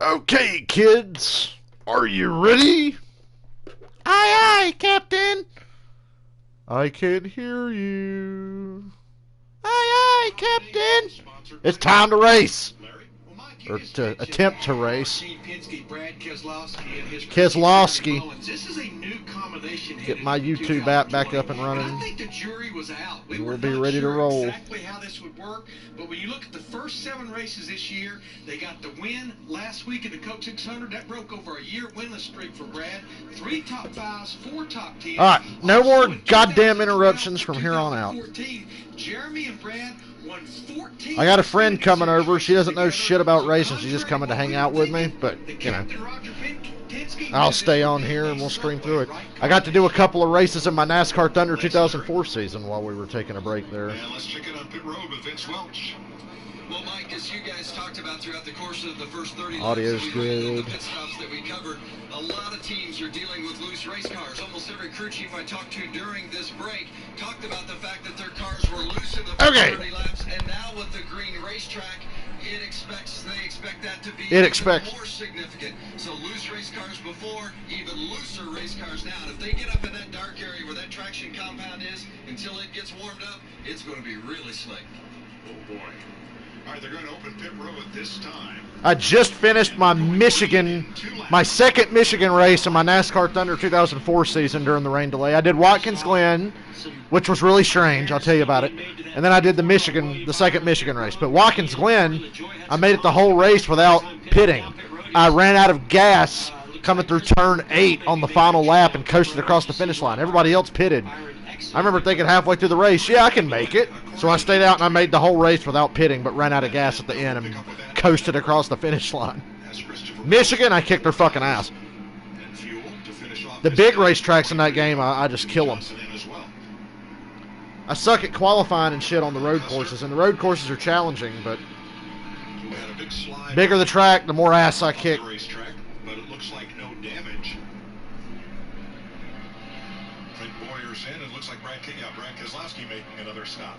Okay, kids, are you ready? Aye, aye, Captain. I can hear you. Aye, aye, Captain. It's time to race. Or to attempt to race. Keselowski. Get my YouTube app back up and running. And we'll be ready to roll. Exactly how this would work, but when you look at the first 7 races this year, they got the win last week at the Coke 600. That broke over a year winless streak for Brad. 3 top 5s, 4 top 10s. All right, no more goddamn interruptions from here on out. Jeremy and Brad won 14. I got a friend coming over. She doesn't know shit about racing. She's just coming to hang out with me. But, you know, I'll stay on here and we'll stream through it. I got to do a couple of races in my NASCAR Thunder 2004 season while we were taking a break there. And let's check it on pit road with Vince Welch. Well, Mike, as you guys talked about throughout the course of the first 30 Audio's good. the pit stops that we covered, a lot of teams are dealing with loose race cars. Almost every crew chief I talked to during this break talked about the fact that their cars were loose in the first 30 laps, and now with the green racetrack, they expect that to be more significant. So loose race cars before, even looser race cars now. And if they get up in that dark area where that traction compound is, until it gets warmed up, it's going to be really slick. Oh boy. All right, they're going to open pit road this time. I just finished my second Michigan race in my NASCAR Thunder 2004 season during the rain delay. I did Watkins Glen, which was really strange. I'll tell you about it. And then I did the second Michigan race. But Watkins Glen, I made it the whole race without pitting. I ran out of gas coming through turn 8 on the final lap and coasted across the finish line. Everybody else pitted. I remember thinking halfway through the race, yeah, I can make it. So I stayed out and I made the whole race without pitting, but ran out of gas at the end and coasted across the finish line. Michigan, I kicked their fucking ass. The big racetracks in that game, I just kill them. I suck at qualifying and shit on the road courses, and the road courses are challenging, but bigger the track, the more ass I kick. But it looks like no damage. Boyer's in. It looks like Brad Keselowski making another stop.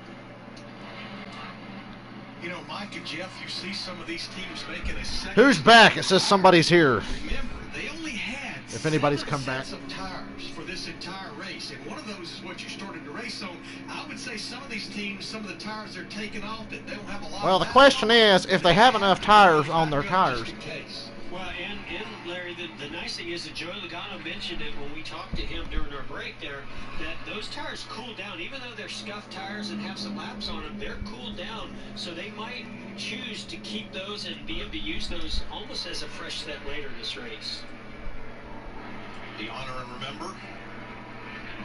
You know, Mike and Jeff, you see some of these teams making a second. Who's back? It says somebody's here. Remember, they only had if anybody's come back. Of tires for this entire race, and one of those is what you started the race on. I would say some of these teams, some of the tires they're taking off that they don't have a lot. Well, the question is, if they have enough tires on their tires. Well, and Larry, the nice thing is that Joey Logano mentioned it when we talked to him during our break there, that those tires cool down. Even though they're scuffed tires and have some laps on them, they're cooled down. So they might choose to keep those and be able to use those almost as a fresh set later this race. The honor and remember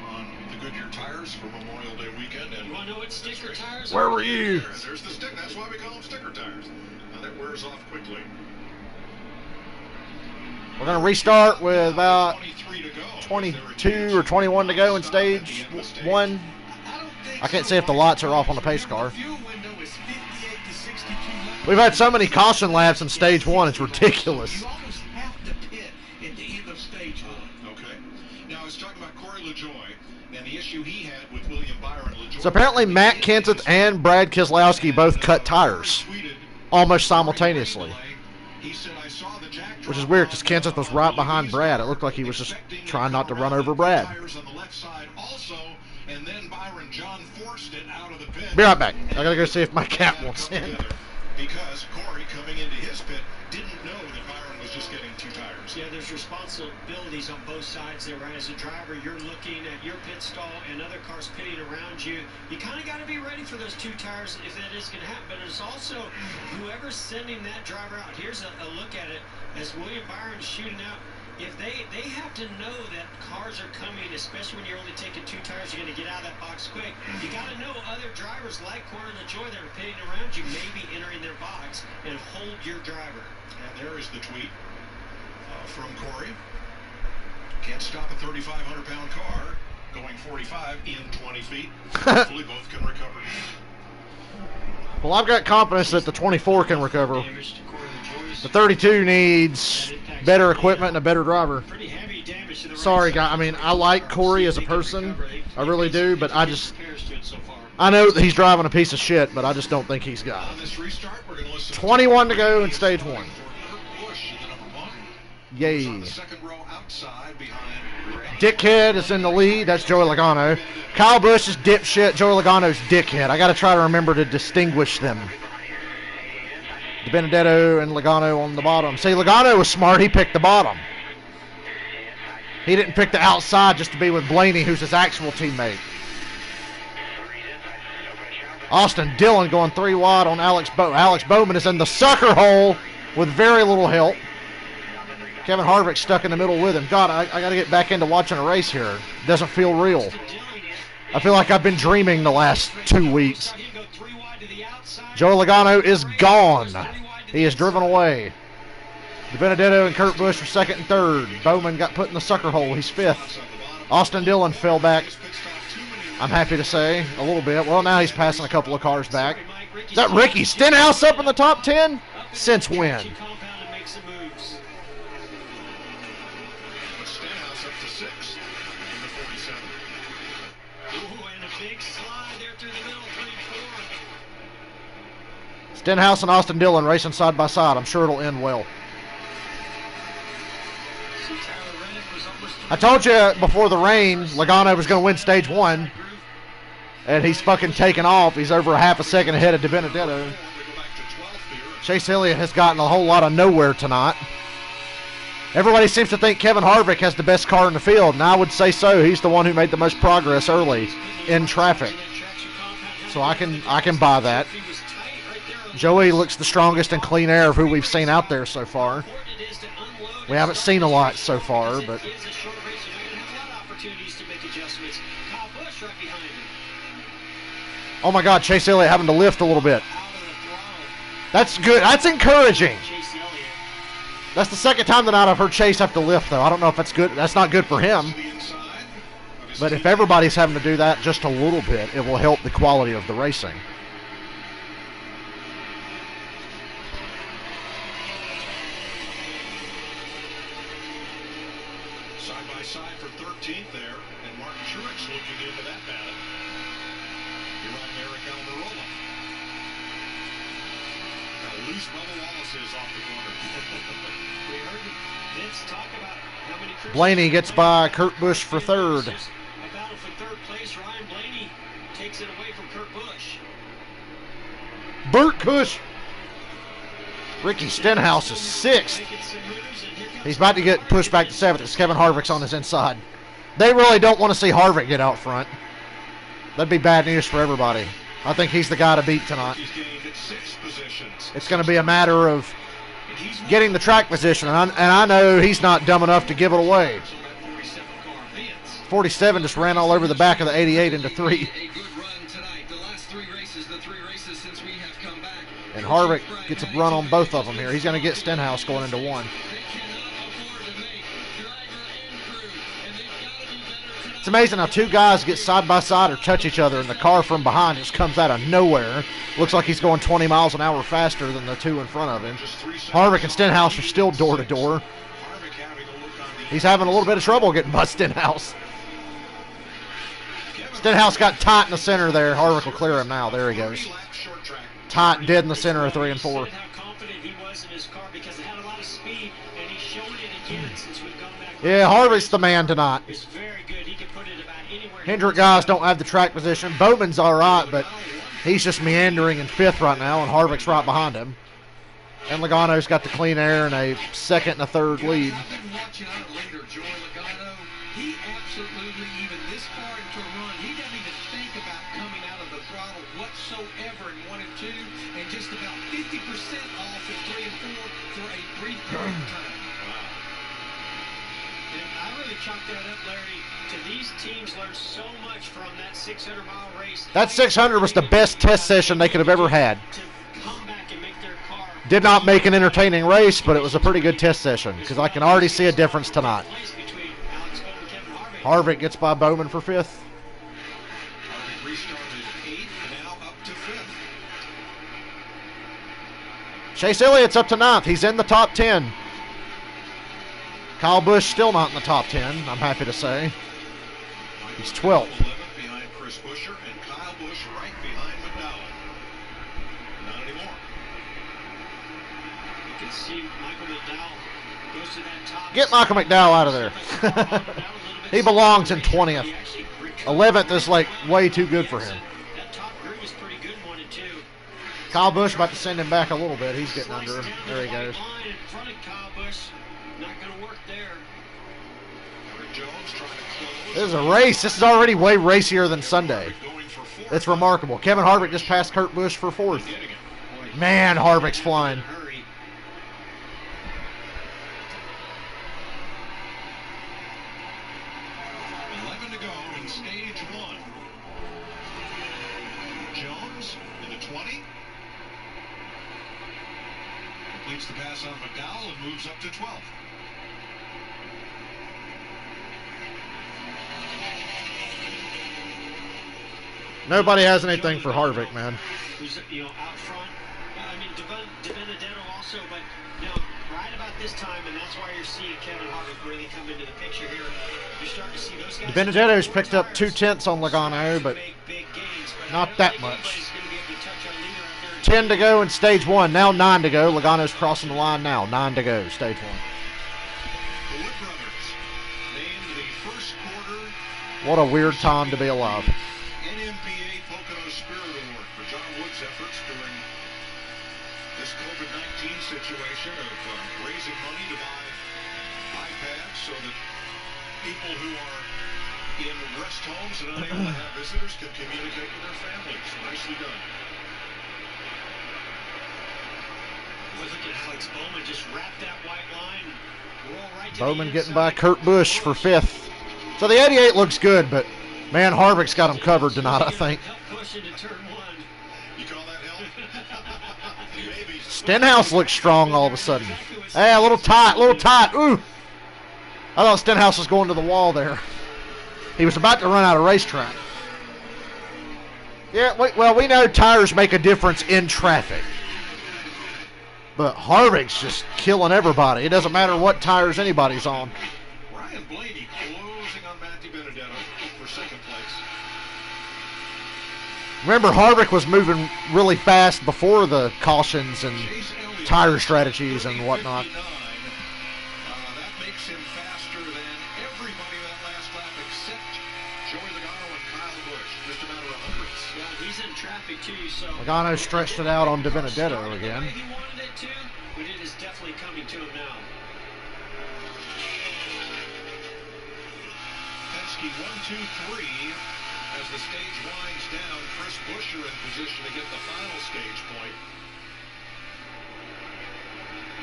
on the Goodyear tires for Memorial Day weekend. And you want to know what sticker tires Where are? were you? There's the sticker. That's why we call them sticker tires. Now that wears off quickly. We're going to restart with about 22 or 21 to go in stage 1. I can't say if the lights are off on the pace car. We've had so many caution laps in stage 1, it's ridiculous. You almost have to pit at the end of stage 1. Okay. Now I was talking about Corey LaJoy and the issue he had with William Byron. So apparently Matt Kenseth and Brad Keselowski both cut tires almost simultaneously. Which is weird because Kenseth was right behind Brad. It looked like he was just trying not to run over Brad. Be right back. I gotta go see if my cat wants in. Because Corey coming into his pit didn't know that Byron was just getting 2 tires. Yeah, there's responsibilities on both sides there, right? As a driver, you're looking at your pit stall and other cars pitting around you. You kind of got to be ready for those 2 tires if that is going to happen. But it's also whoever's sending that driver out. Here's a look at it as William Byron's shooting out. If they have to know that cars are coming, especially when you're only taking 2 tires, you're going to get out of that box quick. You got to know other drivers like Corey LaJoy that are pitting around you may be entering their box and hold your driver. And there is the tweet from Corey. Can't stop a 3,500-pound car going 45 in 20 feet. Hopefully both can recover. Well, I've got confidence that the 24 can recover. The 32 needs better equipment and a better driver. Sorry, guy. I mean, I like Corey as a person. I really do, but I know that he's driving a piece of shit, but I just don't think he's got it. 21 to go in stage 1. Yay. Second row outside behind Dickhead is in the lead. That's Joey Logano. Kyle Busch is dipshit. Joey Logano's dickhead. I got to try to remember to distinguish them. Benedetto and Logano on the bottom. See, Logano was smart. He picked the bottom. He didn't pick the outside just to be with Blaney, who's his actual teammate. Austin Dillon going 3 wide on Alex Bowman. Alex Bowman is in the sucker hole with very little help. Kevin Harvick stuck in the middle with him. God, I got to get back into watching a race here. It doesn't feel real. I feel like I've been dreaming the last 2 weeks. Joey Logano is gone. He is driven away. Benedetto and Kurt Busch are second and third. Bowman got put in the sucker hole. He's fifth. Austin Dillon fell back, I'm happy to say, a little bit. Well, now he's passing a couple of cars back. Is that Ricky Stenhouse up in the top 10? Since when? Stenhouse up to 6 in the 47. And a big slide there through the middle, 3 4. Stenhouse and Austin Dillon racing side by side. I'm sure it'll end well. I told you before the rain, Logano was going to win stage 1. And he's fucking taken off. He's over a half a second ahead of DiBenedetto. Chase Elliott has gotten a whole lot of nowhere tonight. Everybody seems to think Kevin Harvick has the best car in the field, and I would say so. He's the one who made the most progress early in traffic. So I can buy that. Joey looks the strongest in clean air of who we've seen out there so far. We haven't seen a lot so far, but oh my God, Chase Elliott having to lift a little bit. That's good. That's encouraging. That's the second time tonight I've heard Chase have to lift, though. I don't know if that's good. That's not good for him. But if everybody's having to do that just a little bit, it will help the quality of the racing. Side by side for 13th there, and Martin Truex looking into that battle. You're on Eric Almirola. Now loose Bubba Wallace is off the corner. We heard Vince talk about how many Blaney gets by Kurt Busch for third. A battle for third place. Ryan Blaney takes it away from Kurt Busch. Burt Busch. Ricky Stenhouse is sixth. He's about to get pushed back to seventh as Kevin Harvick's on his inside. They really don't want to see Harvick get out front. That'd be bad news for everybody. I think he's the guy to beat tonight. It's going to be a matter of getting the track position, and I know he's not dumb enough to give it away. 47 just ran all over the back of the 88 into 3. And Harvick gets a run on both of them here. He's going to get Stenhouse going into 1. It's amazing how 2 guys get side by side or touch each other, and the car from behind just comes out of nowhere. Looks like he's going 20 miles an hour faster than the 2 in front of him. Harvick and Stenhouse are still door to door. He's having a little bit of trouble getting by Stenhouse. Stenhouse got tight in the center there. Harvick will clear him now. There he goes. Tight dead in the center of 3 and 4. Yeah, Harvick's the man tonight. Hendrick guys don't have the track position. Bowman's all right, but he's just meandering in 5th right now, and Harvick's right behind him. And Logano's got the clean air and a 2nd and a 3rd lead. He absolutely, even this far into a run, he doesn't even think about coming out of the throttle whatsoever in 1 and 2, and just about 50% off in 3 and 4 for a brief period of time. And I really chalk that up, Larry, to these teams learn so much from that 600-mile race. That 600 was the best test session they could have ever had. To come back and make their car. Did not make an entertaining race, but it was a pretty good test session because I can already see a difference tonight. Harvick gets by Bowman for 5th. Harvick restarted 8th, now up to 5th. Chase Elliott's up to 9th. He's in the top 10. Kyle Busch still not in the top 10, I'm happy to say. He's 12th. 11th behind Chris Buescher, and Kyle Busch right behind McDowell. Not anymore. You can see Michael McDowell Goes to that top. Get Michael McDowell out of there. He belongs in 20th. 11th is like way too good for him. That top groove is pretty good, 1 and 2. Kyle Busch about to send him back a little bit. He's getting under him. There he goes. In front of Kyle Busch. Not going to work there. This is a race. This is already way racier than Sunday. It's remarkable. Kevin Harvick just passed Kurt Busch for 4th. Man, Harvick's flying. 11 to go in stage 1. Jones in the 20. Completes the pass on McDowell and moves up to 12th. Nobody has anything for Harvick, man. Who's, out front. I mean, DiBenedetto also, but right about this time, and that's why you're seeing Kevin Harvick really come into the picture here. You're starting to see those guys. DiBenedetto's picked up 2/10 on Logano, but not that much. 10 to go in stage 1. Now 9 to go. Logano's crossing the line now. 9 to go, stage 1. The Wood brothers named the first quarter. What a weird time to be alive. NMPA Pocono Spirit Award for John Wood's efforts during this COVID-19 situation of raising money to buy iPads so that people who are in rest homes and unable to have visitors can communicate with their families. Nicely done. Look at Alex Bowman just wrapped that white line. Roll right to Bowman the getting inside. by Kurt Busch for 5th. So the 88 looks good, but man, Harvick's got him covered tonight, I think. Push into turn 1. You call that help? Maybe. Stenhouse looks strong all of a sudden. Hey, a little tight. Ooh. I thought Stenhouse was going to the wall there. He was about to run out of racetrack. Yeah, well, we know tires make a difference in traffic. But Harvick's just killing everybody. It doesn't matter what tires anybody's on. Ryan Blaney closing on Matthew Benedetto for 2nd place. Remember, Harvick was moving really fast before the cautions and tire strategies and whatnot. That makes him faster than everybody that last lap except Joey Logano and Kyle Busch. Just a matter of hundreds. Yeah, he's in traffic too, so. Logano stretched it out on DiBenedetto again. He wanted it to, but it is definitely coming to him now. Penske 1, 2, 3. As the stage winds down, Chris Buescher in position to get the final stage point.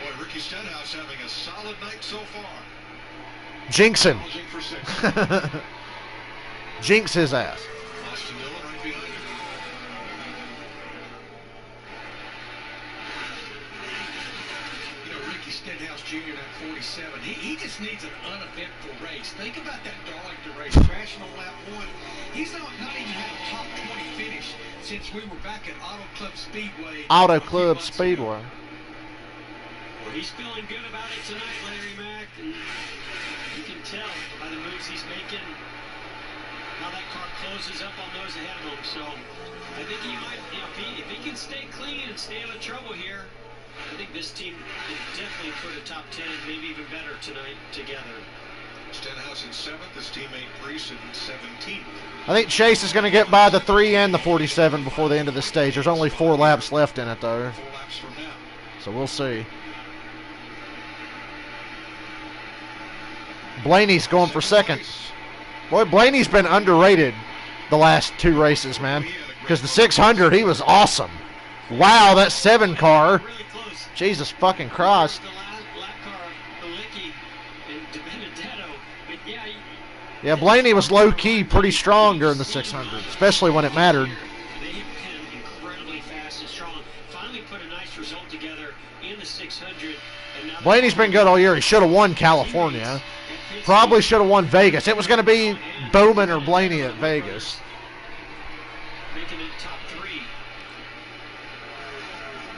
Boy, Ricky Stenhouse having a solid night so far. Jinx him. Challenging for 6th. Jinx his ass. Austin Dillon right behind him. Ricky Stenhouse Jr. at 47. He just needs an uneventful race. Think about that Darlington race, crashing on lap 1. He's not even had a top 20 finish since we were back at Auto Club Speedway. Auto Club Speedway. Well, he's feeling good about it tonight, Larry Mack. And you can tell by the moves he's making how that car closes up on those ahead of him. So I think he might, if he can stay clean and stay out of trouble here, I think this team can definitely put a top 10, maybe even better tonight together. Stenhouse in 7th, his teammate Preece in 17th. I think Chase is going to get by the 3 and the 47 before the end of the stage. There's only 4 laps left in it, though. 4 laps from now. So we'll see. Blaney's going for 2nd. Boy, Blaney's been underrated the last 2 races, man. Because the 600, he was awesome. Wow, that 7 car. Really close. Jesus fucking Christ. The lap car, Balicki and DiBenedetto. But yeah, Yeah, Blaney was low-key pretty strong during the 600, especially when it mattered. they have been incredibly fast and strong. Finally put a nice result together in the 600. And now Blaney's been good all year. He should have won California. Probably should have won Vegas. It was going to be Bowman or Blaney at Vegas. making it top 3.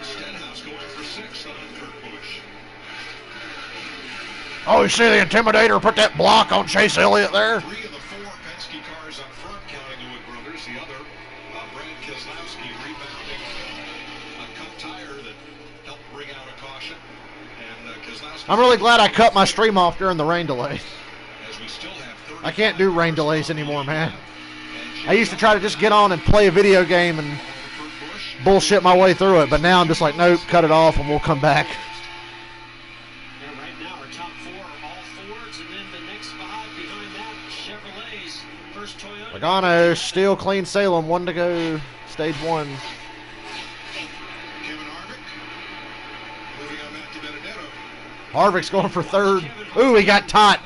Stenhouse going for 6th on Kurt Busch. Oh, you see the Intimidator put that block on Chase Elliott there? 3 of the 4 Penske cars up front, counting the Wood brothers. The other, Brad Keselowski rebounding a cut tire that helped bring out a caution. And I'm really glad I cut my stream off during the rain delay. I can't do rain delays anymore, man. I used to try to just get on and play a video game and bullshit my way through it, but now I'm just like, nope, cut it off and we'll come back. Yeah, right now our top 4 are all Fords, and then the next 5 behind that, Chevrolets. First Toyota. Logano, still clean Salem, 1 to go, stage 1. Harvick's going for 3rd. Ooh, he got tight.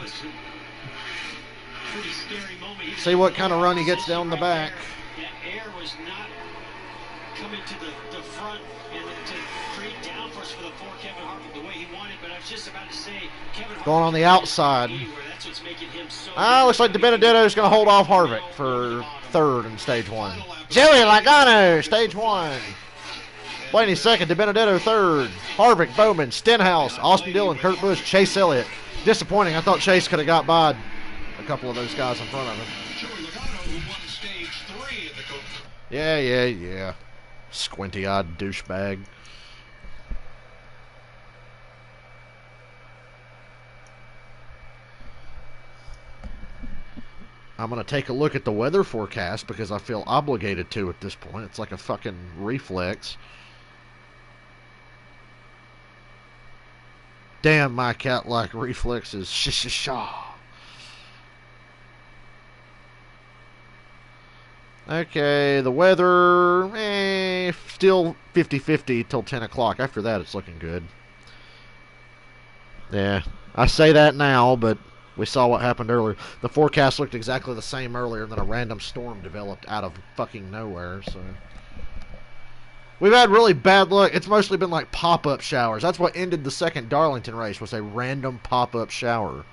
See what kind of run he gets down the back. Yeah, air was not coming to the front and to create downforce for the for Kevin Harvick the way he wanted, but I was just about to say Kevin Harvick going on the outside. That's what's making him so Looks like DiBenedetto's going to hold off Harvick for 3rd in stage 1. Joey Logano, stage 1. Blaney 2nd, DiBenedetto 3rd. Harvick, Bowman, Stenhouse, Austin Dillon, Kurt Busch, Chase Elliott. Disappointing. I thought Chase could have got by a couple of those guys in front of him. Yeah. Squinty-eyed douchebag. I'm going to take a look at the weather forecast because I feel obligated to at this point. It's like a fucking reflex. Damn, my cat-like reflexes. Shh-shh-shah. Okay, the weather, still 50-50 till 10 o'clock. After that, it's looking good. Yeah, I say that now, but we saw what happened earlier. The forecast looked exactly the same earlier, and then a random storm developed out of fucking nowhere, so... We've had really bad luck. It's mostly been like pop-up showers. That's what ended the second Darlington race, was a random pop-up shower.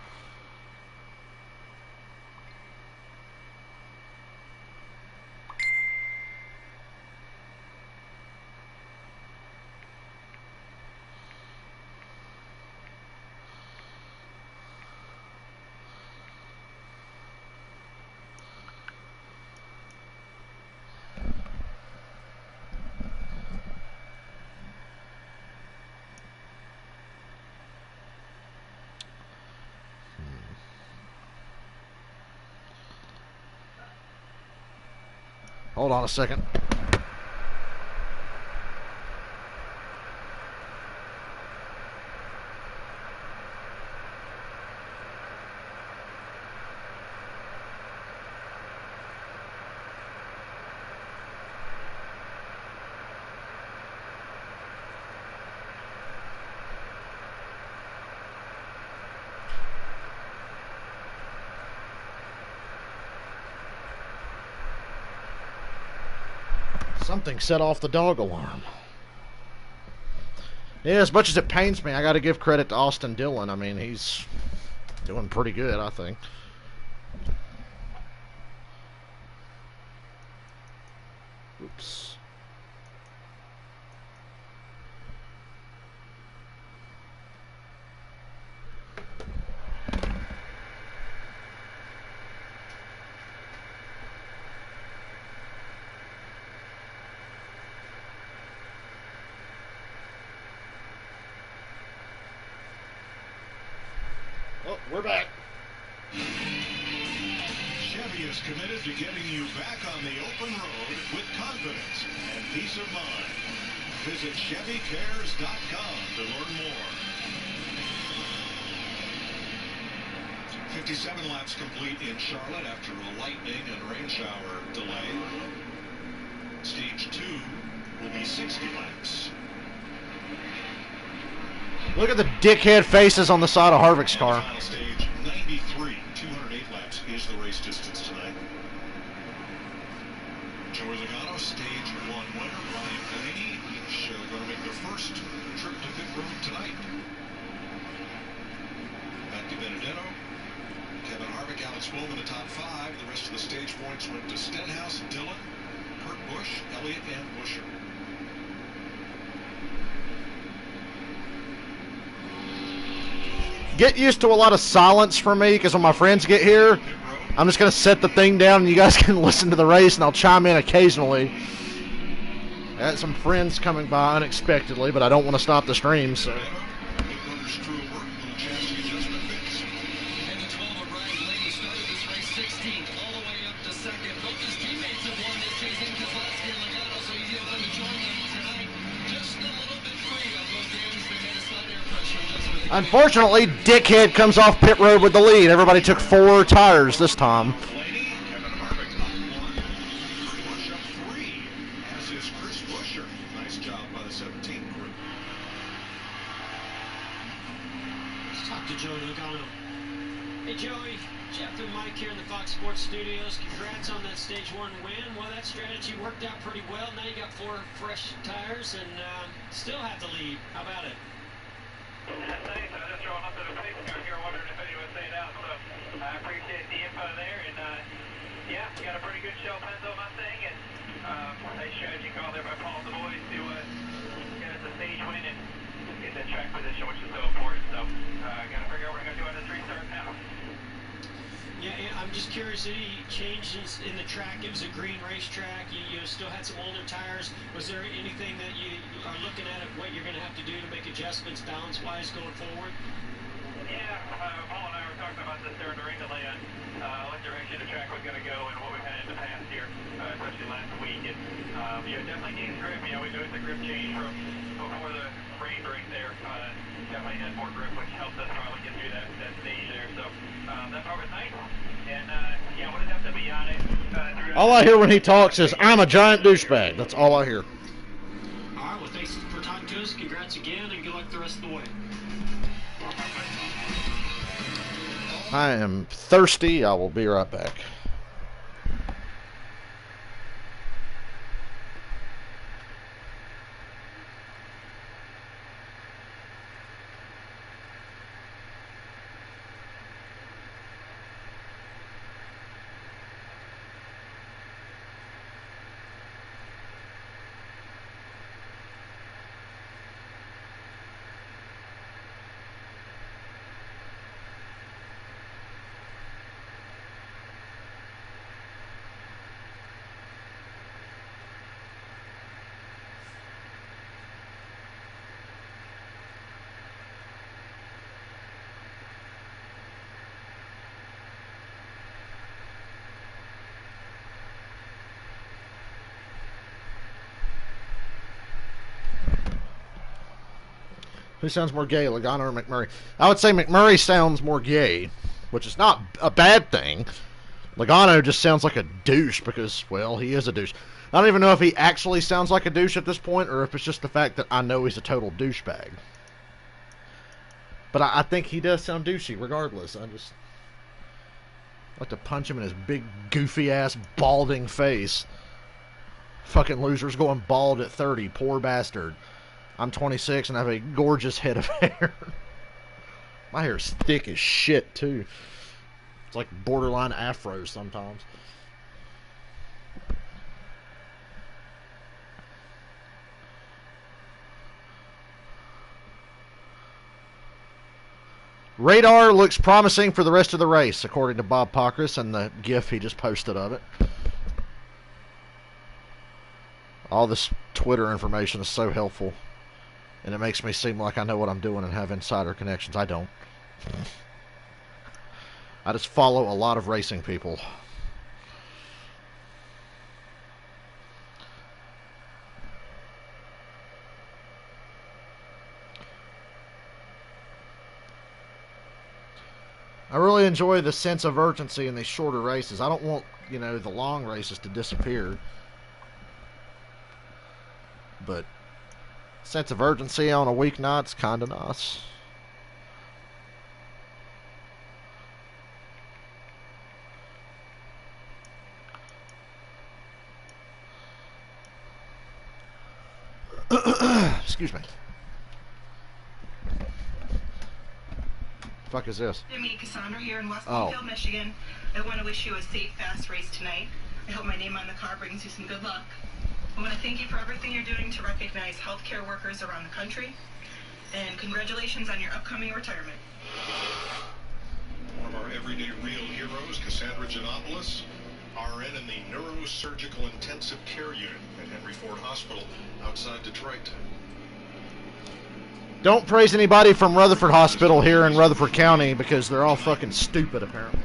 Hold on a second. Something set off the dog alarm. Yeah, as much as it pains me, I got to give credit to Austin Dillon. I mean, he's doing pretty good, I think. Oops. Oh, we're back. Chevy is committed to getting you back on the open road with confidence and peace of mind. Visit ChevyCares.com to learn more. 57 laps complete in Charlotte after a lightning and rain shower delay. Stage 2 will be 60 laps. Look at the dickhead faces on the side of Harvick's car. Final stage 93, 208 laps is the race distance tonight. Joey Logano, stage 1 winner. Ryan Blaney, each going to make their first trip to pit road tonight. Matt DiBenedetto, Kevin Harvick, Alex Wolff in the top 5. The rest of the stage points went to Stenhouse, Dillon, Kurt Busch, Elliott, and Buescher. Get used to a lot of silence from me, because when my friends get here, I'm just going to set the thing down and you guys can listen to the race, and I'll chime in occasionally. I had some friends coming by unexpectedly, but I don't want to stop the stream, so... Struber, little chassis adjustment fix. And the 12 of Ryan Blaney started this race 16th, all the way up to second. Both his teammates have won this season, Kozlowski and Logano, so he's able to join them tonight. Just a little bit free on both ends. They made a slight air pressure. That's where they Unfortunately, Dickhead comes off pit road with the lead. Everybody took 4 tires this time. Blaney, Kevin Harvick up 1. Busch up 3, as is Chris Buescher. Nice job by the 17 group. Let's talk to Joey Logano. Hey Joey, Jeff and Mike here in the Fox Sports Studios. Congrats on that Stage 1 win. Well, that strategy worked out pretty well. Now you got 4 fresh tires and still have the lead. How about it? Thanks. I was just showing up to the pace car here, wondering if anyone stayed out. So I appreciate the info there. And yeah, we got a pretty good show Penzo Mustang, and nice strategy call there by Paul and the boys to get us a stage win and get that track position, which is so important. So got to figure out what we're going to do on this restart now. Yeah, I'm just curious, any changes in the track? It was a green racetrack. You still had some older tires. Was there anything that you are looking at what you're going to have to do to make adjustments balance-wise going forward? Yeah, Paul and I were talking about this during the rain delay on what direction the track was going to go and what we've had in the past here, especially last week. And definitely needs grip. We noticed the grip change from before the rain right there. Definitely had more grip, which helped us probably get through that stage there. So that part was nice. And yeah, we'll just have to be on it. All I hear when he talks is, "I'm a giant douchebag." That's all I hear. All right, well, thanks for talking to us. Congrats again, and good luck the rest of the way. I am thirsty. I will be right back. Who sounds more gay, Logano or McMurray? I would say McMurray sounds more gay, which is not a bad thing. Logano just sounds like a douche because, well, he is a douche. I don't even know if he actually sounds like a douche at this point or if it's just the fact that I know he's a total douchebag. But I think he does sound douchey regardless. I just like to punch him in his big, goofy-ass, balding face. Fucking loser's going bald at 30. Poor bastard. I'm 26 and I have a gorgeous head of hair. My hair is thick as shit, too. It's like borderline afro sometimes. Radar looks promising for the rest of the race, according to Bob Pockrass and the GIF he just posted of it. All this Twitter information is so helpful. And it makes me seem like I know what I'm doing and have insider connections. I don't. I just follow a lot of racing people. I really enjoy the sense of urgency in these shorter races. I don't want, the long races to disappear. But sense of urgency on a weeknight's kind of nice. Excuse me. Fuck is this? Me, Cassandra, here in West Oh. Bloomfield, Michigan. I want to wish you a safe, fast race tonight. I hope my name on the car brings you some good luck. I want to thank you for everything you're doing to recognize healthcare workers around the country. And congratulations on your upcoming retirement. One of our everyday real heroes, Cassandra Giannopoulos, RN in the Neurosurgical Intensive Care Unit at Henry Ford Hospital outside Detroit. Don't praise anybody from Rutherford Hospital here in Rutherford County because they're all fucking stupid, apparently.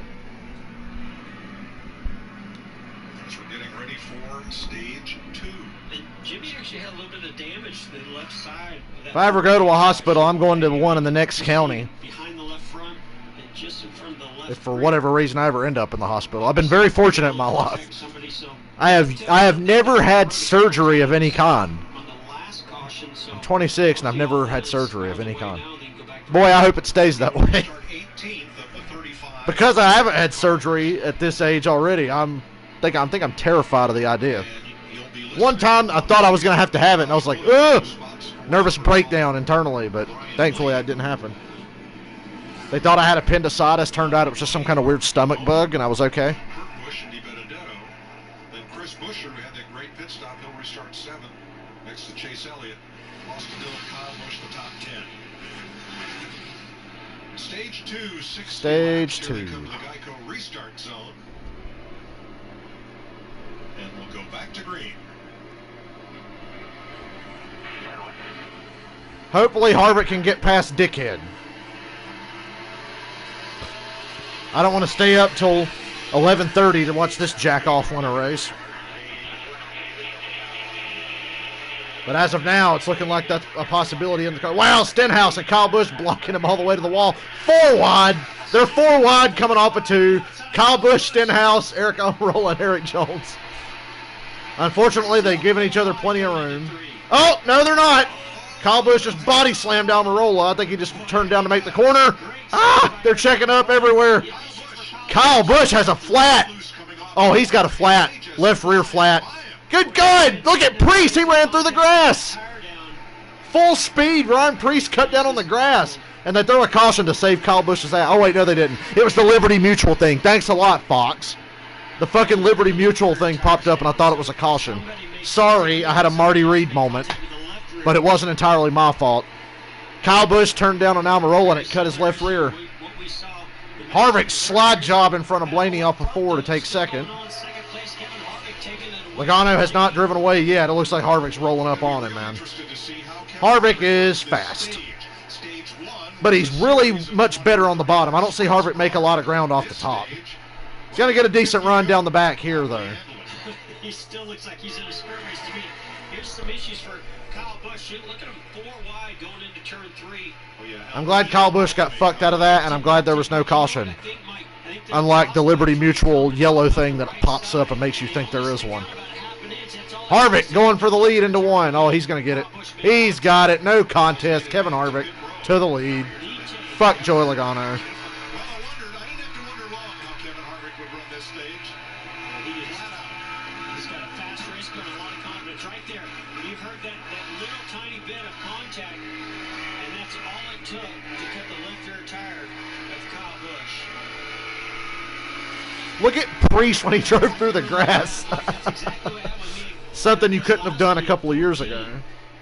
As we're getting ready for stage 2. And Jimmy actually had a little bit of damage to the left side. If I ever go to a hospital, I'm going to the one in the next county. Behind the left front and just in front of the left. If for whatever reason I ever end up in the hospital. I've been very fortunate in my life. I have never had surgery of any kind. I'm 26 and I've never had surgery of any kind. Boy, I hope it stays that way. Because I haven't had surgery at this age already, I think I'm terrified of the idea. One time I thought I was going to have it, and I was like, ugh! Nervous breakdown internally, but thankfully that didn't happen. They thought I had appendicitis. Turned out it was just some kind of weird stomach bug, and I was okay. Then Chris Buescher, who had that great pit stop, he'll restart 7th next to Chase Elliott. Lost to Dylan Kyle Busch, the top 10. Stage 2, 60 Stage laps. Here 2. we come to the Geico restart zone. And we'll go back to green. Hopefully Harvick can get past Dickhead. I don't want to stay up till 11:30 to watch this jack-off win a race. But as of now, it's looking like that's a possibility in the car. Wow, Stenhouse and Kyle Busch blocking him all the way to the wall. 4 wide. They're 4 wide coming off of 2. Kyle Busch, Stenhouse, Eric Almirola, and Eric Jones. Unfortunately, they've given each other plenty of room. Oh, no, they're not. Kyle Busch just body slammed Almirola. I think he just turned down to make the corner. Ah, they're checking up everywhere. Kyle Busch has a flat. Oh, he's got a flat. Left rear flat. Good God. Look at Priest. He ran through the grass. Full speed. Ryan Priest cut down on the grass. And they throw a caution to save Kyle Busch's ass. Oh, wait, no, they didn't. It was the Liberty Mutual thing. Thanks a lot, Fox. The fucking Liberty Mutual thing popped up, and I thought it was a caution. Sorry, I had a Marty Reed moment. But it wasn't entirely my fault. Kyle Busch turned down on Almirola, and it cut his left rear. Harvick's slide job in front of Blaney off of 4 to take second. Logano has not driven away yet. It looks like Harvick's rolling up on him, man. Harvick is fast. But he's really much better on the bottom. I don't see Harvick make a lot of ground off the top. He's going to get a decent run down the back here, though. He still looks like he's in a sprint race to me. Here's some issues for Kyle Busch. Look at him 4 wide going into turn 3. I'm glad Kyle Busch got fucked out of that, and I'm glad there was no caution. Unlike the Liberty Mutual yellow thing that pops up and makes you think there is one. Harvick going for the lead into 1. Oh, he's going to get it. He's got it. No contest. Kevin Harvick to the lead. Fuck Joey Logano. He's got a fast race car and a lot of confidence right there. You've heard that little tiny bit of contact, and that's all it took to cut the left rear tire of Kyle Busch. Look at Priest when he drove through the grass. Something you couldn't have done a couple of years ago.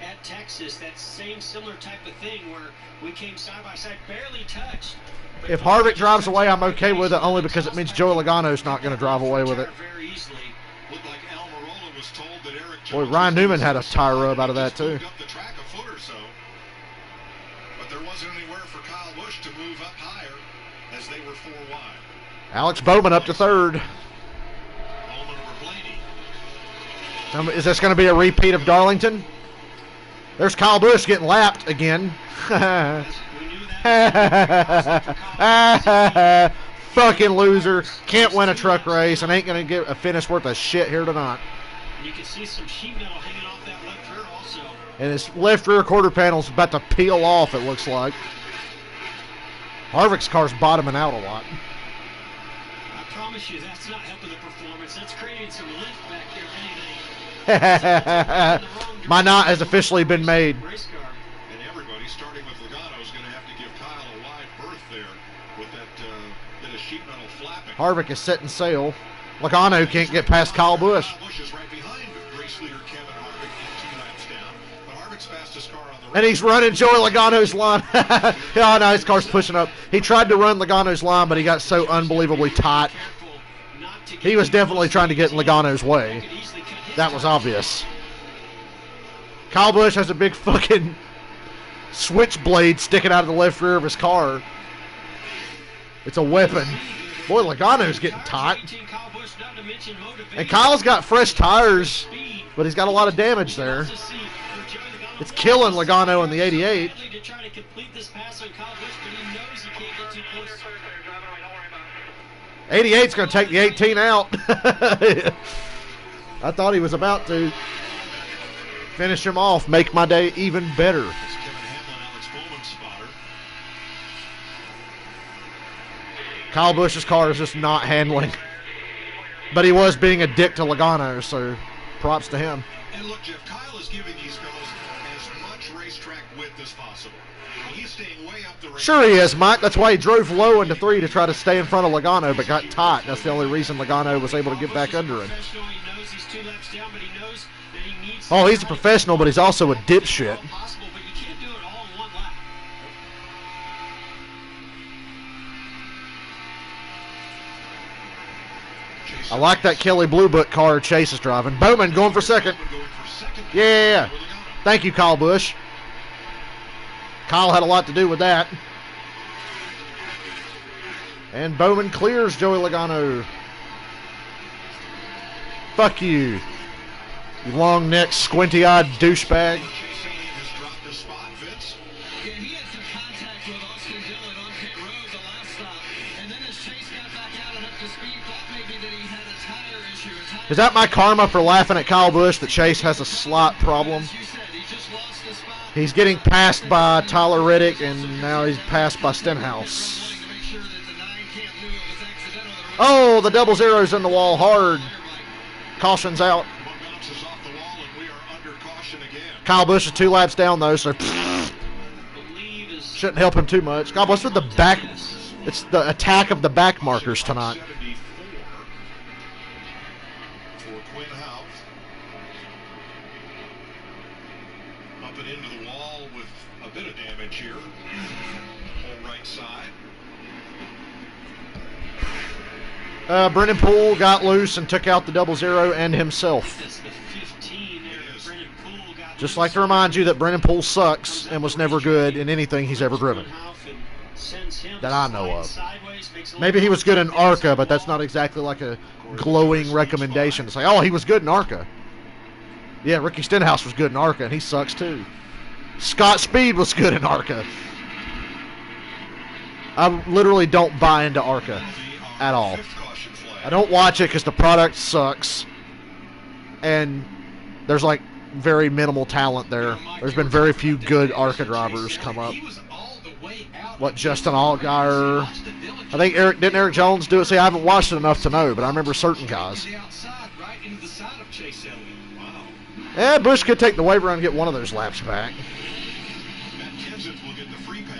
At Texas, that same similar type of thing where we came side by side, barely touched. If Harvick drives away, I'm okay with it, only because it means Joey Logano's not going to drive away with it. Boy, Ryan Newman had a tire rub out of that, too. But there wasn't anywhere for Kyle Busch to move up higher as they were 4 wide. Alex Bowman up to 3rd. Is this going to be a repeat of Darlington? There's Kyle Busch getting lapped again. Fucking loser. Can't win a truck race and ain't going to get a finish worth of shit here tonight. You can see some sheet metal hanging off that left rear also. And his left rear quarter panel's about to peel off, it looks like. Harvick's car's bottoming out a lot. I promise you that's not helping the performance. That's creating some lift back there, anything. My knot has officially been made. And everybody, starting with Logano, is going to have to give Kyle a wide berth there with that bit of sheet metal flapping. Harvick is setting sail. Logano can't get past Kyle Busch. Kyle Busch is right behind race leader Kevin Harvick and 2 laps down. But Harvick's fastest car on the And he's running Joey Logano's line. Oh, no, his car's pushing up. He tried to run Logano's line, but he got so unbelievably tight. He was definitely trying to get in Logano's way. That was obvious. Kyle Busch has a big fucking switchblade sticking out of the left rear of his car. It's a weapon. Boy, Logano's getting tight. And Kyle's got fresh tires, but he's got a lot of damage there. It's killing Logano in the 88. 88's going to take the 18 out. I thought he was about to finish him off, make my day even better. Kyle Busch's car is just not handling. But he was being a dick to Logano, so props to him. And look, Jeff, Kyle is giving these fellows as much racetrack width as possible. He's staying way up the racetrack. Sure he is, Mike. That's why he drove low into 3 to try to stay in front of Logano, but got tight. That's the only reason Logano was able to get back under him. Oh, he's a professional, but he's also a dipshit. I like that Kelly Blue Book car Chase is driving. Bowman going for second. Yeah. Thank you, Kyle Busch. Kyle had a lot to do with that. And Bowman clears Joey Logano. Fuck you. You long-necked, squinty-eyed douchebag. Is that my karma for laughing at Kyle Busch that Chase has a slight problem? He's getting passed by Tyler Reddick, and now he's passed by Stenhouse. Oh, the double zero's in the wall hard. Caution's out. Kyle Busch is 2 laps down, though, so shouldn't help him too much. God, what's with the back? It's the attack of the back markers tonight. Brennan Poole got loose and took out the double zero and himself. Just like to remind you that Brennan Poole sucks and was never good in anything he's ever driven that I know of. Maybe he was good in ARCA, but that's not exactly like a glowing recommendation to say, oh, he was good in ARCA. Yeah, Ricky Stenhouse was good in ARCA, and he sucks too. Scott Speed was good in ARCA. I literally don't buy into ARCA at all. I don't watch it because the product sucks, and there's like very minimal talent there. There's been very few good ARCA drivers come up. What, Justin Allgaier? I think didn't Eric Jones do it? See, I haven't watched it enough to know, but I remember certain guys. Yeah, Busch could take the waiver and get one of those laps back.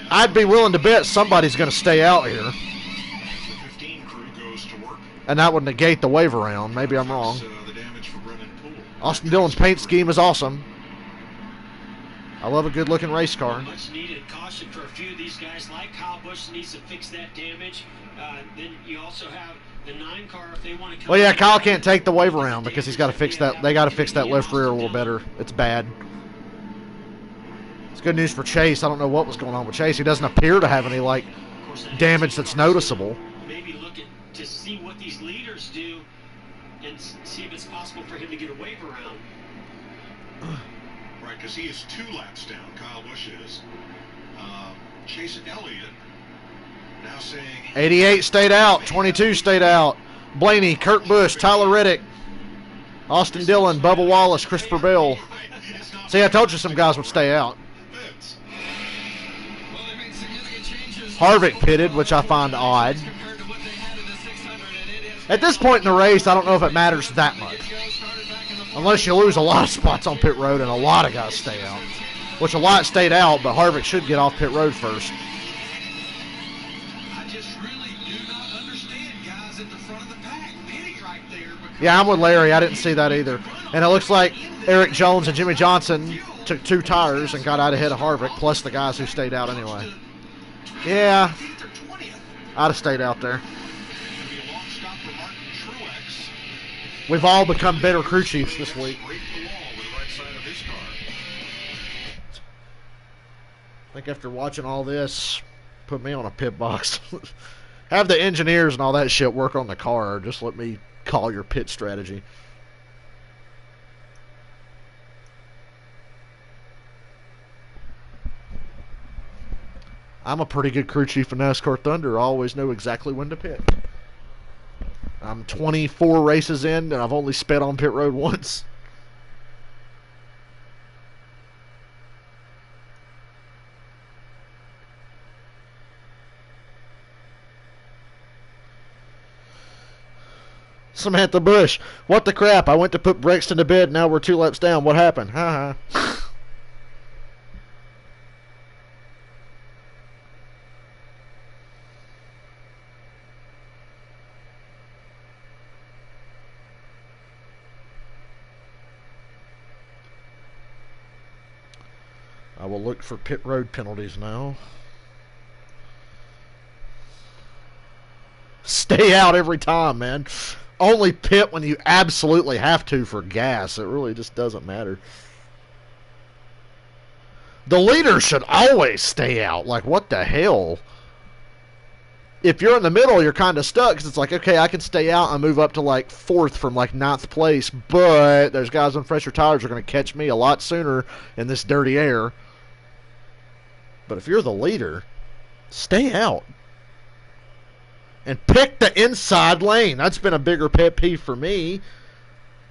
I'd be willing to bet somebody's going to stay out here. And that would negate the wave around. Maybe I'm wrong. Austin Dillon's paint scheme is awesome. I love a good-looking race car. Much needed caution for a few of these guys, like Kyle Busch, needs to fix that damage. Then you also have the 9 car if they want to. Well, yeah, Kyle can't take the wave around because he's got to fix that. They got to fix that left rear a little better. It's bad. It's good news for Chase. I don't know what was going on with Chase. He doesn't appear to have any like damage that's noticeable. Maybe look at to see what these leaders do and see if it's possible for him to get a wave around. Right, because he is 2 laps down. Kyle Busch is. Chase Elliott now saying 88 stayed out. 22 stayed out. Blaney, Kurt Busch, Tyler Reddick, Austin Dillon, Bubba Wallace, Christopher Bell. See, I told you some guys would stay out. Harvick pitted, which I find odd. At this point in the race, I don't know if it matters that much. Unless you lose a lot of spots on pit road and a lot of guys stay out. Which a lot stayed out, but Harvick should get off pit road first. I just really do not understand guys at the front of the pack pitting right there. Yeah, I'm with Larry. I didn't see that either. And it looks like Eric Jones and Jimmy Johnson took 2 tires and got out ahead of Harvick, plus the guys who stayed out anyway. Yeah, I'd have stayed out there. We've all become better crew chiefs this week. I think after watching all this, put me on a pit box. Have the engineers and all that shit work on the car. Just let me call your pit strategy. I'm a pretty good crew chief in NASCAR Thunder. I always know exactly when to pit. I'm 24 races in, and I've only sped on pit road once. Samantha Bush, what the crap? I went to put Brexton to bed, now we're 2 laps down. What happened? Ha ha. I will look for pit road penalties now. Stay out every time, man. Only pit when you absolutely have to for gas. It really just doesn't matter. The leader should always stay out. Like, what the hell? If you're in the middle, you're kind of stuck because it's like, okay, I can stay out and move up to like 4th from like 9th place, but there's guys on fresher tires who are going to catch me a lot sooner in this dirty air. But if you're the leader, stay out. And pick the inside lane. That's been a bigger pet peeve for me.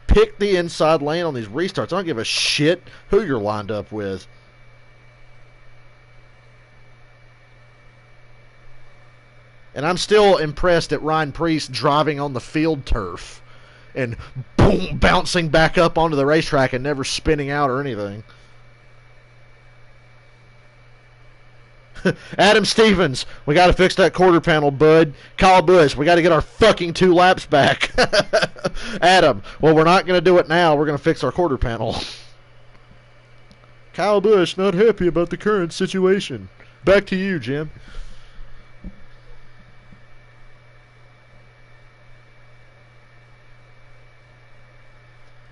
Pick the inside lane on these restarts. I don't give a shit who you're lined up with. And I'm still impressed at Ryan Preece driving on the field turf and boom, bouncing back up onto the racetrack and never spinning out or anything. Adam Stevens, we got to fix that quarter panel, bud. Kyle Busch, we got to get our fucking 2 laps back. Adam, well, we're not going to do it now. We're going to fix our quarter panel. Kyle Busch, not happy about the current situation. Back to you, Jim.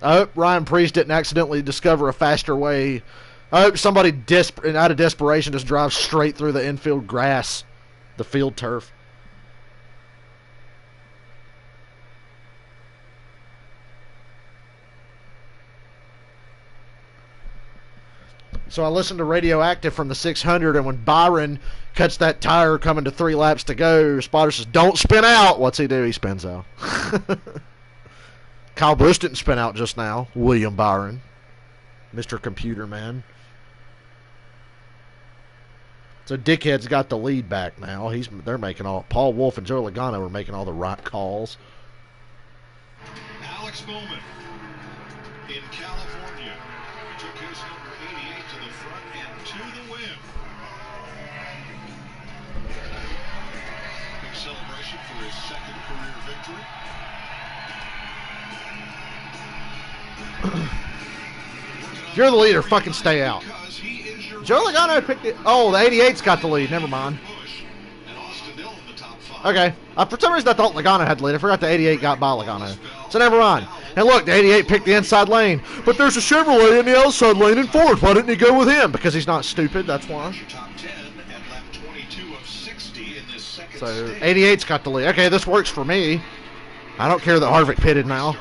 I hope Ryan Preece didn't accidentally discover a faster way. I hope somebody out of desperation just drives straight through the infield grass, the field turf. So I listened to Radioactive from the 600, and when Byron cuts that tire coming to 3 laps to go, Spotter says, don't spin out. What's he do? He spins out. Kyle Busch didn't spin out just now. William Byron. Mr. Computer Man. So Dickhead's got the lead back now. They're making all. Paul Wolf and Joe Logano are making all the right calls. Alex Bowman in California took his number 88 to the front and to the win. Big celebration for his 2nd career victory. If you're the leader, fucking stay out. Joe Logano picked it. Oh, the 88's got the lead. Never mind. Okay. For some reason, I thought Logano had the lead. I forgot the 88 got by Logano. So never mind. And look, the 88 picked the inside lane. But there's a Chevrolet in the outside lane in 4th. Why didn't he go with him? Because he's not stupid. That's why. So 88's got the lead. Okay, this works for me. I don't care that Harvick pitted now.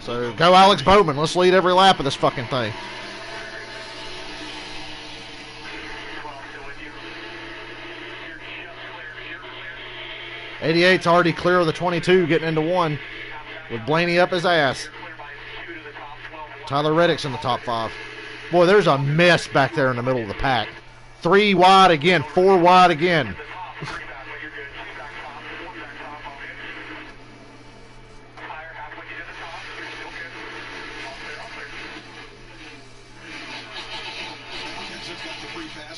So go Alex Bowman. Let's lead every lap of this fucking thing. '88's already clear of the 22, getting into 1 with Blaney up his ass. Tyler Reddick's in the top 5. Boy, there's a mess back there in the middle of the pack. 3 wide again, 4 wide again.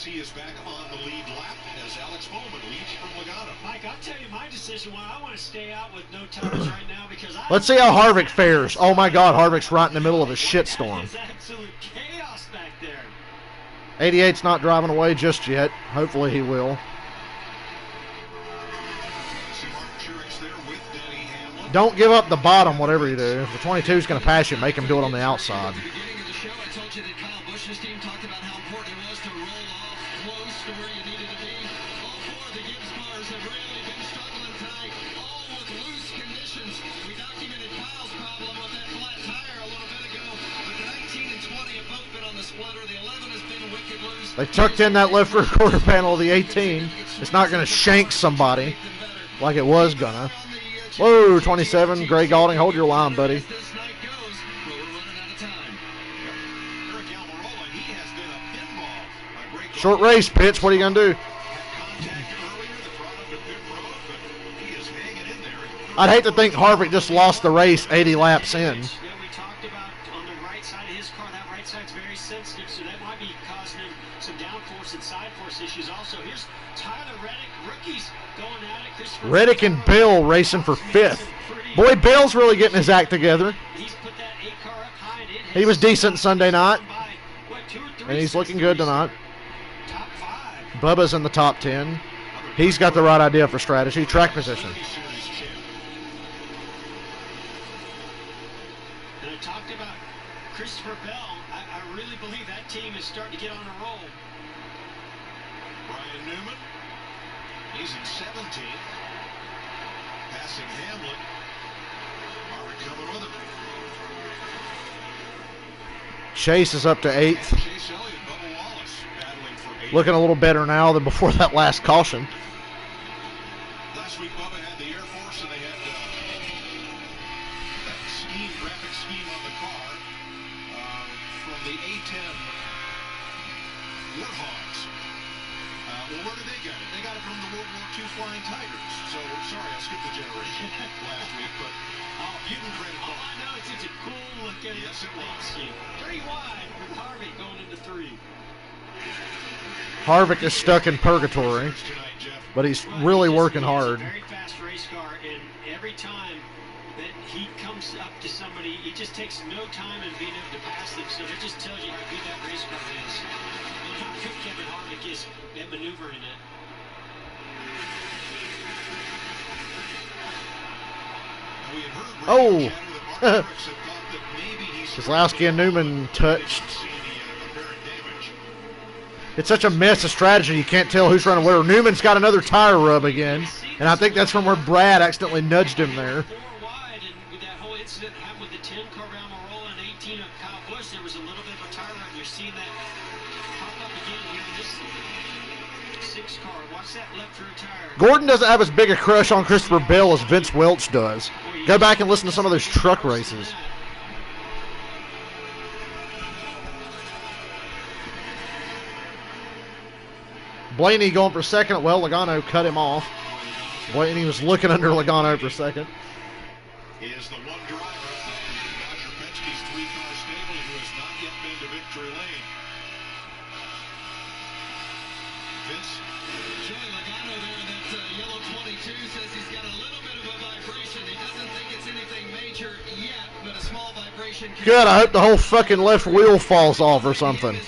He is back on the lead lap as Alex Bowman leads from Logano. Mike, I'll tell you my decision why I want to stay out with no tires right now because let's see how Harvick fares. Oh my God, Harvick's right in the middle of a shitstorm. It's absolute chaos back there. 88's not driving away just yet. Hopefully he will. Don't give up the bottom, whatever you do. If the 22's going to pass you, make him do it on the outside. the show, I told you that Kyle Busch's team talked about how important it was to roll off close to where you needed to be. All four of the Gibbs cars have really been struggling tonight, all with loose conditions. We documented Kyle's problem with that flat tire a little bit ago, but the 19 and 20 have both been on the splitter. The 11 has been wicked loose. They tucked in that left rear quarter panel of the 18. It's not going to shank somebody like it was gonna. Whoa, 27, Gray Galding, hold your line, buddy. Short race, Pitch. What are you going to do? I'd hate to think Harvick just lost the race 80 laps in. Yeah, we talked about on the right side of his car, that right side's very sensitive, so that might be causing him some downforce and side force issues also. Here's Tyler Reddick, rookies going at it. Christopher Reddick and Bill racing for 5th. Boy, Bill's really getting his act together. He's put that 8 car up high, and it He was decent Sunday night, by, what, 2 or 3 and he's looking good tonight. Top 5. Bubba's in the top 10. He's got the right idea for strategy. Track position. And I talked about Christopher Bell. I really believe that team is starting to get on a roll. Brian Newman, he's in 17, passing Hamlin. Harvick coming with him. Chase is up to 8th. Chase Elliott, Bubba Wallace battling for 8th. Looking a little better now than before that last caution. Last week, Bubba had the Air Force, and they had that graphic scheme on the car from the A-10 Warthogs. Well, where did they get it? They got it from the World War II Flying Tigers. So, sorry, I skipped the generation last week, but you can credit All both. I know is it's a cool looking Yes, it was. scheme. 3 wide with Harvick going into 3. Harvick is stuck in purgatory, Tonight, Jeff. but he's really working hard. He's a very fast race car, and every time that he comes up to somebody, he just takes no time in being able to pass them. So that just tells you how good that race car is, and how good Kevin Harvick is at maneuvering it. We had heard Oh. chatter that Mark Truex had thought that maybe he's Keselowski and Newman touched. seen the apparent damage. It's such a mess of strategy, you can't tell who's running where. Newman's got another tire rub again, and I think that's from where Brad accidentally nudged him there. 4 wide, and with that whole incident that happened with the 10 car around Marola and 18 of Kyle Busch, there was a little bit of a tire rub. You're seeing that pop up again here in this 6 car. Watch that left rear tire. Gordon doesn't have as big a crush on Christopher Bell as Vince Welch does. Go back and listen to some of those truck races. Blaney going for second. Well, Logano cut him off. Blaney was looking under Logano for second. Is the one driver of Roger Penske 3-car stable who has not yet been to victory lane. Vince? Joey Logano there in that yellow 22 says he's got a little bit of a vibration. He doesn't think it's anything major yet, but a small vibration. Good. I hope the whole fucking left wheel falls off or something.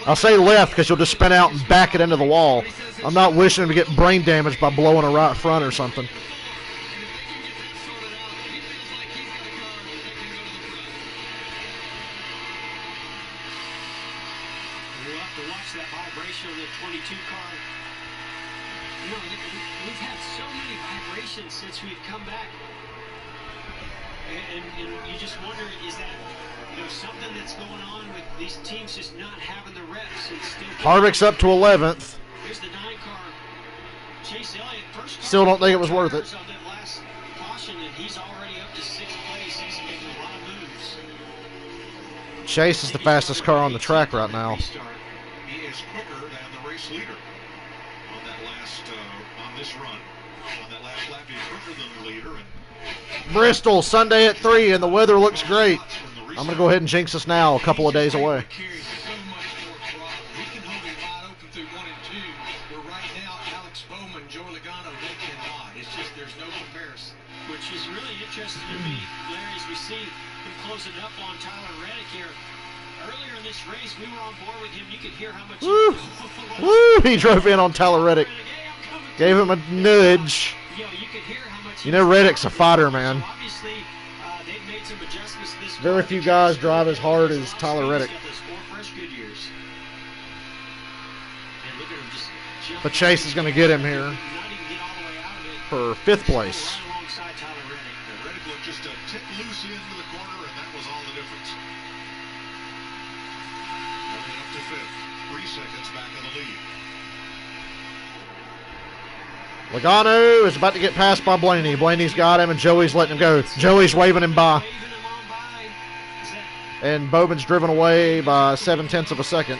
I'll say left because you'll just spin out and back it into the wall. I'm not wishing him to get brain damage by blowing a right front or something. We'll have to watch that vibration of the 22 car. You know, we've had so many vibrations since we've come back. And you just wonder, is that something that's going on with these teams just not having the reps and still... Harvick's up to 11th. Here's the 9 car. Chase Elliott, first car. Still don't think it was worth it. On that last caution, and he's already up to 6th place. He's making a lot of moves. Chase is the fastest car on the track right now. He is quicker than the race leader on that last, on this run. On that last lap, he's quicker than the leader. And Bristol, Sunday at 3, and the weather looks great. I'm going to go ahead and jinx us now, a couple of days away. Carries so much more throttle. He can hold it wide open through 1 and 2, where right now Alex Bowman, Joey Logano, they cannot. It's just there's no comparison. Which is really interesting to me, Larry, as we see him closing up on Tyler Reddick here. Earlier in this race, we were on board with him. You could hear how much... Woo! Woo! He drove in on Tyler Reddick. Gave him a nudge. You know, you could hear how much... You know Reddick's a fighter, man. So obviously, they've made made some adjustments this Very few guys drive as hard as Tyler Reddick. But Chase is going to get him here for 5th place. Reddick looked just a tick loose into the corner, and that was all the difference. Running up to 5th, 3 seconds back in the lead. Logano is about to get passed by Blaney. Blaney's got him, and Joey's letting him go. Joey's waving him by. And Bowman's driven away by 7/10 of a second.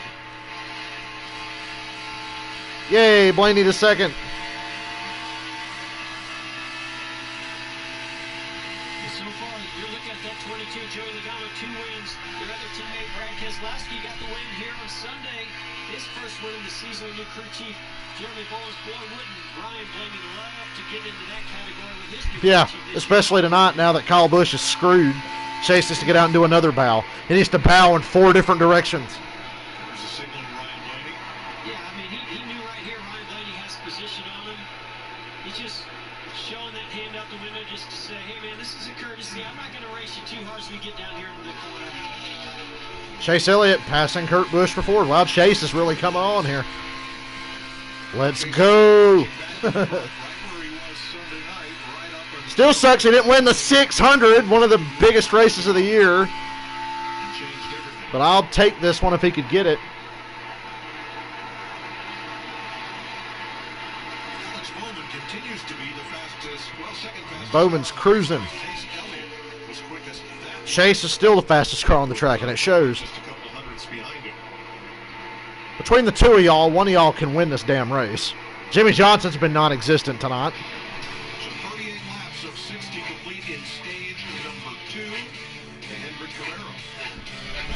Yay, Blaney to second. So far, you're looking at that 22, Joey Logano, 2 wins. Your other teammate, Brad Keselowski, got the win here on Sunday. His first win of the season, new crew chief, Jeremy Bowles. Boy, wouldn't Ryan Blaney love to get into that category with his new Yeah, crew chief this especially year. tonight now that Kyle Busch is screwed. Chase needs to get out and do another bow. He needs to bow in 4 different directions. There's a signal to Ryan Blaney. Yeah, I mean, he knew right here Ryan Blaney has position on him. He's just showing that hand out the window just to say, hey, man, this is a courtesy. I'm not going to race you too hard as we get down here into the corner. Chase Elliott passing Kurt Busch for 4. Wow, Chase has really come on here. Let's go. Right where he was Sunday night, right up and Still sucks he didn't win the 600, one of the biggest races of the year. changed everything. But I'll take this one if he could get it. Alex Bowman continues to be the fastest, well, second fastest. Bowman's cruising. Chase Elliott was quickest. That Chase is still the fastest car on the track, and it shows. just a couple hundredths behind him. Between the two of y'all, one of y'all can win this damn race. Jimmy Johnson's been non-existent tonight. So 38 laps of 60 complete in stage number 2 to Hendrick Guerrero.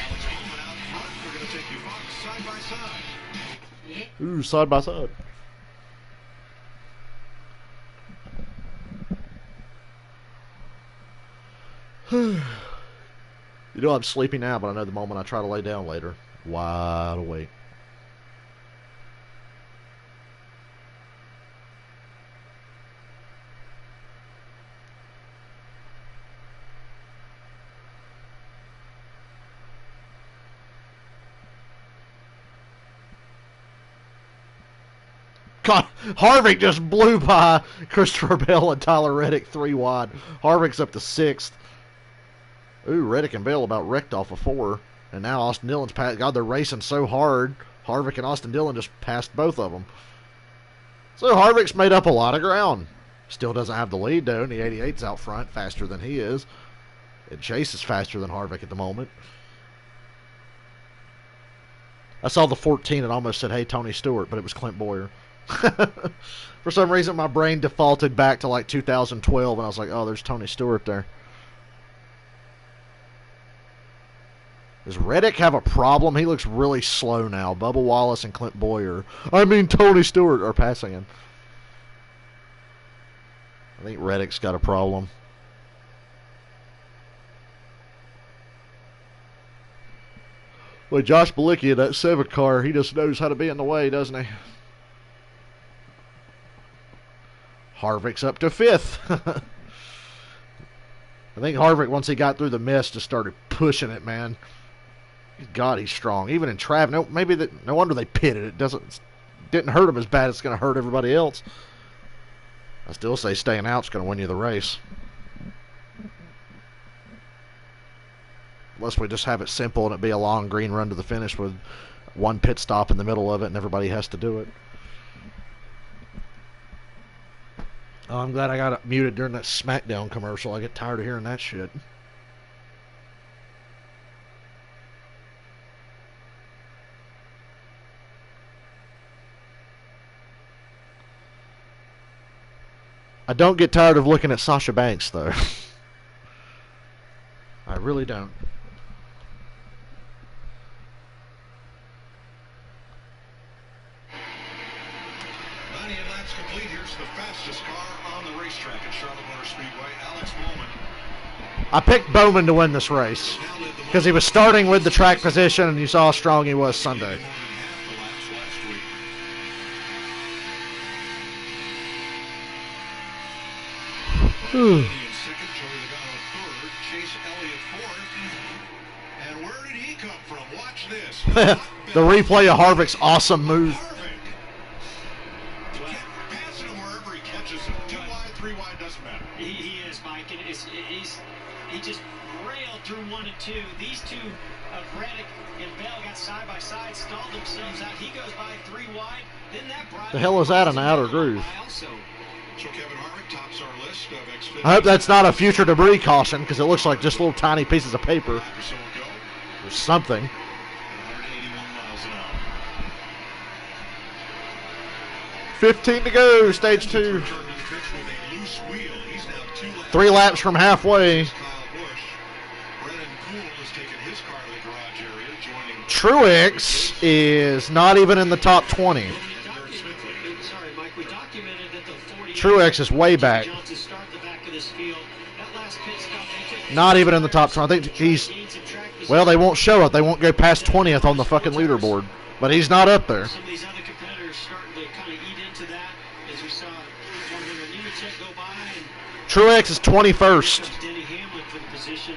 Alex Bowman out front. We're going to take you box side by side. Ooh, side by side. You know I'm sleepy now, but I know the moment I try to lay down later, wide awake. God, Harvick just blew by Christopher Bell and Tyler Reddick 3 wide. Harvick's up to 6th. Ooh, Reddick and Bell about wrecked off of 4. And now Austin Dillon's passed. God, they're racing so hard. Harvick and Austin Dillon just passed both of them. So Harvick's made up a lot of ground. Still doesn't have the lead, though. And the 88's out front, faster than he is. And Chase is faster than Harvick at the moment. I saw the 14 and almost said, hey, Tony Stewart, but it was Clint Boyer. For some reason, my brain defaulted back to like 2012, and I was like, oh, there's Tony Stewart there. Does Reddick have a problem? He looks really slow now. Bubba Wallace and Clint Boyer, Tony Stewart, are passing him. I think Reddick's got a problem. Well, Josh Bilicki in that 7 car, he just knows how to be in the way, doesn't he? Harvick's up to 5th. I think Harvick, once he got through the mist, just started pushing it, man. God, he's strong. Even in traffic, no wonder they pitted. It didn't hurt him as bad as it's going to hurt everybody else. I still say staying out's going to win you the race. Unless we just have it simple and it be a long green run to the finish with one pit stop in the middle of it and everybody has to do it. Oh, I'm glad I got it muted during that SmackDown commercial. I get tired of hearing that shit. I don't get tired of looking at Sasha Banks, though. I really don't. 98 laps complete. Here's the fastest car on the racetrack at Charlotte Motor Speedway, Alex Bowman. I picked Bowman to win this race because he was starting with the track position, and you saw how strong he was Sunday. More than half the laps last week. In second, Joey Logano third, Chase Elliott did he come from? Watch this. The replay of Harvick's awesome move. Pass him wherever he catches him. 2 wide, 3 wide, doesn't matter. He is, Mike, and he just railed through 1 and 2. These two, Reddick and Bell, got side by side, stalled themselves out. He goes by 3 wide. Then that brought The hell is that, an outer groove? So Kevin Harvick tops our list of Xfinity. I hope that's not a future debris caution, because it looks like just little tiny pieces of paper or something. 181 miles an hour. 15 to go, stage 2. Returned to the pits with a loose wheel. He's now 2 laps. 3 laps from halfway. Kyle Busch. Brennan Poole has taken his car to the garage area, joining Truex is not even in the top 20. Sorry, Mike, we documented that the 40 Truex is way back. Johnson start the back of this field. That last pit stop, they took Not even in the top 20. I think he's, well, they won't show it. They won't go past 20th on the fucking leaderboard. But he's not up there. Some of these other competitors starting to kind of eat into that, as we saw Nemechek go by, and Truex is 21st. comes Denny Hamlin for the position.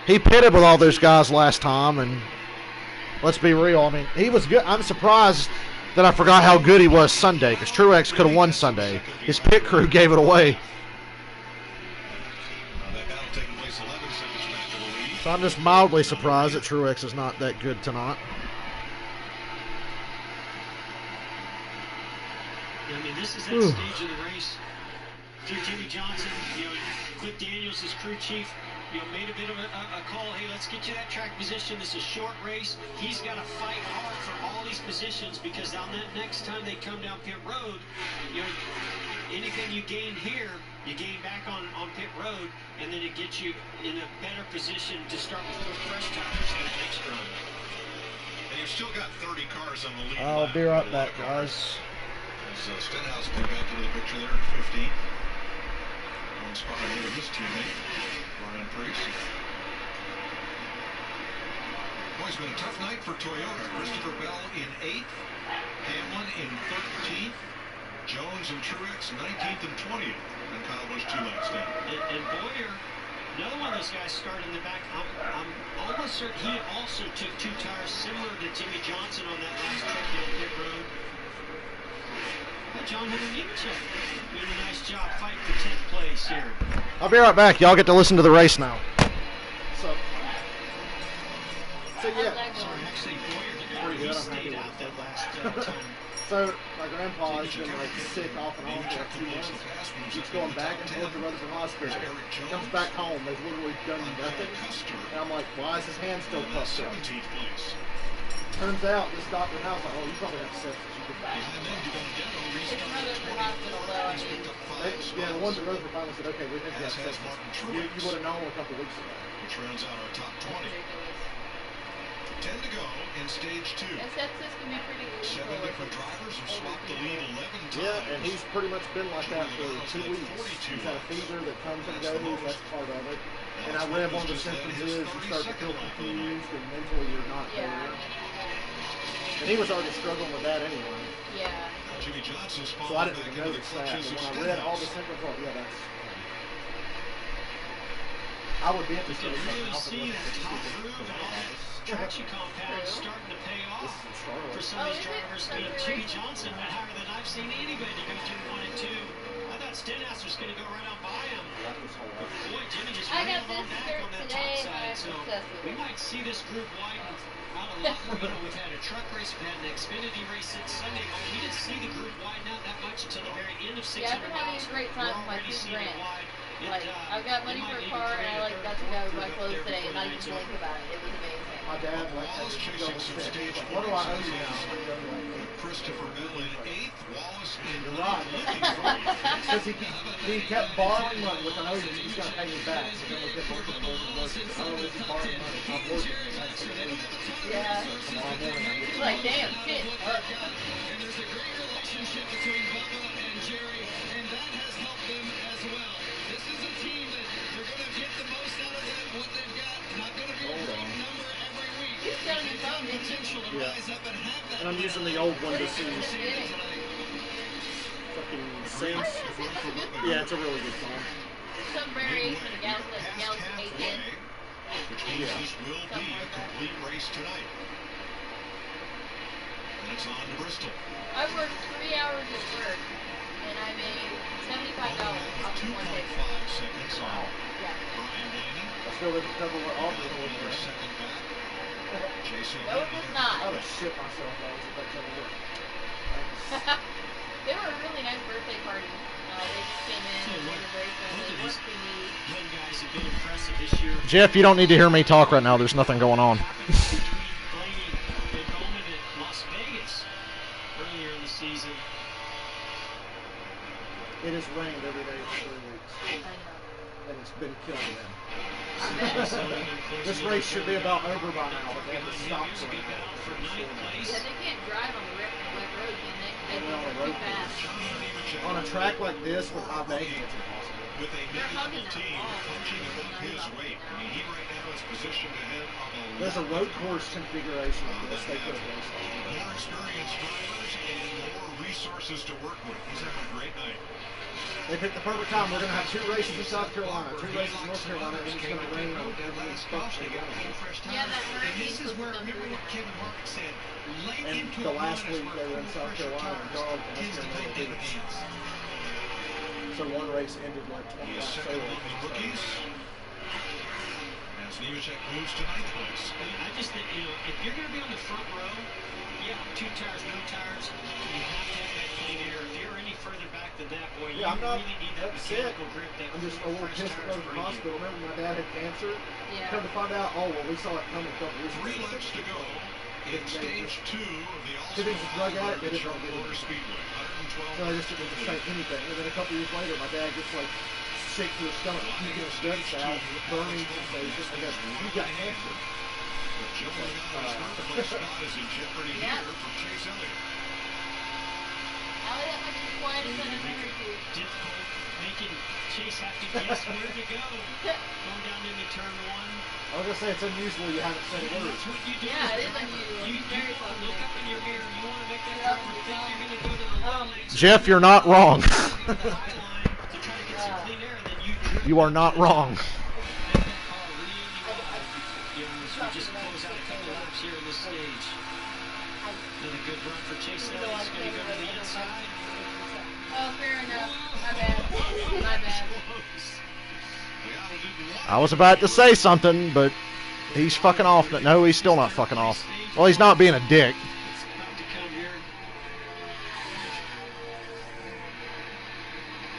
He pitted with all those guys last time, and let's be real. I mean, he was good. I'm surprised that I forgot how good he was Sunday, because Truex could have won Sunday. His pit crew gave it away. that battle taking place 11 seconds back to the lead. So I'm just mildly surprised that Truex is not that good tonight. I mean, this is that stage of the race. Jimmy Johnson, Cliff Daniels, his crew chief, made a bit of a call. Hey, let's get you that track position. This is a short race. He's got to fight hard for all these positions, because on that next time they come down pit road, anything you gain here, you gain back on pit road, and then it gets you in a better position to start with fresh tires for the next run. And you've still got 30 cars on the lead. I'll be right back, guys. As Stenhouse came back into the picture there at 15. One spot ahead of his teammate, Brian Priest. Boy, it's been a tough night for Toyota. Christopher Bell in 8th, Hamlin in 13th, Jones and Truex 19th and 20th, and Kyle Busch 2 laps down. And Boyer, another one of those guys started in the back. I'm almost certain he also took 2 tires similar to Jimmy Johnson on that last trip down pit road. John Henry Nemechek doing a nice job fighting for 10th place here. I'll be right back. Y'all get to listen to the race now. So yeah. Sorry, actually, Boyer, he stayed out that last time. So my grandpa has been like sick off and on for like 2 months. He's going back and forth to Rutherford Hospital. He comes back home. They've literally done nothing. And I'm like, why is his hand still puffed up? 17th place. Turns out this doctor now is like, oh, you probably have sepsis. Yeah, the ones at Rutherford finally said, okay, we think you have sepsis. You would have known a couple weeks ago. Which rounds out our top 20. 10 to go in stage 2. And sepsis can be pretty 7 different drivers have swapped the lead 11 times. Yeah, and he's pretty much been like that for 2 weeks. He's had a fever that comes and goes, that's part of it. And I read one of the symptoms is you start to feel confused and mentally you're not there. And he was already struggling with that anyway. Yeah. Jimmy Johnson's So I didn't even notice that. But when I read all the symptoms, I thought, yeah, that's... I would be interested in something else. See that top groove and all that traction compound starting to pay off for some of these drivers. I mean, Jimmy Johnson went higher than I've seen anybody go through 1 and 2. I thought Stenhouse was going to go right on by him. But boy, Jimmy just I got railed on this back shirt on that today, top and side. So I'm obsessed with we it. might see this group widen out a lot more. We've had a truck race, we've had an Xfinity race since Sunday. We didn't see the group widen out that much until the very end of 600 Yeah, I've been having miles. a great We're time with my already 2 seeing it grand. wide. Like, I've got money for a car, and I got to go buy clothes today, and not even think about it. It was amazing. My dad, like, Wallace chasing some stage what do I owe you points. now? Christopher Bell in 8th, Wallace in You're 9th. right. Because he kept borrowing money, which I know he's going to pay me back. So then we kept working. I don't know if he's borrowing money. I'm working. That's the thing. Yeah. Tomorrow morning, I It's like, damn, shit. And there's a great relationship between Bubba and Jerry, and that has helped them as well. This is a team that they're going to get the most out of what they've got. Not going to be a great number every week. You're selling your phone, didn't you? Potential to Yeah. rise up and have that. And I'm using the old one to see What is it? fucking I sing. was gonna say, that's a good phone. Yeah, it's a really good song. Some variation of the Galaxy 810. Which means this will be a complete race. race tonight. And it's on to Bristol. I worked 3 hours at work, and I made $75 off of 2.5 one ticket. seconds on Yeah. Brian Blaney. I still didn't cover what Auburn was Another doing. second back. Chase No, it was not. I would have shit myself if I was at that kind of work. They were a really nice birthday party. They just came in and they were very friendly. Worked for me. Young guys have been impressive this year. Jeff, you don't need to hear me talk right now. There's nothing going on. Between Blaney and Bowman at Las Vegas earlier in the season. It has rained every day for 3 weeks, I know. and it's been killing them. Arizona, This race should be about over by now, but they have to stop Here's a for good battle for ninth place. Yeah, they can't drive on the wet road, can they? They No, go road too fast. On a track like this with high banking, it's impossible. With a They're hugging mid-level that team ball. punching It's above not his about weight. it I mean, he right now is positioned ahead of a There's a lot road of course configuration of this they could have raced on. more experienced drivers and more resources to work with. He's having a great night. They picked the perfect time. We're going to have 2 races in South Carolina, 2 races in North Carolina, and it's going to rain on every spot they go. Yeah, that And this is where, remember what Kevin Harvick said, late And into the a last run is week where they were in full South pressure Carolina and tires dog, and tends that's to going to take be dividends. So one race ended like 20 He is laps second over. among the rookies. As Nemechek moves to ninth place. I just think, if you're going to be on the front row, yeah, 2 tires, no tires, you have to have that clean air. If you're any further back than that, boy, Yeah, I'm you not really need that upset. mechanical grip that I'm just a full little fresh pissed to tires go to the bring you. hospital. Remember my dad had cancer? Yeah. Come to find out, oh, well, we saw it coming a couple years 3 ago. laps to go in stage 2 of the Because Alsco it's a drug addict, they didn't Charlotte know Motor Speedway. So I just didn't say anything. And then a couple years later, my dad gets like sick to his stomach, puking his guts out, burning sensation. I guess, you got cancer. But Joe Logano's third place spot is in jeopardy Yeah. here from Chase Elliott. Elliott might be the quietest I've ever heard you. Difficult, making Chase have to guess where to go. Going down into turn 1. I was going to say, it's unusual you haven't said a And word. that's what you do. Yeah, it is unusual. You It's very want to funny. look up in your mirror. You want to make that Yep. driver think you're going to go to the low lanes. Jeff, you're not wrong. To the high line to try to get some clean air, and then you drift You are not wrong. make that car really wide. As we just close out a couple of laps here in this stage. Another good run for Chase Elliott. He's going to go to the inside. Oh, fair enough. My bad. My bad. I was about to say something, but he's fucking off. No, he's still not fucking off. Well, he's not being a dick. It's about to come here.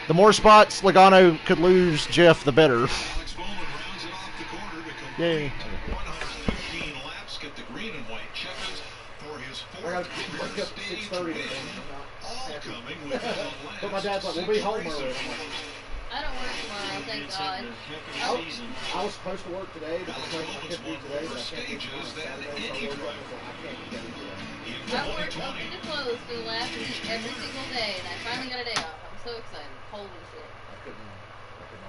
The more spots Logano could lose Jeff, the better. Alex Bowman rounds it off the corner to Yay. complete 115 laps, get the green and white checkers for his I gotta fourth wake up at stage 6:30 win. today. I'm not All happy. coming within the last But my dad's like, we'll be 6 home races. early. I'm like, I don't work tomorrow, thank It's God. having a heck of a season. I was supposed to work today, but Alex I Bowman's couldn't do won today, more but I can't do stages tomorrow. than Saturday, so I any woke up and driver. was like, I can't do today. In I work 2020, open to close for the last week every single day, and I finally got a day off. I'm so excited. Holy shit. I could not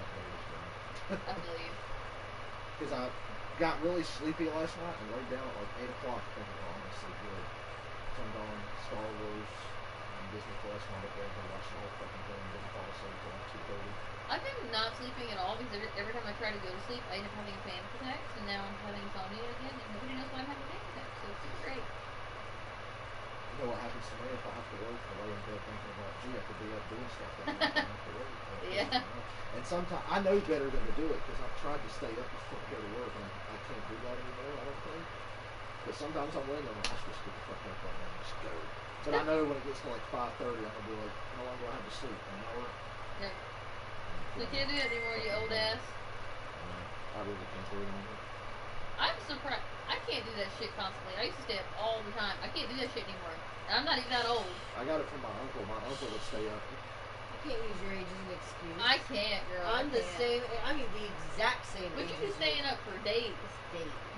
believe it. I feel you. Because I got really sleepy last night and laid down at like 8 o'clock thinking, oh, I'm going to sleep good. Turned on Star Wars and Disney Plus, and I went and watched the whole fucking thing and didn't fall asleep until like 2:30. I've been not sleeping at all because every time I try to go to sleep, I end up having a panic attack, and now I'm having insomnia again, and nobody knows why I'm having a panic attack, so it's great. You know what happens to me if I have to work? I lay in bed thinking about, gee, I could be up doing stuff that I don't have to work. Yeah. And sometimes I know better than to do it because I've tried to stay up before I go to work, and I can't do that anymore, I don't think. But sometimes I'm laying there and I just get the fuck up right now and just go. But I know when it gets to like 5:30, I'm going to be like, how long do I have to sleep? An hour? Yeah. So you can't do it anymore, you old ass. I really can't do it anymore. I'm surprised. I can't do that shit constantly. I used to stay up all the time. I can't do that shit anymore. And I'm not even that old. I got it from my uncle. My uncle would stay up. You can't use your age as an excuse. I can't, girl. I'm the I can't. same. I mean, the exact same. But you age be as staying up for days.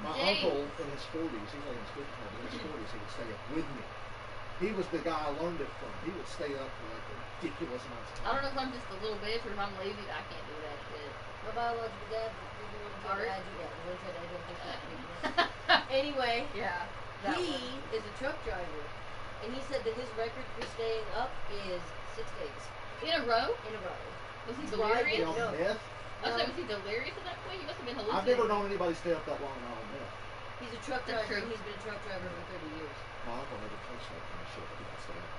My Days. uncle in his 40s, he's like in his 50s, but in his 40s, he would stay up with me. He was the guy I learned it from. He would stay up for like ridiculous amounts of I don't time. know if I'm just a little bitch or if I'm lazy, but I can't do that shit. My biological dad did the one Art? I do that. One said I don't think that's Anyway, Yeah. That he one. is a truck driver, and he said that his record for staying up is 6 days In a row? in a row. Was he Driving? You delirious? know, No. meth? I was like, was he delirious at that point? He must have been I've hallucinating. never known anybody stay up that long and not on meth. He's a truck That's driver. true. He's been a truck driver for 30 years. My uncle never touched that kind of shit. He got stayed up.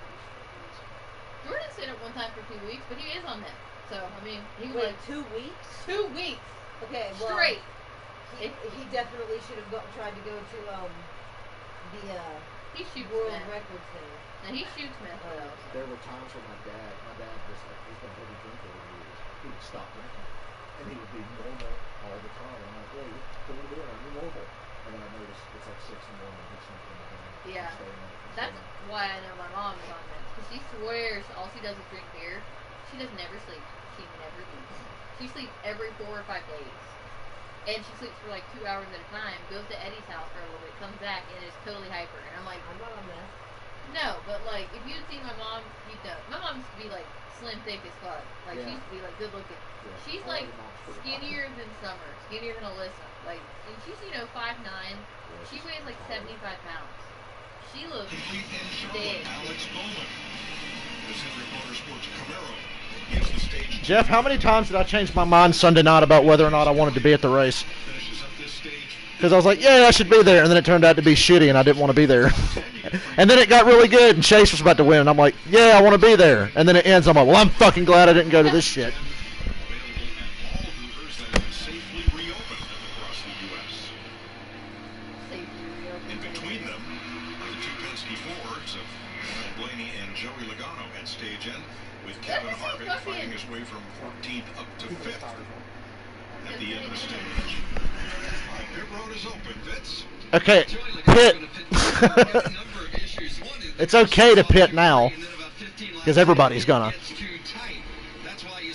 Jordan stayed up one time for 2 weeks, but he is on meth. So, I mean, he was Wait, like 2 weeks? 2 weeks Okay, well, straight. he definitely should have tried to go to the He shoots world meth. records thing. Now, he shoots meth, though. There were times when my dad was like, he's been a heavy drinker over the years. He would stop drinking. And he would be normal all the time. I'm like, hey, what's cool to do? You're normal. And then I noticed it's like 6 in the morning. He's something like that. Yeah. That's why I know my mom is on meth. Because she swears all she does is drink beer. She does never sleep. She never eats. She sleeps every 4 or 5 days. And she sleeps for like 2 hours at a time, goes to Eddie's house for a little bit, comes back, and is totally hyper. And I'm like, I'm not on meth. no, but like, if you'd seen my mom, you'd know. My mom used to be like slim, thick as fuck. Like, she used to be like good looking. Yeah. She's I like love your mom's pretty skinnier than Summer, skinnier than Alyssa. Like, and she's, 5'9". She weighs like 75 pounds. She looks Complete in big. Charlotte, Alex Bowman. As Henry Motorsports Camaro gives the stage. Jeff, how many times did I change my mind Sunday night about whether or not I wanted to be at the race? Finishes up this stage. Because I was like, yeah, I should be there. And then it turned out to be shitty, and I didn't want to be there. And then it got really good, and Chase was about to win. And I'm like, yeah, I want to be there. And then it ends. I'm like, well, I'm fucking glad I didn't go to this shit. Available at all Hooters that have been safely reopened across the U.S. In between them are the two Penske Fords of Ryan Blaney and Joey Logano at stage end, with Kevin Harvick fighting his way from 14th up to 5th at the end of the stage. Pit road is open, Vince. Okay, pit. It's okay to pit now, because everybody's gonna.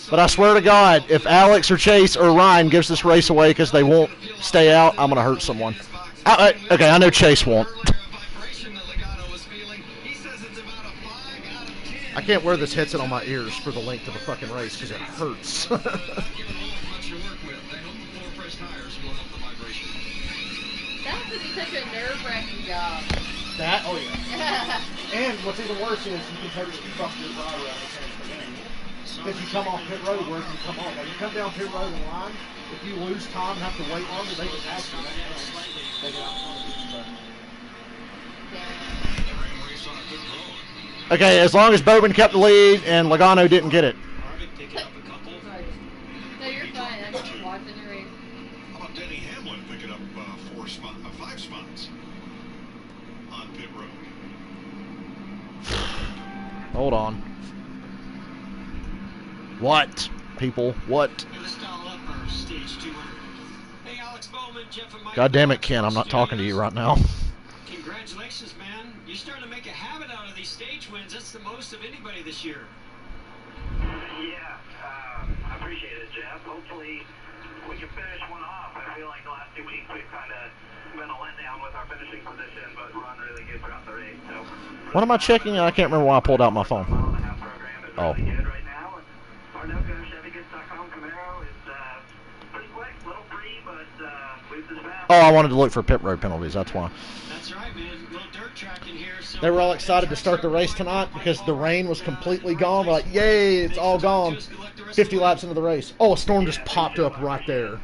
But I swear to God, if Alex or Chase or Ryan gives this race away because they won't stay out, I'm gonna hurt someone. Okay, I know Chase won't. I can't wear this headset on my ears for the length of the fucking race because it hurts. That would be such a nerve-wracking job. That? Oh, yeah. And what's even worse is you can totally fuck your driver out of the game. Because you come off pit road, where you come off. Like you come down pit road in line, if you lose time and have to wait longer, they can ask you. They get out. Okay, as long as Bowman kept the lead and Logano didn't get it. No, you're fine. I'm just watching the race. How about Denny Hamlin picking up 5 spots on pit road? Hold on. What, people? What? God damn it, Ken. I'm not talking to you right now. Congratulations, man. You're starting to make a habit out of these stage wins. That's the most of anybody this year. Yeah, I appreciate it, Jeff. Hopefully we can finish one off. I feel like the last 2 weeks we've kind of been a letdown with our finishing position, but run really good throughout the race. So What am I checking? I can't remember why I pulled out my phone. Oh. really good right now. And our no-go ChevyGoods.com Camaro is pretty quick, little free, but moves as fast. Oh, I wanted to look for pit road penalties. That's why. That's right, man. Little dirt track in here. So They were all excited to start the race tonight because the rain was completely gone. We're like, yay, it's all gone. 50 laps into the race. Oh, a storm just popped up right there.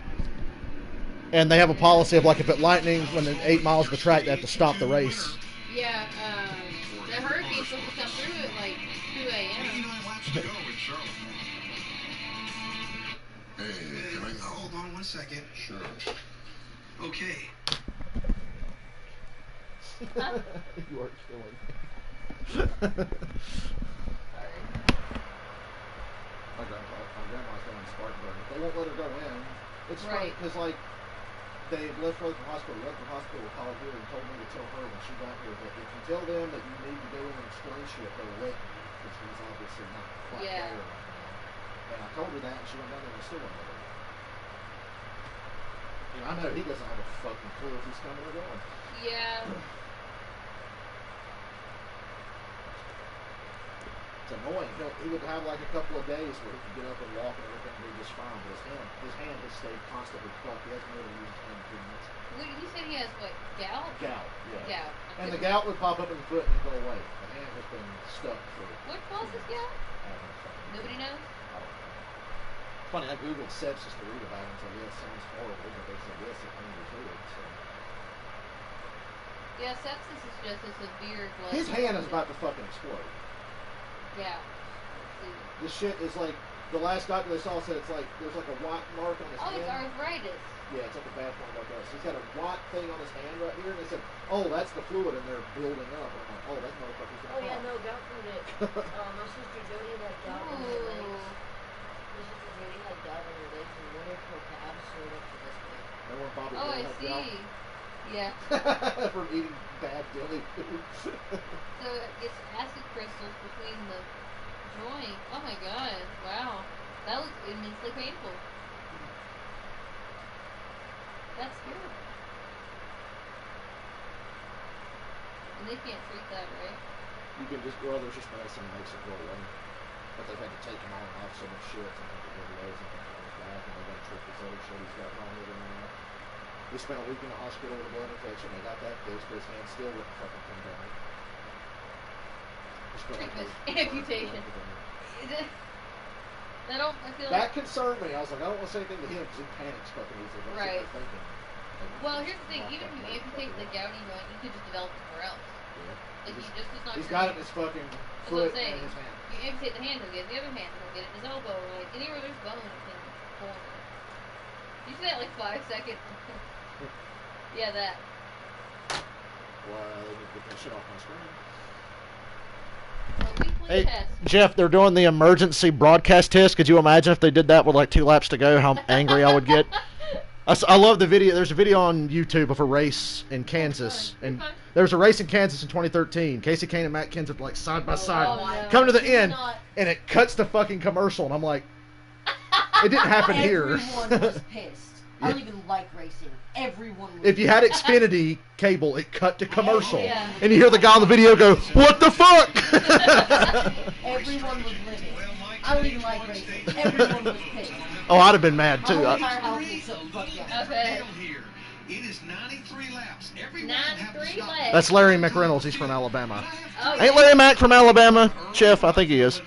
And they have a policy of, like, if it lightnings when it's 8 miles of the track, they have to stop the race. Yeah, the hurricane's supposed to come through at like 2 a.m. 89 laps to go in Charlotte. Hey, Hold on 1 second. Sure. Okay. You are killing me. My grandma's down in Spartanburg. They won't let her go in. It's funny because, like, they left her at the hospital. Rutherford Hospital called here and told me to tell her when she got here that if you tell them that you need to go in and explain shit, they'll let you, which was obviously not quite there right now. And I told her that, and she went down there and still won't let her. And I know he doesn't have a fucking clue if he's coming or going. Yeah. It's annoying. He would have like a couple of days where he could get up and walk and everything would be just fine, but his hand has stayed constantly fucked. He hasn't been able to use his hand in 2 minutes. Wait, you said he has what? Gout? Gout, yeah. Gout. And the gout would pop up in the foot and go away. The hand has been stuck for. What causes gout? Nobody knows. I don't know. It's funny, I googled sepsis to read about it and said, yeah, it sounds horrible, but they said, yes, it can be cured, so. Yeah, sepsis is just a severe blood. His hand is about to fucking explode. Yeah. This shit is like, the last doctor they saw said it's like, there's like a white mark on his Oh, it's hand. arthritis. Yeah, it's like a bad form like us. He's got a white thing on his hand right here, and they said, oh, that's the fluid, and they're building up. I'm like, oh, that motherfucker's gonna Oh yeah, pop. no, gout from it. My sister Jody had gout in her legs. My sister Jody had gout in her legs, and one of her calves showed up to this way. Remember when Bobby Oh, I Brown had gout? see. Yeah. From eating bad deli food. So it gets acid crystals between the joint. Oh my god. Wow. That looks immensely painful. That's scary. And they can't treat that, right? You can just, well, there's just medicine that makes it go away. But they've had to take him on and off so much shit. Sometimes it goes away, sometimes it comes back, and they got to treat this other shit he's got wrong with him now. We spent a week in the hospital with a blood infection. They got that fixed, but his hand still wouldn't fucking come down. Treatment. Amputation. Is it? I feel That like... concerned me. I was like, I don't want to say anything to him because he panics fucking easily. That's Right. what they're thinking. Like, Well, here's the thing. Even if you amputate the gouty joint, you could just develop it somewhere else. Yeah. If you just it's not He's your got it hand. in his fucking That's what foot I'm saying. and his hand. You amputate the hand, he'll get it. The other hand, he'll get it in his elbow. Or like anywhere there's bone, it can form it. You see that like 5 seconds? Yeah, that. Well, I need to get that shit off my screen. Hey, Jeff, they're doing the emergency broadcast test. Could you imagine if they did that with like 2 laps to go, how angry I would get? I love the video. There's a video on YouTube of a race in Kansas. And there was a race in Kansas in 2013. Casey Kane and Matt Kenseth like side by side. no. Come to the end, and it cuts the fucking commercial. And I'm like, it didn't happen here. Everyone was pissed. I don't even like racing. Everyone was If you had Xfinity cable, it cut to commercial. Yeah. And you hear the guy on the video go, what the fuck? Everyone was livid. I don't even like racing. Everyone was pissed. Oh, I'd have been mad, My too. whole entire house was so fuck yeah. Okay. Here. It is 93 laps. Everyone 93 laps. That's Larry McReynolds. He's from Alabama. Oh, Ain't Larry Mack from Alabama, Chef? I think he is.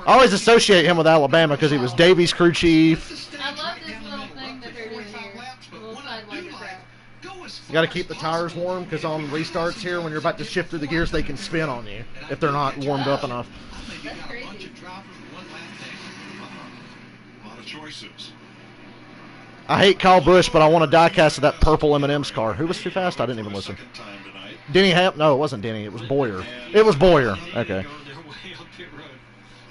I always associate him with Alabama because he was Davies crew chief. I love this little thing that they're doing here. Little sidewinder crap. You got to keep the tires warm because on restarts here, when you're about to shift through the gears, they can spin on you if they're not warmed up enough. That's crazy. A lot of choices. I hate Kyle Busch, but I want a diecast of that purple M&M's car. Who was too fast? I didn't even listen. Second time tonight. Denny Hamp? No, it wasn't Denny. It was Boyer. It was Boyer. Okay. Going their way up pit road.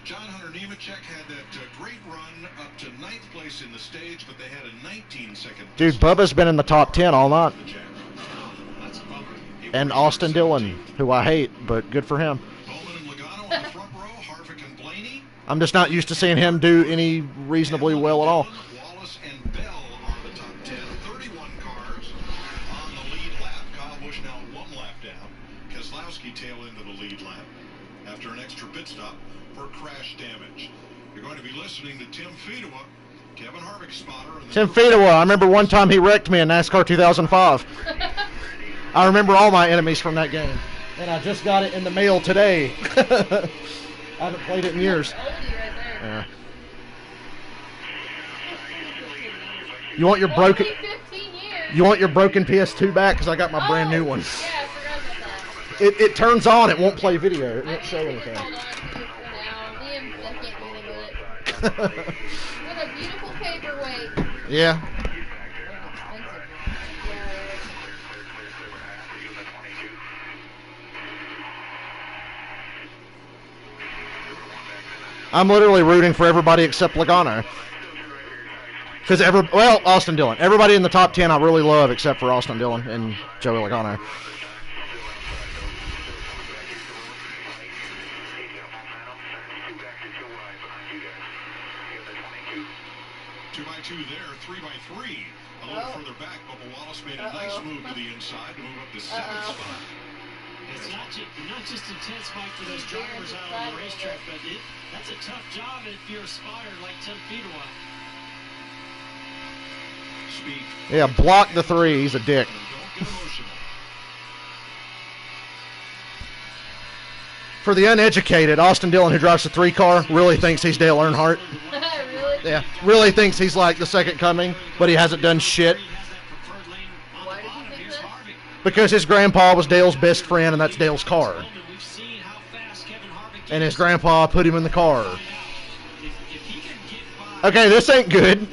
John Hunter Nemechek had that great run up to 9th place in the stage, but they had a 19-second. Dude, Bubba's been in the top 10 all night. That's a bummer. And Austin Dillon, who I hate, but good for him. Bowman and Logano in the front row, Harvick and Blaney. I'm just not used to seeing him do any reasonably well at all. Wallace and Bell are the top 10. 31 cars on the lead lap. Kyle Busch now 1 lap down. Keselowski tail into the lead lap after an extra pit stop for crash damage. You're going to be listening to Tim Fedewa, Kevin Harvick's spotter. And Tim Fedewa, I remember one time he wrecked me in NASCAR 2005. I remember all my enemies from that game. And I just got it in the mail today. I haven't played it in years. Oldie right there. Yeah. You want your broken? Only 15 years. You want your broken PS2 back? Because I got my brand new one. Yeah, I forgot about that. It turns on. It won't play video. It won't show anything. Hold on to it for now. Liam can't do anything with it. What a beautiful paperweight. Yeah. I'm literally rooting for everybody except Logano. Because Austin Dillon. Everybody in the top 10 I really love except for Austin Dillon and Joey Logano. 2x2 there, 3x3. A little further back, Bubba Wallace made a nice move to the inside to move up to 7th spot. It's not just intense, Mike, for those drivers out on the racetrack, but that's a tough job if you're a spotter like Tim Fedewa. Speed. Yeah, block the 3. He's a dick. Don't get emotional. For the uneducated, Austin Dillon, who drives the 3 car, really thinks he's Dale Earnhardt. Really? Yeah, really thinks he's like the second coming, but he hasn't done shit. He has that preferred lane on Why the does he bottom. think Here's that? Harvick. Because his grandpa was Dale's best friend, and that's Dale's car. And his grandpa put him in the car. Okay, this ain't good.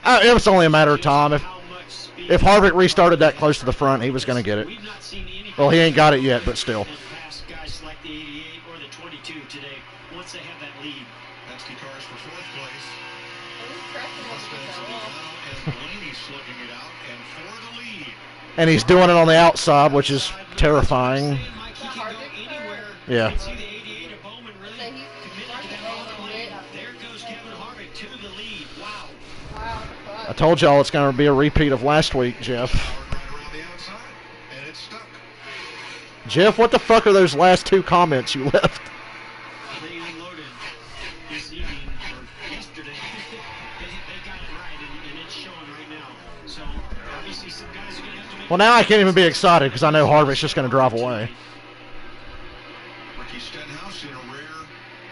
It was only a matter of time. If Harvick restarted that close to the front, he was going to get it. Well, he ain't got it yet, but still. Guys like the 88 or the 22 today, once they have that lead. Penske cars for fourth place. Mustangs in the now, and Blaney's slugging it out, and for the lead. And he's doing it on the outside, which is terrifying. Yeah. I told y'all it's going to be a repeat of last week, Jeff. Jeff, what the fuck are those last two comments you left? They unloaded this evening or yesterday. They got it right, and it's showing right now. So obviously some guys are going to have to make. Well, now I can't even be excited because I know Harvick's just going to drive away. Ricky Stenhouse in a rare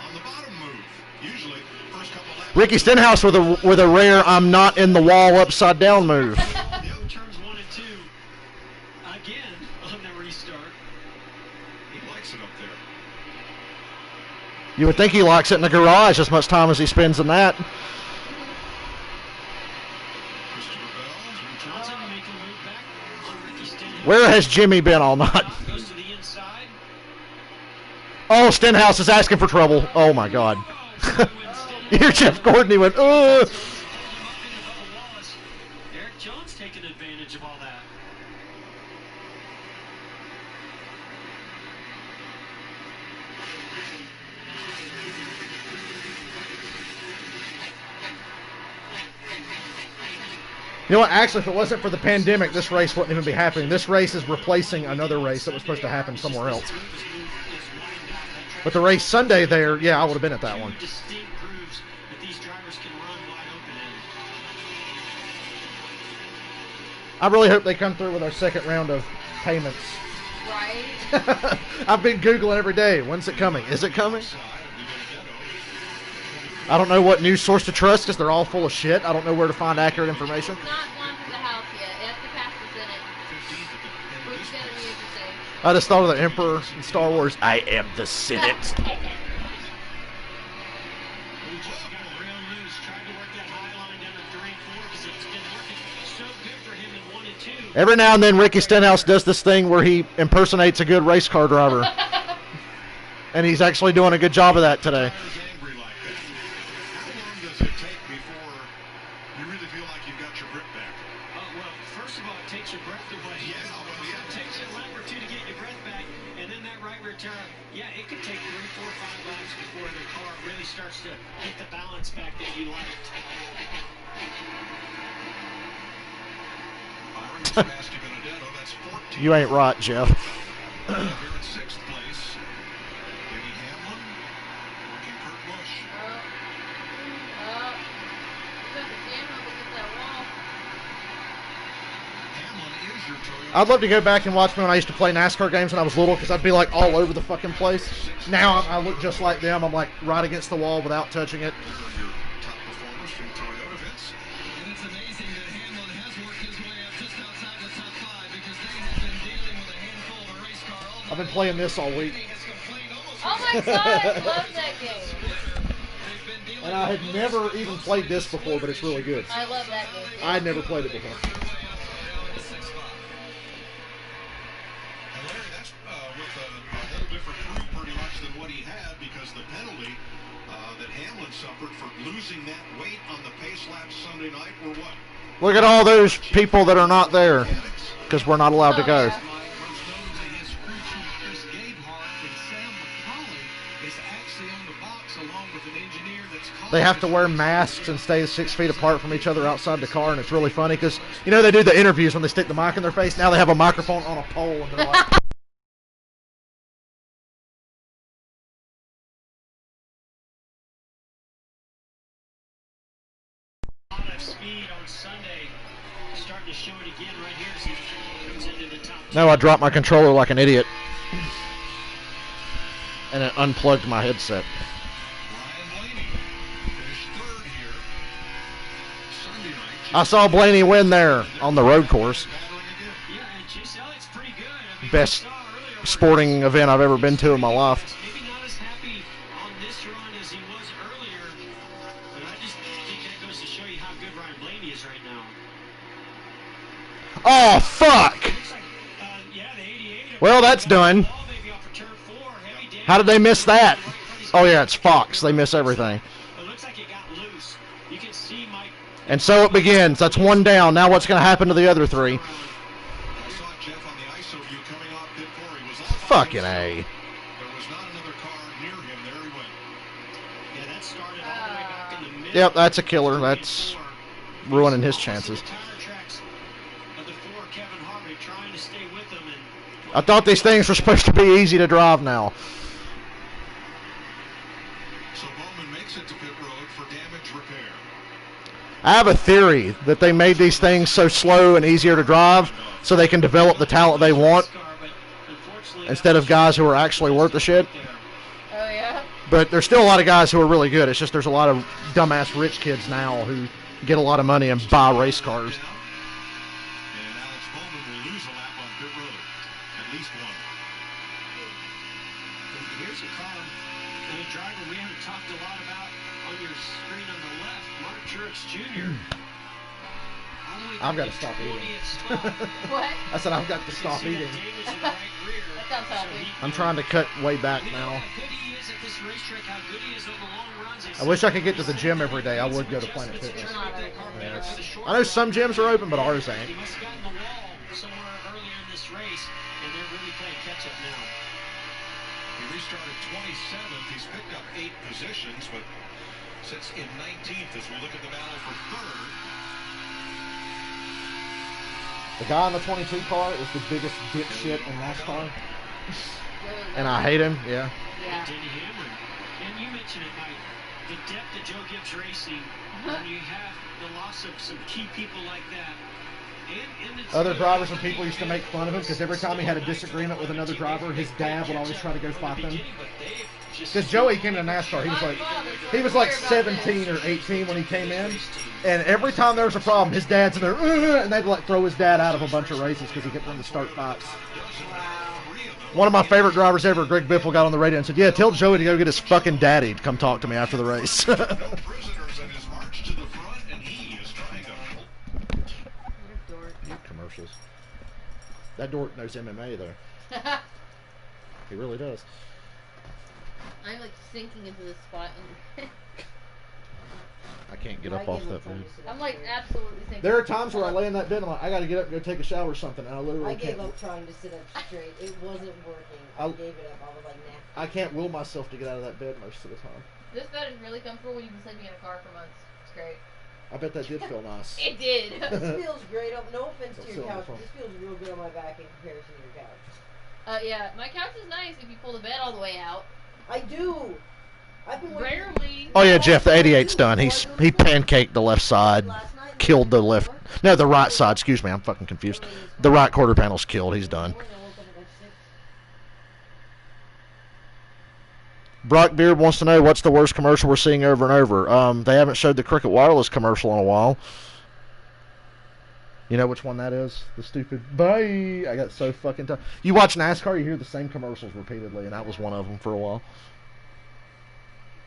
on the bottom move. Usually, first couple laps. Ricky Stenhouse with a rare I'm not in the wall upside down move. Turns 1 and 2 again on the restart. He likes it up there. You would think he likes it in the garage as much time as he spends in that. Christopher Bell. Johnson making a move back on Ricky Stenhouse. Where has Jimmy been all night? Goes to the inside. Oh, Stenhouse is asking for trouble. Oh, my God. You hear Jeff Gordon, he went, ugh. Eric Jones taking advantage of all that. You know what? Actually, if it wasn't for the pandemic, this race wouldn't even be happening. This race is replacing another race that was supposed to happen somewhere else. But the race Sunday there, yeah, I would have been at that one. Distinct grooves that these drivers can run wide open in. I really hope they come through with our second round of payments. Right? I've been Googling every day. When's it coming? Is it coming? I don't know what news source to trust because they're all full of shit. I don't know where to find accurate information. It's not gone through the House yet. It has to pass the Senate. Which is going to be interesting. I just thought of the Emperor in Star Wars. I am the Senate. He just got real loose, tried to work that high line down at Drain 4 because it's been working so good for him in 1 and 2. Every now and then, Ricky Stenhouse does this thing where he impersonates a good race car driver. And he's actually doing a good job of that today. Angry like that. How long does it take before you really feel like you've got your grip back? Well, first of all, it takes your breath away. Yeah, well, yeah. It takes a lap or two to get your breath back, and then that right rear tire, yeah, it could take 3, 4, 5 laps before the car really starts to get the balance back that you liked. Byron Sebastian Benedetto, that's 14. You ain't right, Jeff. Here in 6th place. Denny Hamlin, working Kurt Busch. Hamlin is your Toyota. I'd love to go back and watch me when I used to play NASCAR games when I was little because I'd be like all over the fucking place. Now I look just like them. I'm like right against the wall without touching it. Your top performers from Toyota, Vince. And it's amazing that Hamlin has worked his way up just outside the top 5 because they have been dealing with a handful of a race car all night. I've been playing this all week. He has complained almost Oh my god, I love that game. they've been dealing And I had never even played this before, but it's really good. I love that game. I had never played it before. And Larry, that's with a whole different crew pretty much than what he had because the penalty that Hamlin suffered for losing that weight on the pace lap Sunday night were what? Look at all those people that are not there because we're not allowed to go. Yeah. Most notably, his crew chief Chris Gabehart and Sam McCauley is actually on the box along with an engineer that's calling They have to wear masks and stay 6 feet apart from each other outside the car, and it's really funny because, you know, they do the interviews when they stick the mic in their face. Now they have a microphone on a pole, and they're like... A lot of speed on Sunday, starting to show it again right here as he comes into the top. No, I dropped my controller like an idiot. And it unplugged my headset. Ryan Blaney finished 3rd here Sunday night. I saw Blaney win there on the road course. Battling again. Yeah, and Chase best sporting event I've ever been to in my life. Maybe not as happy on this run as he was earlier, but I just think that goes to show you how good Ryan Blaney is right now. Oh, fuck! Looks like, yeah, the 88. Well, that's done. Ball maybe off for turn 4. Heavy damage. How did they miss that? Oh, yeah, it's Fox. They miss everything. It looks like it got loose. You can see Mike. And so it begins. That's one down. Now what's going to happen to the other three? I saw Jeff on the ISO view coming off pit 4. He was off. Fucking A. There was not another car near him. There he went. Yeah, that started all the way back in the middle. Yep, that's a killer. That's ruining his chances. I thought these things were supposed to be easy to drive now. So Bowman makes it to pit road for damage repair. I have a theory that they made these things so slow and easier to drive so they can develop the talent they want instead of guys who are actually worth the shit. Oh, yeah? But there's still a lot of guys who are really good. It's just there's a lot of dumbass rich kids now who get a lot of money and buy race cars. And Alex Bowman will lose a lap on pit road. At least one. Here's a car and a driver we haven't talked a lot about on your screen on the left, Mark Truex Jr. I've got to stop eating. What? I said I've got to stop eating. That sounds healthy. I'm trying to cut way back now. I wish I could get to the gym every day. I would go to Planet Fitness. Yeah, I know some gyms are open, but ours ain't. He must have gotten the wall somewhere earlier in this race, and they're really playing catch up now. He restarted 27th. He's picked up 8 positions, but sits in 19th as we look at the battle for third. The guy in the 22 car is the biggest dipshit in NASCAR. And I hate him, yeah. Yeah. Denny Hamlin. And you mentioned it, Mike. The depth that Joe Gibbs Racing, when you have the loss of some key people like that. And it's Other drivers and people used to make fun of him because every time he had a disagreement with another driver, his dad would always try to go fight them. Because Joey came to NASCAR, he was like 17 or 18 when he came in, and every time there was a problem, his dad's in there, and they'd like throw his dad out of a bunch of races because he kept wanting to start fights. One of my favorite drivers ever, Greg Biffle, got on the radio and said, "Yeah, tell Joey to go get his fucking daddy to come talk to me after the race." Prisoners in his march to the front, and he is trying to. Commercials. That dork knows MMA though. He really does. I'm like sinking into this spot. I can't get up off that bed. I'm like absolutely sinking. There are times where I lay in that bed and I'm like, I gotta get up and go take a shower or something, and I literally I gave can't. up trying to sit up straight. It wasn't working. I gave it up. I was like, nah. I can't will myself to get out of that bed most of the time. This bed is really comfortable when you've been sleeping in a car for months. It's great. I bet that did feel nice. It did. This feels great. No offense to your Don't couch. sit on the This feels real good on my back in comparison to your couch. Yeah, my couch is nice if you pull the bed all the way out. I do. I've been waiting. Rarely. Oh yeah, Jeff, the 88's done. He pancaked the left side, killed the left. No, the right side. Excuse me, I'm fucking confused. The right quarter panel's killed. He's done. Brock Beard wants to know what's the worst commercial we're seeing over and over. They haven't showed the Cricket Wireless commercial in a while. You know which one that is? The stupid bye. I got so fucking tired. You watch NASCAR, you hear the same commercials repeatedly, and that was one of them for a while.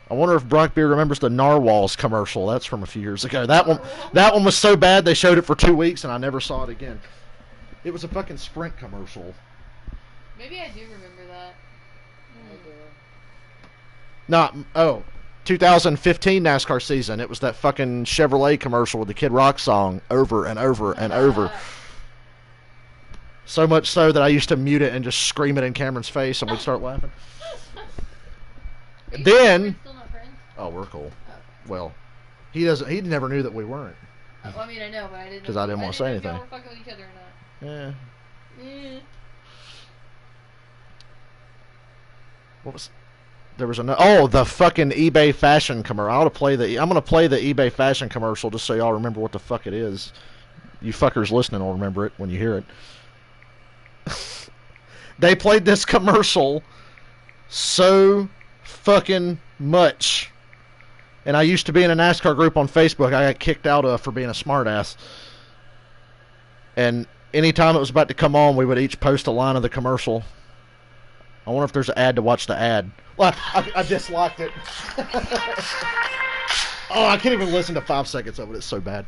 I wonder if Brock Beard remembers the Narwhals commercial. That's from a few years ago. That one was so bad they showed it for 2 weeks, and I never saw it again. It was a fucking Sprint commercial. Maybe I do remember that. Not 2015 NASCAR season. It was that fucking Chevrolet commercial with the Kid Rock song over and over and over. So much so that I used to mute it and just scream it in Cameron's face, and we'd start laughing. Then, Still not friends? oh, we're cool. Well, he doesn't. He never knew that we weren't. Well, I mean, I know, but I didn't. 'Cause I didn't wanna say know if y'all anything. were fucking with each other or not. Yeah. What was? There was the fucking eBay fashion commercial. I'm gonna play the eBay fashion commercial just so y'all remember what the fuck it is. You fuckers listening will remember it when you hear it. They played this commercial so fucking much, and I used to be in a NASCAR group on Facebook I got kicked out of for being a smartass, and anytime it was about to come on, we would each post a line of the commercial. I wonder if there's an ad to watch the ad. Well, I disliked it. Oh, I can't even listen to 5 seconds of it. It's so bad.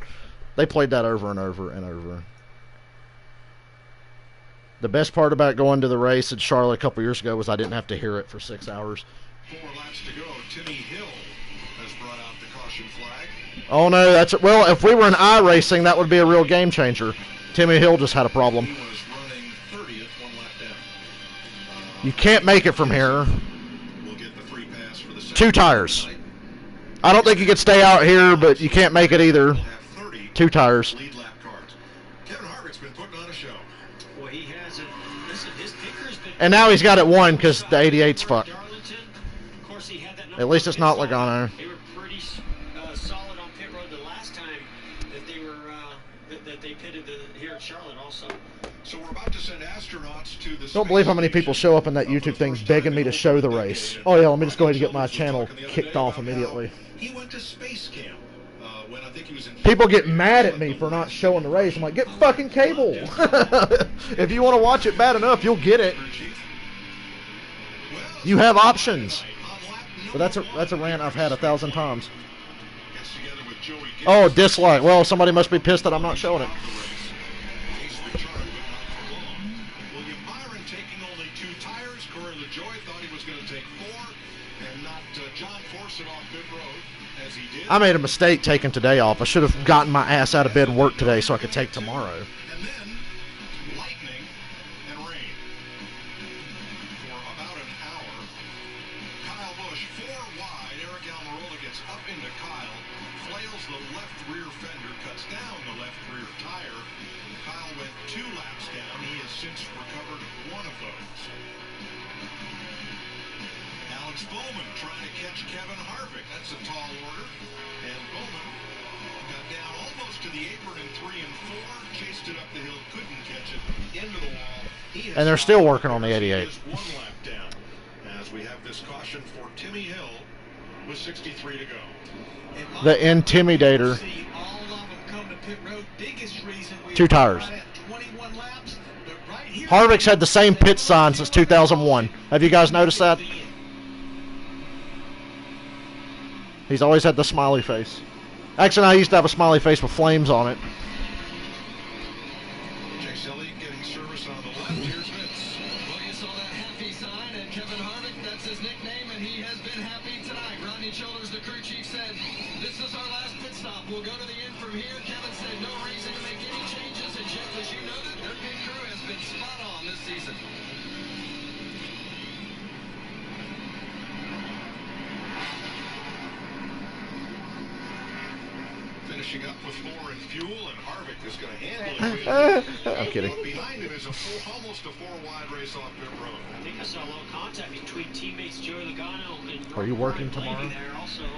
They played that over and over and over. The best part about going to the race in Charlotte a couple years ago was I didn't have to hear it for 6 hours. 4 laps to go. Timmy Hill has brought out the caution flag. Oh, no. Well, if we were in iRacing, that would be a real game changer. Timmy Hill just had a problem. He was running 30th 1 lap down. You can't make it from here. We'll get the free pass for the 2 tires. I don't think you could stay out here, but you can't make it either. 2 tires. Lead lap cards. Kevin Harvick's been putting on a show. Well, he has it. Listen, his picker's been. And now he's got it won because the 88's fucked. Darlington. Of course, he had that At least it's not Logano. They were pretty solid on pit road the last time that they were that they pitted here at Charlotte also. So we're about to send astronauts to the. Don't believe how many people show up in that YouTube thing begging me to show the race. Oh yeah, let me just go ahead and get my channel kicked off immediately. He went to space camp when I think he was in. People get mad at me for not showing the race. I'm like, get fucking cable. If you want to watch it bad enough, you'll get it. You have options. But that's a rant I've had 1,000 times. Oh, dislike. Well, somebody must be pissed that I'm not showing it. William Byron taking only 2 tires. Corey LaJoy thought he was going to take 4, and not John Forsythe off pit road as he did. I made a mistake taking today off. I should have gotten my ass out of bed and worked today so I could take tomorrow. And then lightning and rain for about an hour. Kyle Busch 4 wide. Eric Almirola gets up into Kyle, flails the left rear fender, cuts down the left rear tire. Kyle went 2 laps down. He has since recovered 1 of those. Alex Bowman trying to catch Kevin Harvick. That's a tall order. And Bowman got down almost to the apron in 3 and 4, chased it up the hill, couldn't catch it, into the wall. And they're still working on the 88. 1 lap down as we have this caution for Timmy Hill with 63 to go. The Intimidator. 2 tires. Harvick's had the same pit sign since 2001. Have you guys noticed that? He's always had the smiley face. Actually, I used to have a smiley face with flames on it. Chase Elliott getting service on the left. Here's Vince. Well, you saw that happy sign, and Kevin Harvick, that's his nickname, and he has been happy tonight. Rodney Childers, the crew chief, said, "This is our last pit stop. We'll go to the end from here." Kevin said, "No reason to make any changes." And Jeff, as you noted, their pit crew has been spot on this season. Finishing up with 4 in fuel, and Harvick is going to handle it. I'm kidding. Behind him is almost a 4 wide race off pit road. I think I saw a little contact between teammates Joey Logano and. Are you working Brian tomorrow? Blaney there also.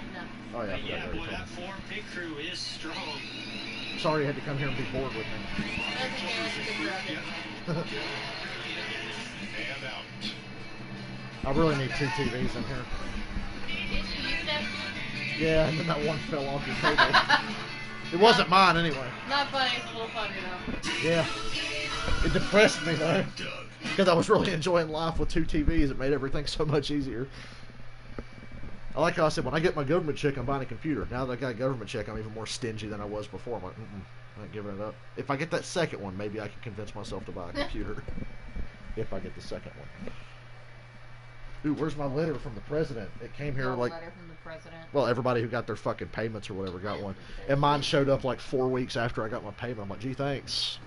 Oh yeah. But yeah, boy, that Ford pit crew is strong. Sorry you had to come here and be bored with me. And out. I really need 2 TVs in here. Yeah, and then that one fell off your table. It wasn't mine anyway. Not funny, it's a little funny though. Yeah. It depressed me though. Because I was really enjoying life with 2 TVs. It made everything so much easier. I like how I said, when I get my government check, I'm buying a computer. Now that I got a government check, I'm even more stingy than I was before. I'm like, I'm not giving it up. If I get that second one, maybe I can convince myself to buy a computer. If I get the second one. Ooh, where's my letter from the president? It came here like... letter from the president. Well, everybody who got their fucking payments or whatever got one. And mine showed up like 4 weeks after I got my payment. I'm like, gee, thanks.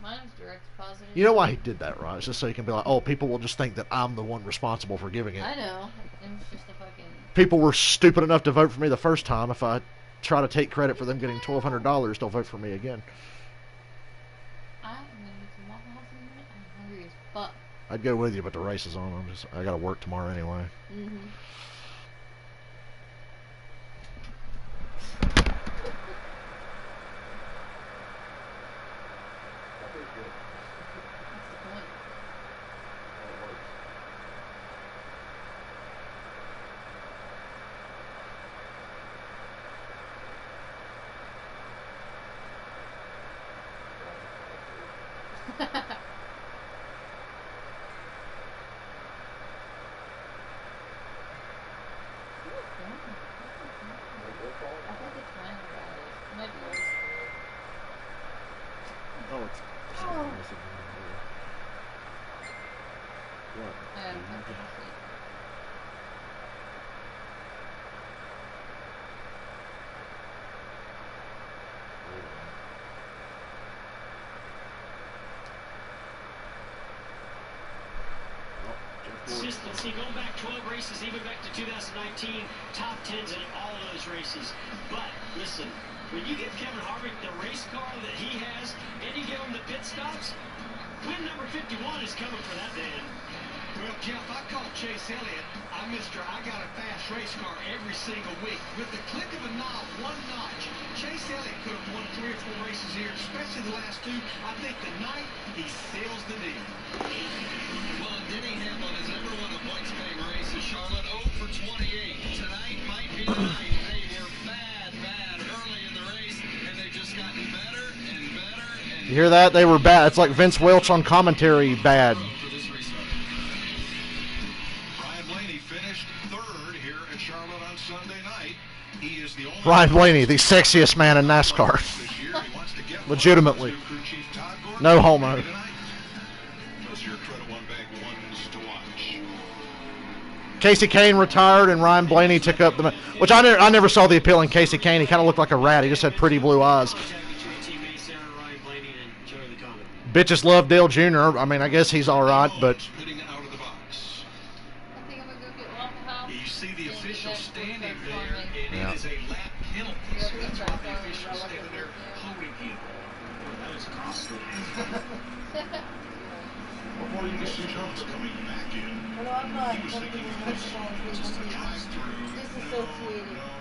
Mine's direct deposit. You know why he did that, right? It's just so you can be like, oh, people will just think that I'm the one responsible for giving it. I know. It was just a fucking... People were stupid enough to vote for me the first time. If I try to take credit for them getting $1,200, they'll vote for me again. I'm hungry as fuck. I'd go with you, but the race is on. I got to work tomorrow anyway. Mm-hmm. Consistency going back 12 races, even back to 2019, top 10s in all those races. But listen, when you give Kevin Harvick the race car that he has, and you give him the pit stops, win number 51 is coming for that man. Well, Jeff, I called Chase Elliott. I got a fast race car every single week. With the click of a knob, one notch, Chase Elliott could have won 3 or 4 races here, especially the last 2. I think tonight he seals the deal. Well, Denny Hamlin has never won a points-paying race at Charlotte. 0 for 28. Tonight might be the night. They were bad early in the race, and they've just gotten better and better. You hear that? They were bad. It's like Vince Welch on commentary bad. Ryan Blaney finished 3rd here at Charlotte on Sunday night. He is the only Ryan Blaney, the sexiest man in NASCAR. this year. He wants to get Legitimately. one. Crew Chief Todd Gordon No homo. tonight. Those are your Credit One Bank ones to watch. Casey Kane retired, and Ryan Blaney took up the... Which I never saw the appeal in Casey Kane. He kind of looked like a rat. He just had pretty blue eyes. Bitches love Dale Jr. I mean, I guess he's all right, but... Hitting out of the box. I think I'm gonna go get Waffle House. You see the and official then standing put there, that and Yeah. it is a lap penalty. Yeah, So we that's got why the that official is relative standing there to- holding him. That is costly. Before you see Jones coming back in, Well, I'm not he was thinking comfortable of this, with just a drive-through. disassociated. No.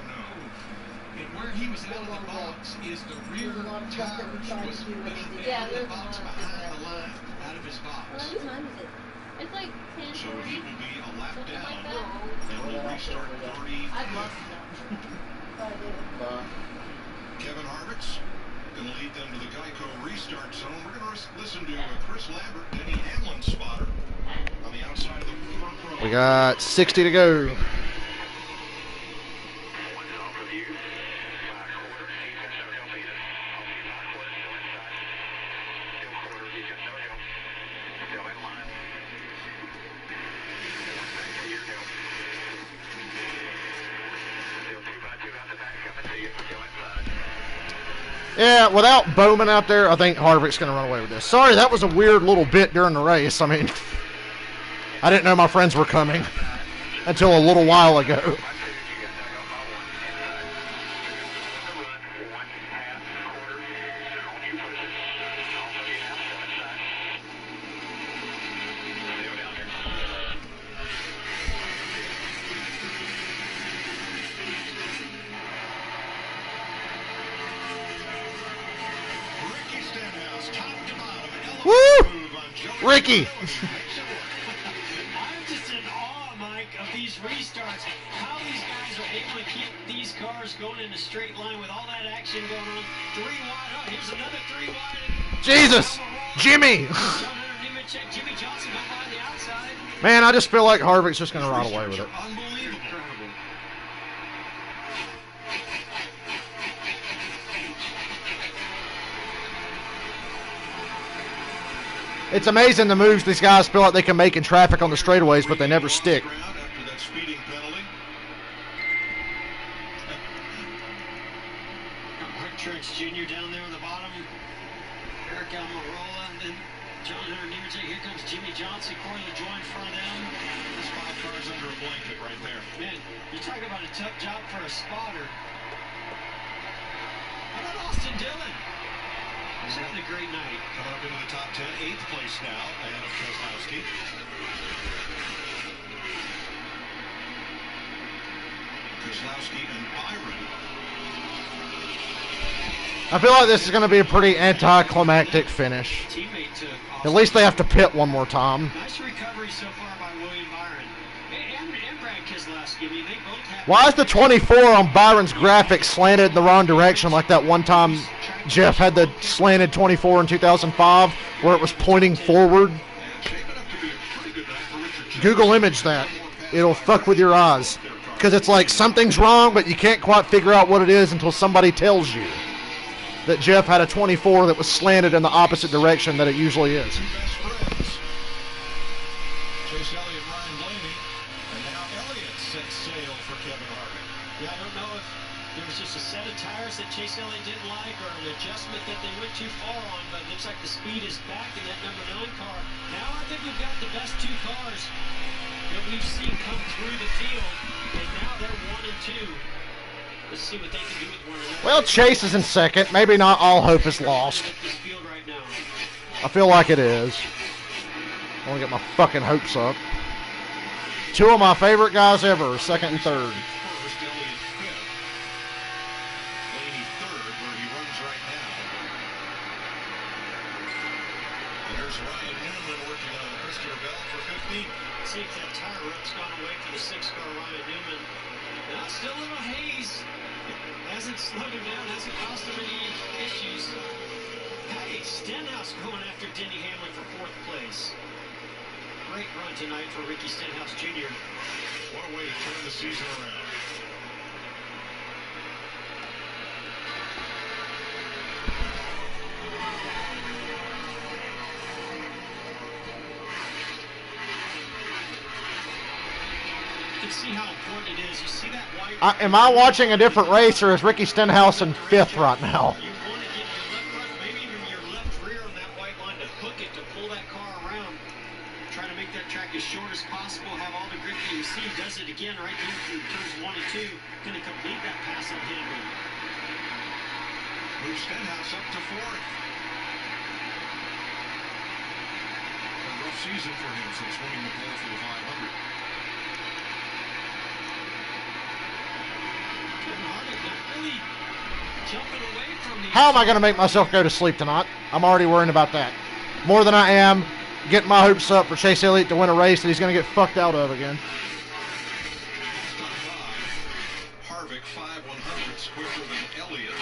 And where he was out of the box is the rear There's a lot of stuff that we tires tried was to do with back it. Yeah, out of the there's a box lot of behind stuff. the line, out of his box. What time is it? It's like 10 So he will be a lap something down, like that. and will restart 30. I'd love to know. I did. Kevin Harvick's going to lead them to the Geico restart zone. We're going to listen to Chris Lambert, Denny Hamlin's spotter, on the outside of the front row. We got 60 to go. Yeah, without Bowman out there, I think Harvick's going to run away with this. Sorry, that was a weird little bit during the race. I mean, I didn't know my friends were coming until a little while ago. Ricky Stenhouse, top to bottom. Woo! Move on Joey Ricky! I'm just in awe, Mike, of these restarts. How these guys are able to keep these cars going in a straight line with all that action going on. 3 wide. Oh, here's another 3 wide. Jesus! Jimmy! Jimmy Johnson go by the outside. Man, I just feel like Harvick's just going to ride away with it. Unbelievable. It's amazing the moves these guys feel like they can make in traffic on the straightaways, but they never stick. After that speeding penalty. Rick Church Jr. down there on the bottom. Eric Almirola, and then John Hunter Nemechek. Here comes Jimmy Johnson. Corey LaJoie in front of them. There's 5 cars under a blanket right there. Man, you talk about a tough job for a spotter. How about Austin Dillon? He's having a great night. Coming up into the top 10, 8th place now, ahead of Keselowski. Keselowski and Byron. I feel like this is going to be a pretty anticlimactic finish. Teammate took At least they have to pit one more time. nice recovery so far by William Byron. And Brad Keselowski. I mean, they both have. Why is the 24 on Byron's graphics slanted in the wrong direction like that one time Jeff had the slanted 24 in 2005 where it was pointing forward? Shaping up to be a pretty good night for Richard Childress. Google image that. It'll fuck with your eyes. Because it's like something's wrong, but you can't quite figure out what it is until somebody tells you that Jeff had a 24 that was slanted in the opposite direction that it usually is. Two best friends. Chase Chase Elliott and Ryan Blaney. And now Elliott sets sail for Kevin Harvick. Yeah, I don't know if there was just a set of tires that Chase Elliott didn't like or an adjustment that they went too far on, but it looks like the speed is back in that number 9 car. Now I think we've got the best 2 cars that we've seen come through the field, and now they're 1 and 2. Let's see what they can do with one another. Well, Chase is in second. Maybe not all hope is lost. This field right now. I feel like it is. I want to get my fucking hopes up. 2 of my favorite guys ever, second and third. First, Elliott fifth. Blaney third, where he runs right now. And there's Ryan Newman working on Christopher Bell for 15. See if that tire rip's gone away for the 6-car Ryan Newman. Now still a little haze. Hasn't slowed him down, hasn't caused him any issues. Hey, Stenhouse going after Denny Hamlin for 4th place. Great run tonight for Ricky Stenhouse Jr. What a way to turn the season around. You can see how important it is. You see that white... Am I watching a different race, or is Ricky Stenhouse in 5th right now? You want to get your left front, maybe even your left rear on that white line to hook it, to pull that car around. Try to make that track as short as possible, have all the grip that you see. Does it again right here through turns 1 and 2. Going to complete that pass on Hamlin. Moves Stenhouse up to 4th. A rough season for him since winning the pole for the 500. Kevin Harvick not really jumping away from the... How am I going to make myself go to sleep tonight? I'm already worrying about that. More than I am getting my hopes up for Chase Elliott to win a race that he's going to get fucked out of again. Harvick 5/100ths quicker than Elliott,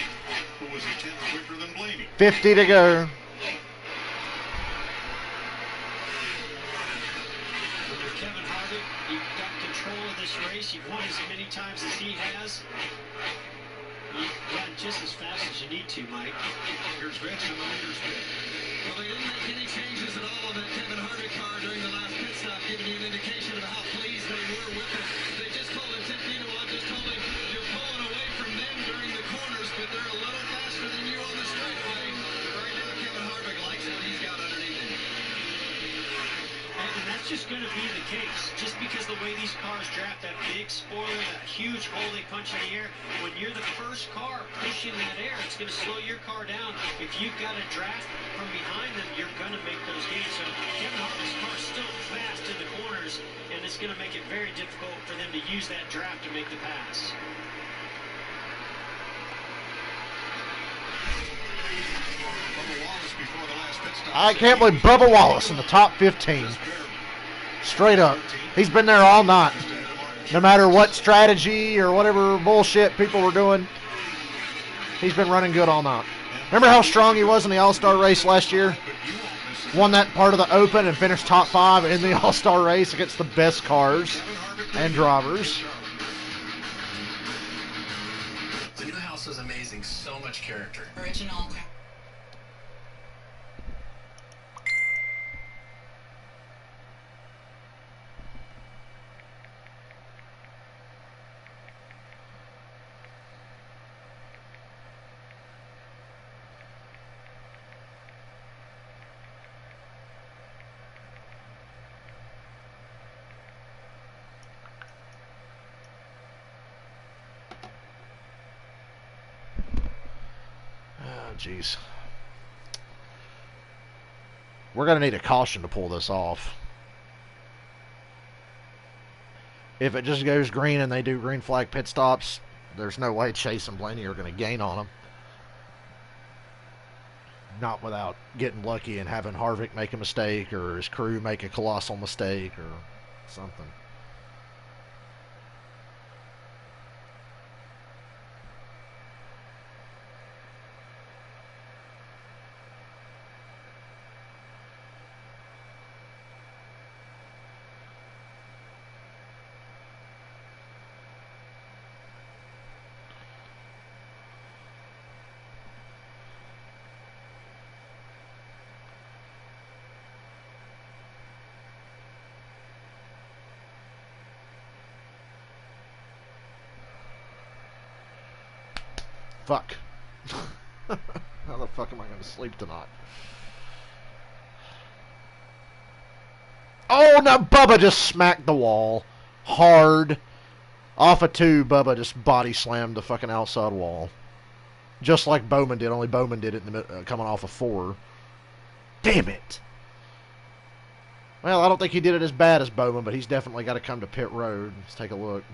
who was a 10th quicker than Blaney. 50 to go. When you're Kevin Harvick, you've got control of this race. You've won as many times as he has. You run just as fast as you need to, Mike. Here's Vince in the leader's pit. Well, they didn't make any changes at all on that Kevin Harvick car during the last pit stop, giving you an indication of how pleased they were with it. They just told him, you know what, just told him, you're pulling away from them during the corners, but they're a little faster than you on the straightaway. Right now, Kevin Harvick likes what he's got underneath him. And that's just going to be the case. Just because the way these cars draft, that big spoiler, that huge hole they punch in the air, when you're the first car pushing that air, it's going to slow your car down. If you've got a draft from behind them, you're going to make those gains. So Kevin Harvick's car is still fast in the corners, and it's going to make it very difficult for them to use that draft to make the pass. Bubba Wallace before the last pit stop. I can't believe Bubba Wallace in the top 15. Straight up. He's been there all night. No matter what strategy or whatever bullshit people were doing, he's been running good all night. Remember how strong he was in the All-Star race last year? Won that part of the Open and finished top 5 in the All-Star race against the best cars and drivers. The new house was amazing. So much character. Original. Oh, jeez. We're going to need a caution to pull this off. If it just goes green and they do green flag pit stops, there's no way Chase and Blaney are going to gain on them. Not without getting lucky and having Harvick make a mistake or his crew make a colossal mistake or something. Fuck. How the fuck am I going to sleep tonight? Oh, no, Bubba just smacked the wall. Hard. Off of 2, Bubba just body slammed the fucking outside wall. Just like Bowman did, only Bowman did it in the, coming off of 4. Damn it. Well, I don't think he did it as bad as Bowman, but he's definitely got to come to pit road. Let's take a look.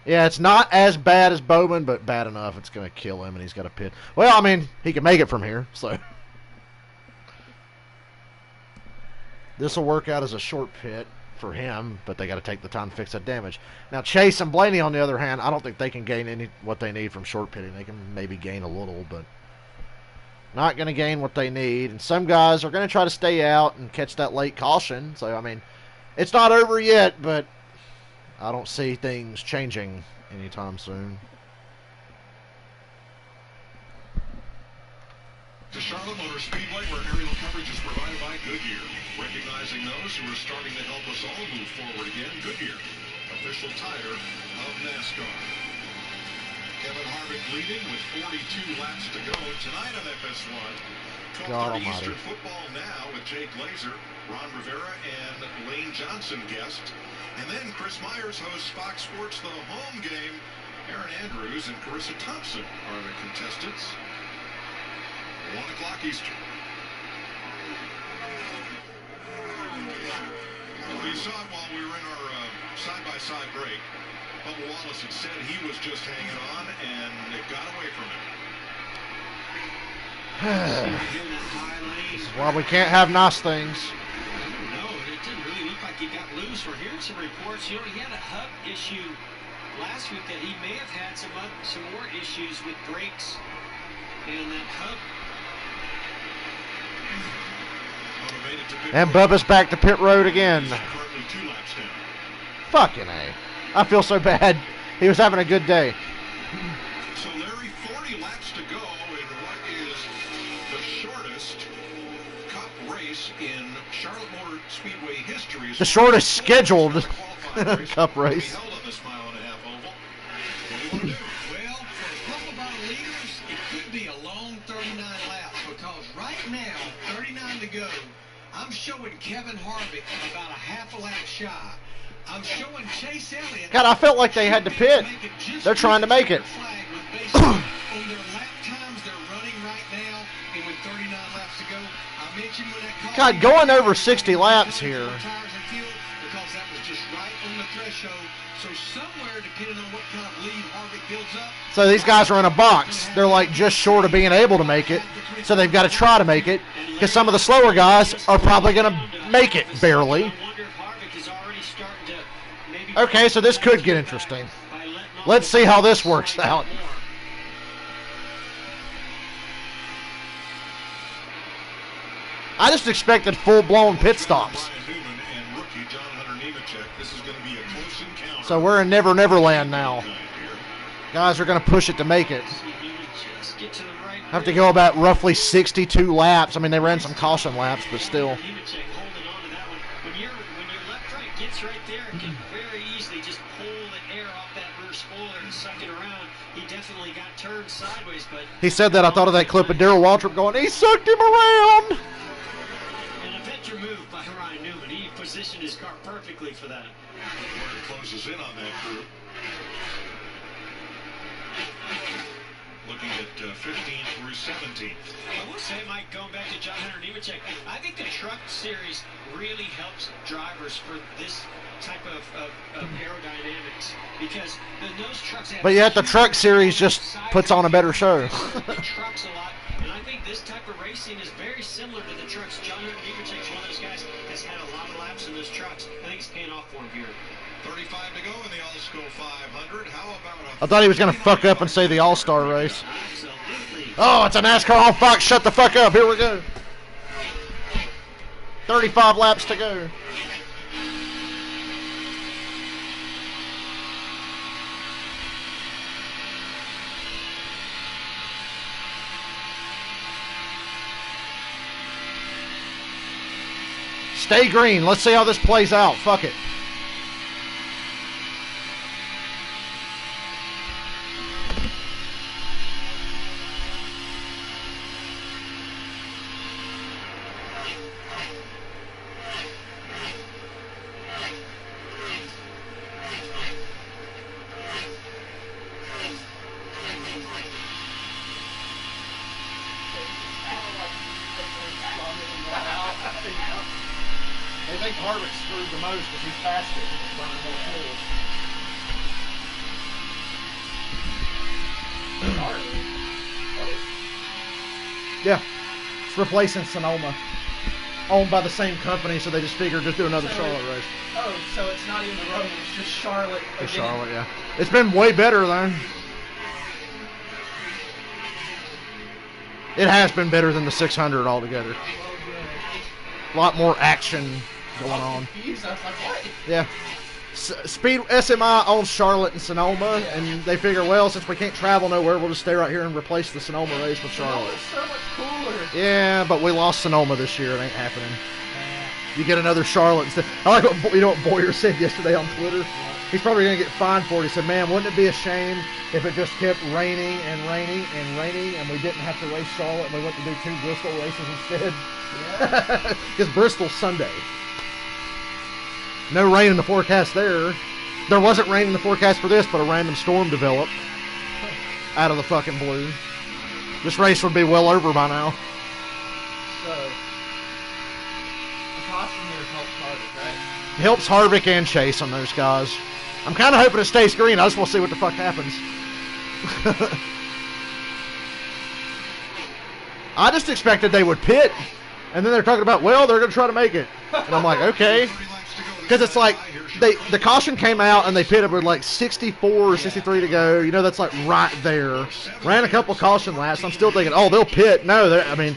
Yeah, it's not as bad as Bowman, but bad enough it's going to kill him, and he's got to pit. Well, I mean, he can make it from here, so. This will work out as a short pit for him, but they got to take the time to fix that damage. Now, Chase and Blaney, on the other hand, I don't think they can gain what they need from short pitting. They can maybe gain a little, but not going to gain what they need. And some guys are going to try to stay out and catch that late caution. So, I mean, it's not over yet, but I don't see things changing anytime soon. To Charlotte Motor Speedway, where aerial coverage is provided by Goodyear. Recognizing those who are starting to help us all move forward again, Goodyear, official tire of NASCAR. Kevin Harvick leading with 42 laps to go tonight on FS1. 12:30 Eastern football now with Jake Glazer, Ron Rivera, and Lane Johnson guest. And then Chris Myers hosts Fox Sports The Home Game. Aaron Andrews and Carissa Thompson are the contestants. 1 o'clock Eastern. We saw it while we were in our side-by-side break. Bubba Wallace had said he was just hanging on, and it got away from him. This is why we can't have nice things. No, it didn't really look like he got loose. We're hearing some reports. You know, he had a hub issue last week that he may have had some more issues with brakes and that hub. And Bubba's back to pit road again. Fucking A. I feel so bad. He was having a good day. So, Larry, 40 laps to go in what is the shortest Cup race in Charlotte Motor Speedway history. The shortest scheduled Cup race. Held on this mile-and-a-half oval. What do you want to do? Well, for a couple of our leaders, it could be a long 39 laps because right now, 39 to go, I'm showing Kevin Harvick about a half a lap shy. I'm showing Chase Elliott. God, I felt like they had to pit. They're trying to make it. On their lap times they're running right now, and with 39 laps to go, I mentioned when that God, going over 60 laps here. Because that was just right on the threshold. So somewhere, depending on what kind of lead Harvick builds up. So these guys are in a box. They're like just short of being able to make it. So they've got to try to make it. Because some of the slower guys are probably going to make it barely. Okay, so this could get interesting. Let's see how this works out. I just expected full-blown pit stops. So we're in Never Never Land now. Guys are going to push it to make it. Have to go about roughly 62 laps. I mean, they ran some caution laps, but still. When your left right gets right there, it can very easily just pull the air off that rear spoiler and suck it around. He definitely got turned sideways, but he said that. I thought of that clip of Darrell Waltrip going, he sucked him around. An adventure move by Ryan Newman. He positioned his car perfectly for that. Closes in on that crew. Looking at 15 through 17. I will say, Mike, going back to John Hunter Nemechek, I think the truck series really helps drivers for this type of aerodynamics because those trucks have. But yet the truck series just puts on a better show. The trucks a lot, and I think this type of racing is very similar to the trucks. John Hunter Nemechek is one of those guys that's had a lot of laps in those trucks. I think it's paying off for him here. 35 to go in the Alsco 500. How about I thought he was going to fuck up and say the All-Star race. Oh, it's a NASCAR on Fox. Shut the fuck up. Here we go. 35 laps to go. Stay green. Let's see how this plays out. Fuck it. improved the most because he's faster. He's burning more fuel. Yeah, it's replacing Sonoma, owned by the same company, so they just figured just do another Charlotte race. Oh, so it's not even the road, it's just Charlotte again. Just Charlotte, yeah. It's been way better though. It has been better than the 600 altogether. A lot more action going on. Confused. I was like, what? Yeah. Speed SMI owns Charlotte and Sonoma, and they figure, well, since we can't travel nowhere, we'll just stay right here and replace the Sonoma race with Charlotte. It's so much cooler. Yeah, but we lost Sonoma this year. It ain't happening. You get another Charlotte instead. I like what you know what Boyer said yesterday on Twitter. He's probably gonna get fined for it. He said, "Man, wouldn't it be a shame if it just kept raining and raining and raining, and we didn't have to race Charlotte, and we went to do 2 Bristol races instead?" Yeah. Because Bristol's Sunday. No rain in the forecast there. There wasn't rain in the forecast for this, but a random storm developed out of the fucking blue. This race would be well over by now. So, the caution here helps Harvick, right? Helps Harvick and Chase on those guys. I'm kind of hoping it stays green. I just want to see what the fuck happens. I just expected they would pit, and then they're talking about, well, they're going to try to make it. And I'm like, okay. Because it's like, the caution came out, and they pitted with like 64 or 63 to go. You know, that's like right there. Ran a couple caution laps. I'm still thinking, oh, they'll pit. No, I mean,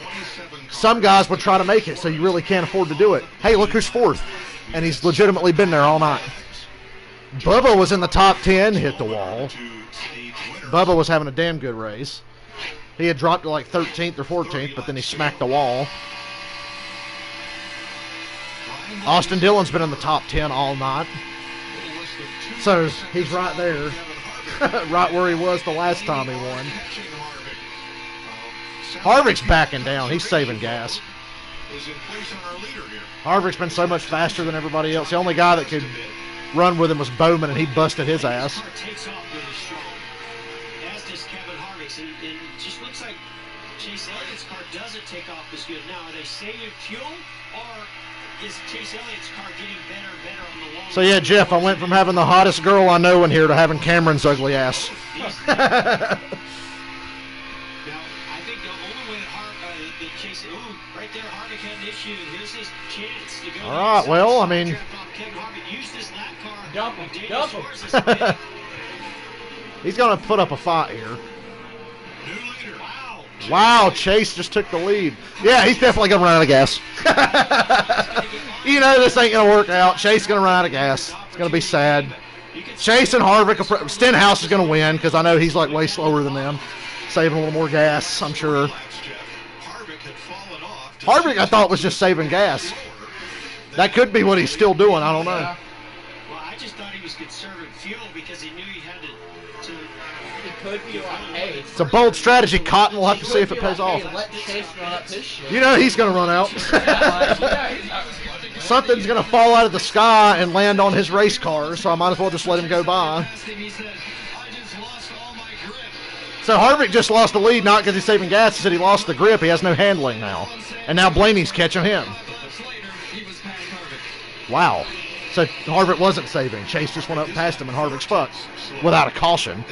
some guys would try to make it, so you really can't afford to do it. Hey, look who's fourth. And he's legitimately been there all night. Bubba was in the top 10, hit the wall. Bubba was having a damn good race. He had dropped to like 13th or 14th, but then he smacked the wall. Austin Dillon's been in the top 10 all night. So he's right there. Right where he was the last time he won. Harvick's backing down. He's saving gas. Harvick's been so much faster than everybody else. The only guy that could run with him was Bowman, and he busted his ass. Takes off really strong. As does Kevin Harvick's, and it just looks like Chase Elliott's car doesn't take off as good. Now, are they saving fuel, or is Chase Elliott's car getting better and better on the wall? So yeah, Jeff, I went from having the hottest girl I know in here to having Cameron's ugly ass. All right, well, I mean, dump him. He's going to put up a fight here. Wow, Chase just took the lead. Yeah, he's definitely going to run out of gas. You know this ain't going to work out. Chase is going to run out of gas. It's going to be sad. Chase and Harvick, Stenhouse is going to win because I know he's like way slower than them. Saving a little more gas, I'm sure. Harvick, I thought, was just saving gas. That could be what he's still doing. I don't know. Well, I just thought he was conserving fuel because he knew he had to He could be like, hey. It's a bold strategy, Cotton. We'll have to see if it pays off. Hey, let Chase run up his shit. You know he's going to run out. Something's going to fall out of the sky and land on his race car, so I might as well just let him go by. So Harvick just lost the lead, not because he's saving gas. He said he lost the grip. He has no handling now. And now Blaney's catching him. Wow. So Harvick wasn't saving. Chase just went up past him, and Harvick's fucked without a caution.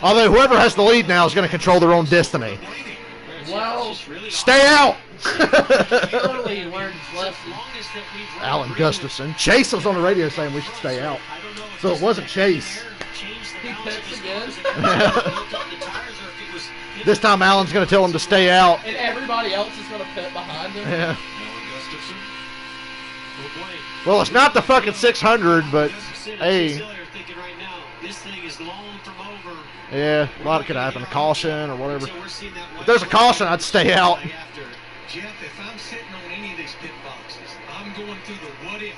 Although whoever has the lead now is going to control their own destiny. Well, stay out! clearly he learned his lesson. Alan Gustafson. Chase was on the radio saying we should stay out. So it wasn't Chase. He pits again. This time Alan's going to tell him to stay out. And everybody else is going to pit behind him. Yeah. Well, it's not the fucking 600, but hey. Yeah, a lot could happen. A caution or whatever. If there's a caution, I'd stay out. Jeff, if I'm sitting on any of these pit boxes, I'm going through the what if.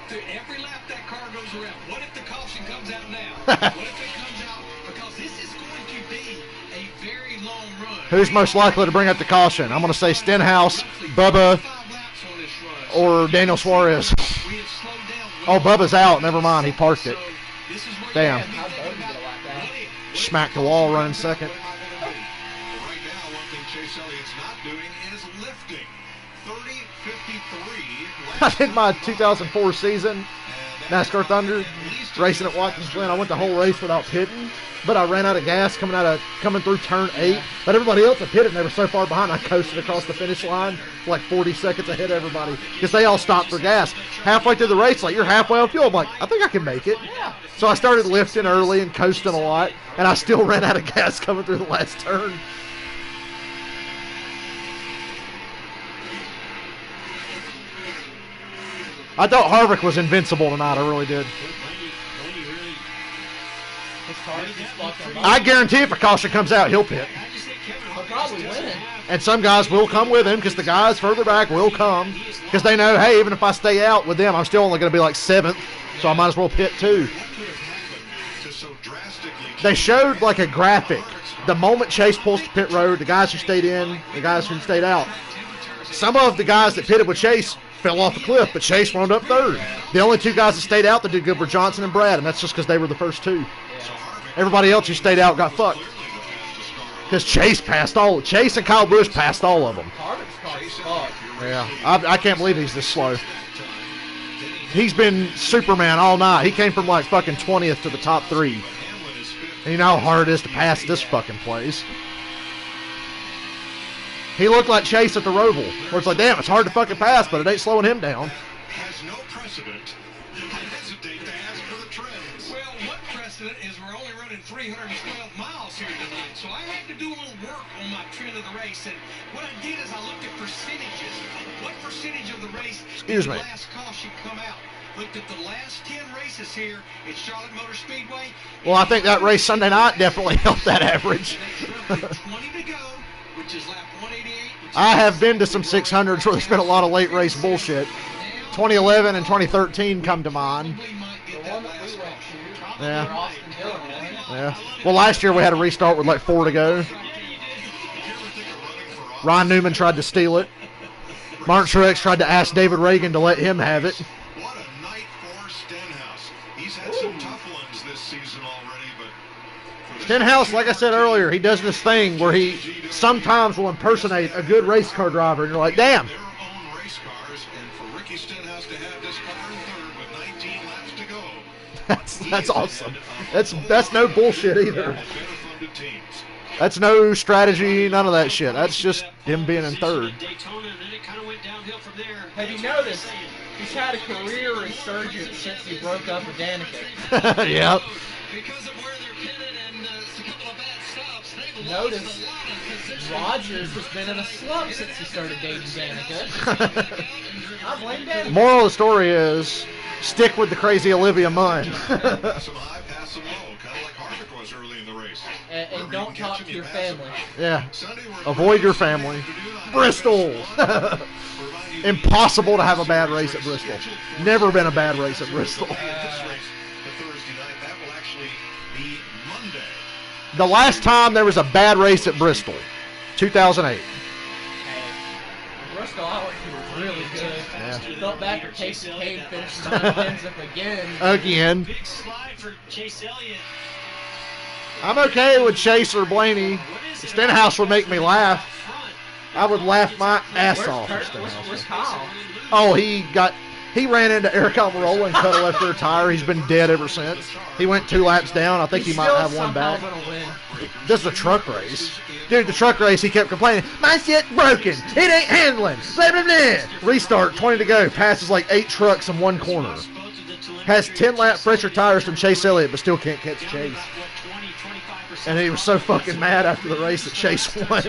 Through every lap that car goes around. What if the caution comes out now? What if it comes out? Because this is going to be a very long run. Who's most likely to bring up the caution? I'm going to say Stenhouse, Bubba, or Daniel Suarez. Oh, Bubba's out. Never mind. He parked it. Damn. Smacked the wall running second. Right now, one thing Chase Elliott's not doing is lifting. I did my 2004 season, NASCAR Thunder, racing at Watkins Glen. I went the whole race without pitting, but I ran out of gas coming through turn 8. But everybody else had pitted, and they were so far behind, I coasted across the finish line like 40 seconds ahead of everybody because they all stopped for gas. Halfway through the race, like, you're halfway on fuel. I'm like, I think I can make it. Yeah. So I started lifting early and coasting a lot, and I still ran out of gas coming through the last turn. I thought Harvick was invincible tonight. I really did. His car just fucked him up. I guarantee if a caution comes out, he'll pit. He'll probably win. And some guys will come with him because the guys further back will come because they know, hey, even if I stay out with them, I'm still only going to be like 7th, so I might as well pit too. They showed like a graphic. The moment Chase pulls to pit road, the guys who stayed in, the guys who stayed out. Some of the guys that pitted with Chase fell off a cliff, but Chase wound up 3rd. The only 2 guys that stayed out that did good were Johnson and Brad, and that's just because they were the first 2. Everybody else who stayed out got fucked. Because Chase and Kyle Busch passed all of them. Harvick's car fucked. Yeah, I can't believe he's this slow. He's been Superman all night. He came from like fucking 20th to the top 3. And you know how hard it is to pass this fucking place. He looked like Chase at the Roval, where it's like, damn, it's hard to fucking pass, but it ain't slowing him down. Has no precedent. I hesitate to ask for the trends. Well, what precedent is we're only running 312 miles here tonight, so I had to do a little work on my trend of the race, and what I did is I looked at percentages. What percentage of the race did the last caution come out? Looked at the last 10 races here at Charlotte Motor Speedway. Well, I think that race Sunday night definitely helped that average. 20 to go, which is lap 188. I have been to some 600s where there's been a lot of late race bullshit. 2011 and 2013 come to mind. The one that we went to, Yeah. Austin Hill won. Yeah. Well, last year we had a restart with like 4 to go. Ron Newman tried to steal it. Martin Truex tried to ask David Reagan to let him have it. What a night for Stenhouse. He's had some tough ones this season already, but Stenhouse, like I said earlier, he does this thing where he sometimes will impersonate a good race car driver, and you're like, damn. their own race cars, and for Ricky Stenhouse to have this car in 3rd with 19 laps to go. That's awesome. That's no bullshit either. Better funded teams. That's no strategy, none of that shit. That's just him being in 3rd. Daytona, and then it kind of went downhill from there. Have you noticed he's had a career resurgence since he broke up with Danica? Yep. Because of where they're pitted and a couple of bad stops, they've Notice lost a lot of position. Rogers has been in a slump since he started dating Danica. I blame Danica. Moral of the story is, stick with the crazy Olivia Munn. Some high, pass some low, kind of like Harvick was early in the race. And don't talk to your family. Yeah. Sunday we're Avoid your family. Bristol. Impossible to have a bad race at Bristol. Never been a bad race at Bristol. this race, the Thursday night, that will actually be Monday. The last time there was a bad race at Bristol, 2008. Bristol, I went to was really good. Yeah. Felt back at Casey Kane finished 9 wins up again. Again. Big slide for Chase Elliott. I'm okay with Chase or Blaney. Stenhouse would make me laugh. I would laugh my ass off at Where's Stenhouse. Kyle? Oh, he ran into Eric Almirola and cut a left rear tire. He's been dead ever since. He went 2 laps down. I think he might have one back. Gonna win. This is a truck race. Dude, the truck race, he kept complaining, my shit's broken. It ain't handling. Blah, blah, blah. Restart, 20 to go. Passes like 8 trucks in one corner. Has 10 lap fresher tires than Chase Elliott, but still can't catch Chase. And he was so fucking mad after the race that Chase won.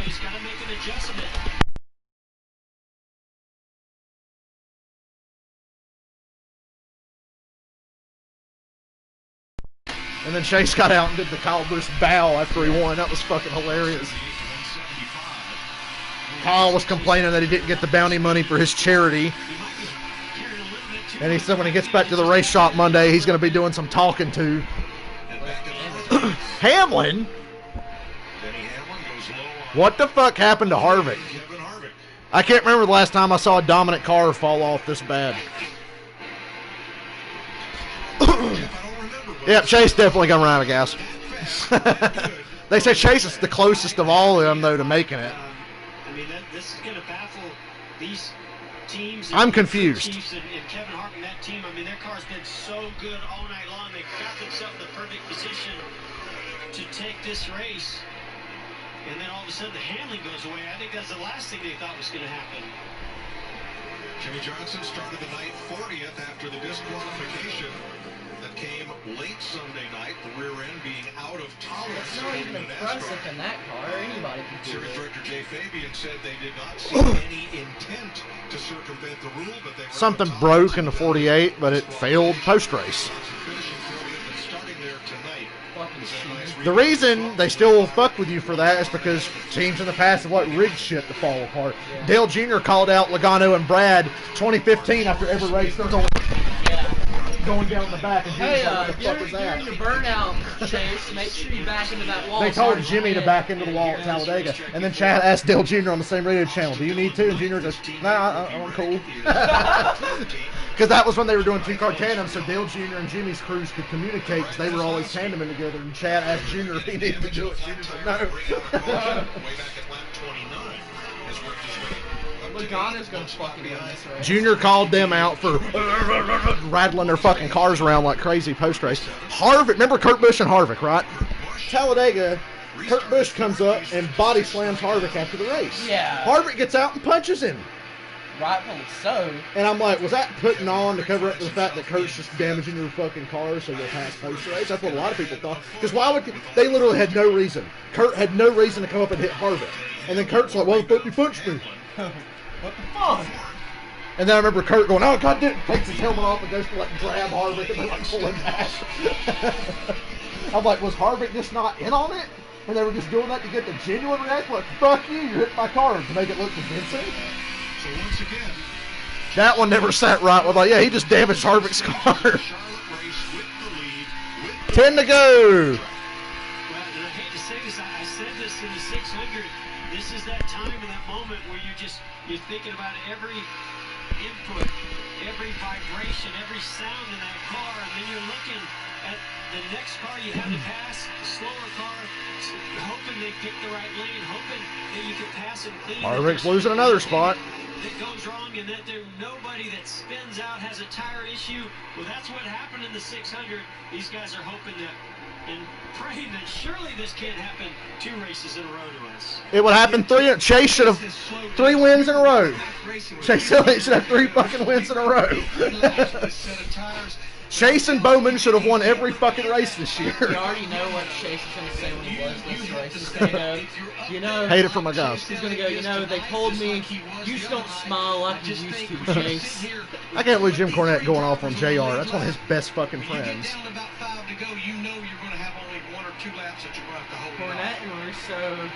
And then Chase got out and did the Kyle Busch bow after he won. That was fucking hilarious. Kyle was complaining that he didn't get the bounty money for his charity. And he said when he gets back to the race shop Monday, he's going to be doing some talking to. Hamlin? What the fuck happened to Harvick? I can't remember the last time I saw a dominant car fall off this bad. Yep, Chase definitely gonna run out of gas. They say Chase is the closest of all of them, though, to making it. I mean, this is going to baffle these teams. I'm confused. Chiefs and Kevin Hart and that team, I mean, their car's been so good all night long. They got themselves in the perfect position to take this race. And then all of a sudden the handling goes away. I think that's the last thing they thought was going to happen. Jimmy Johnson started the night 40th after the disqualification that came late Sunday night, the rear end being out of tolerance. It's not even impressive in that car. Anybody can do Series it. Director Jay Fabian said they did not see any intent to circumvent the rule, but they Something broke in the 48, but it failed post-race. starting there tonight. Fucking shit. The reason they still fuck with you for that is because teams in the past have let rigged shit to fall apart. Yeah. Dale Jr. called out Logano and Brad 2015 after every race. They're going down the back. And Hey, Jimmy's like, what the fuck was during that? your burnout chase, make sure you back into that wall. They told Sergeant. Jimmy to back into the wall at Talladega. And then Chad asked Dale Jr. on the same radio channel, do you need to? And Jr. goes, nah, I'm cool. Because that was when they were doing two-car tandem, so Dale Jr. and Jimmy's crews could communicate because they were always tandeming together. And Chad asked Jr. if he needed to do it. Jr. said no. Way back at lap 29 is where Logano's gonna fucking win this race. Junior called them out for rattling their fucking cars around like crazy post-race. Harvick, remember Kurt Busch and Harvick, right? Talladega, Kurt Busch comes up and body slams Harvick after the race. Yeah. Harvick gets out and punches him. Rightfully so. And I'm like, was that putting on to cover up the fact that Kurt's just damaging your fucking car so you'll pass post-race? That's what a lot of people thought. Because why would they literally had no reason. Kurt had no reason to come up and hit Harvick. And then Kurt's like, well, the fuck you punched me. What the fuck? And then I remember Kurt going, oh, God, dude, takes his helmet off and goes to, like, grab Harvick and then, like, pull him back. I'm like, was Harvick just not in on it? And they were just doing that to get the genuine reaction? Like, fuck you, you hit my car to make it look convincing? So once again, That one never sat right with, like, yeah, he just damaged Harvick's car. Charlotte race with the lead. 10 to go. Well, and I hate to say this, I said this in the 600. This is that time and that moment where you're thinking about every input, every vibration, every sound in that car, and then you're looking at the next car you have to pass, the slower car, hoping they pick the right lane, hoping that you can pass them clean. Harvick's losing another spot. That goes wrong, and that there nobody that spins out has a tire issue. Well, that's what happened in the 600. These guys are hoping that and praying that surely this can't happen 2 races in a row to us. It would happen Chase should have 3 wins in a row. Chase Elliott should have 3 fucking wins in a row. Chase and Bowman should have won every fucking race this year. You already know what Chase is going to say when he blows this race. He's going to go, you know... Hate it for my guys. He's going to go, you know, they told me, you just don't smile like you used to, Chase. I can't believe Jim Cornette going off on JR. That's one of his best fucking friends. Down about 5 to go, you know you're going to have only 1 or 2 laps that you're going to have to hold Cornette and Russo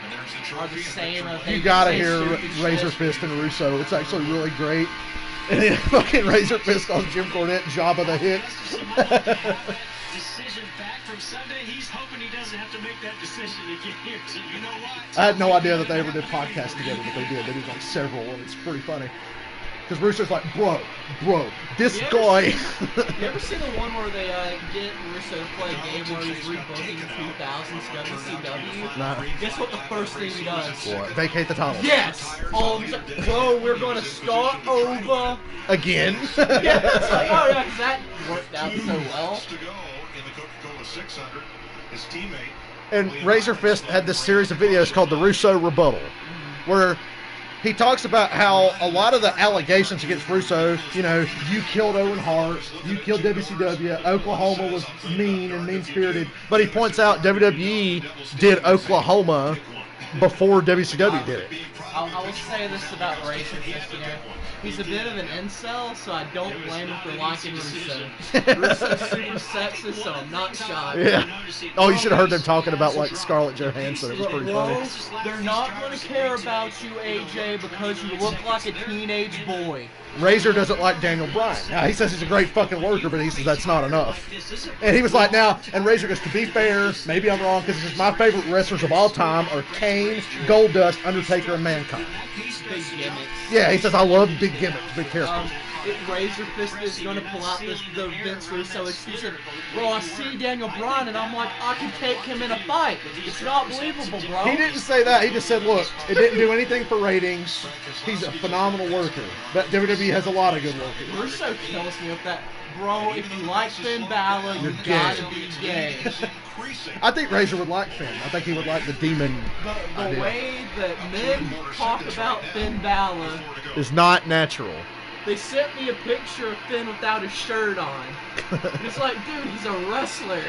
are the same. You gotta hear Razor Fist and Russo. It's actually really great. And then fucking Razor Fist calls Jim Cornette Jabba the Hutt. Decision back from Sunday. He's hoping he doesn't have to make that decision again here. So you know what? I had no idea that they ever did podcasts together, but they did. They did like several, and it's pretty funny. Because Russo's like, bro, this guy. You ever see the one where they get Russo to play a game where he's rebooking 2000's WCW? Nah. Guess what the first thing he does? What? Vacate the title. Yes! All of a sudden, bro, we're going to start over. Again? Yeah, it's like, oh yeah, 'cause that worked out so well. to go in the Coca-Cola 600. His teammate. And Razor Fist had this series of videos called the Russo Rebuttal, where he talks about how a lot of the allegations against Russo, you know, you killed Owen Hart, you killed WCW, Oklahoma was mean and mean-spirited, but he points out WWE did Oklahoma before WCW did it. I will say this about Razor Fist, you know, he's a bit of an incel, so I don't blame him for liking Russo. Russo's super sexist, so I'm not shocked. Yeah. Oh, you should have heard them talking about, like, Scarlett Johansson. It was pretty funny. Bro, they're not going to care about you, AJ, because you look like a teenage boy. Razor doesn't like Daniel Bryan. Now, he says he's a great fucking worker, but he says that's not enough. And he was like, now, and Razor goes, to be fair, maybe I'm wrong, because my favorite wrestlers of all time are Kane, Goldust, Undertaker, and Mankind. Big gimmicks. Yeah, he says, I love big gimmicks, be careful. Razor Fist is going to pull out the Vince Russo exclusive. Well, I see Daniel Bryan, and I'm like, I can take him in a fight. It's not believable, bro. He didn't say that. He just said, look, it didn't do anything for ratings. He's a phenomenal worker. But WWE has a lot of good workers. Russo kills me with that. Bro, if you like Finn Balor, you You're gotta gay. be gay. I think Razor would like Finn. I think he would like the demon The idea. way that men talk about Finn Balor, Is not natural. they sent me a picture of Finn without his shirt on. It's like, dude, he's a wrestler.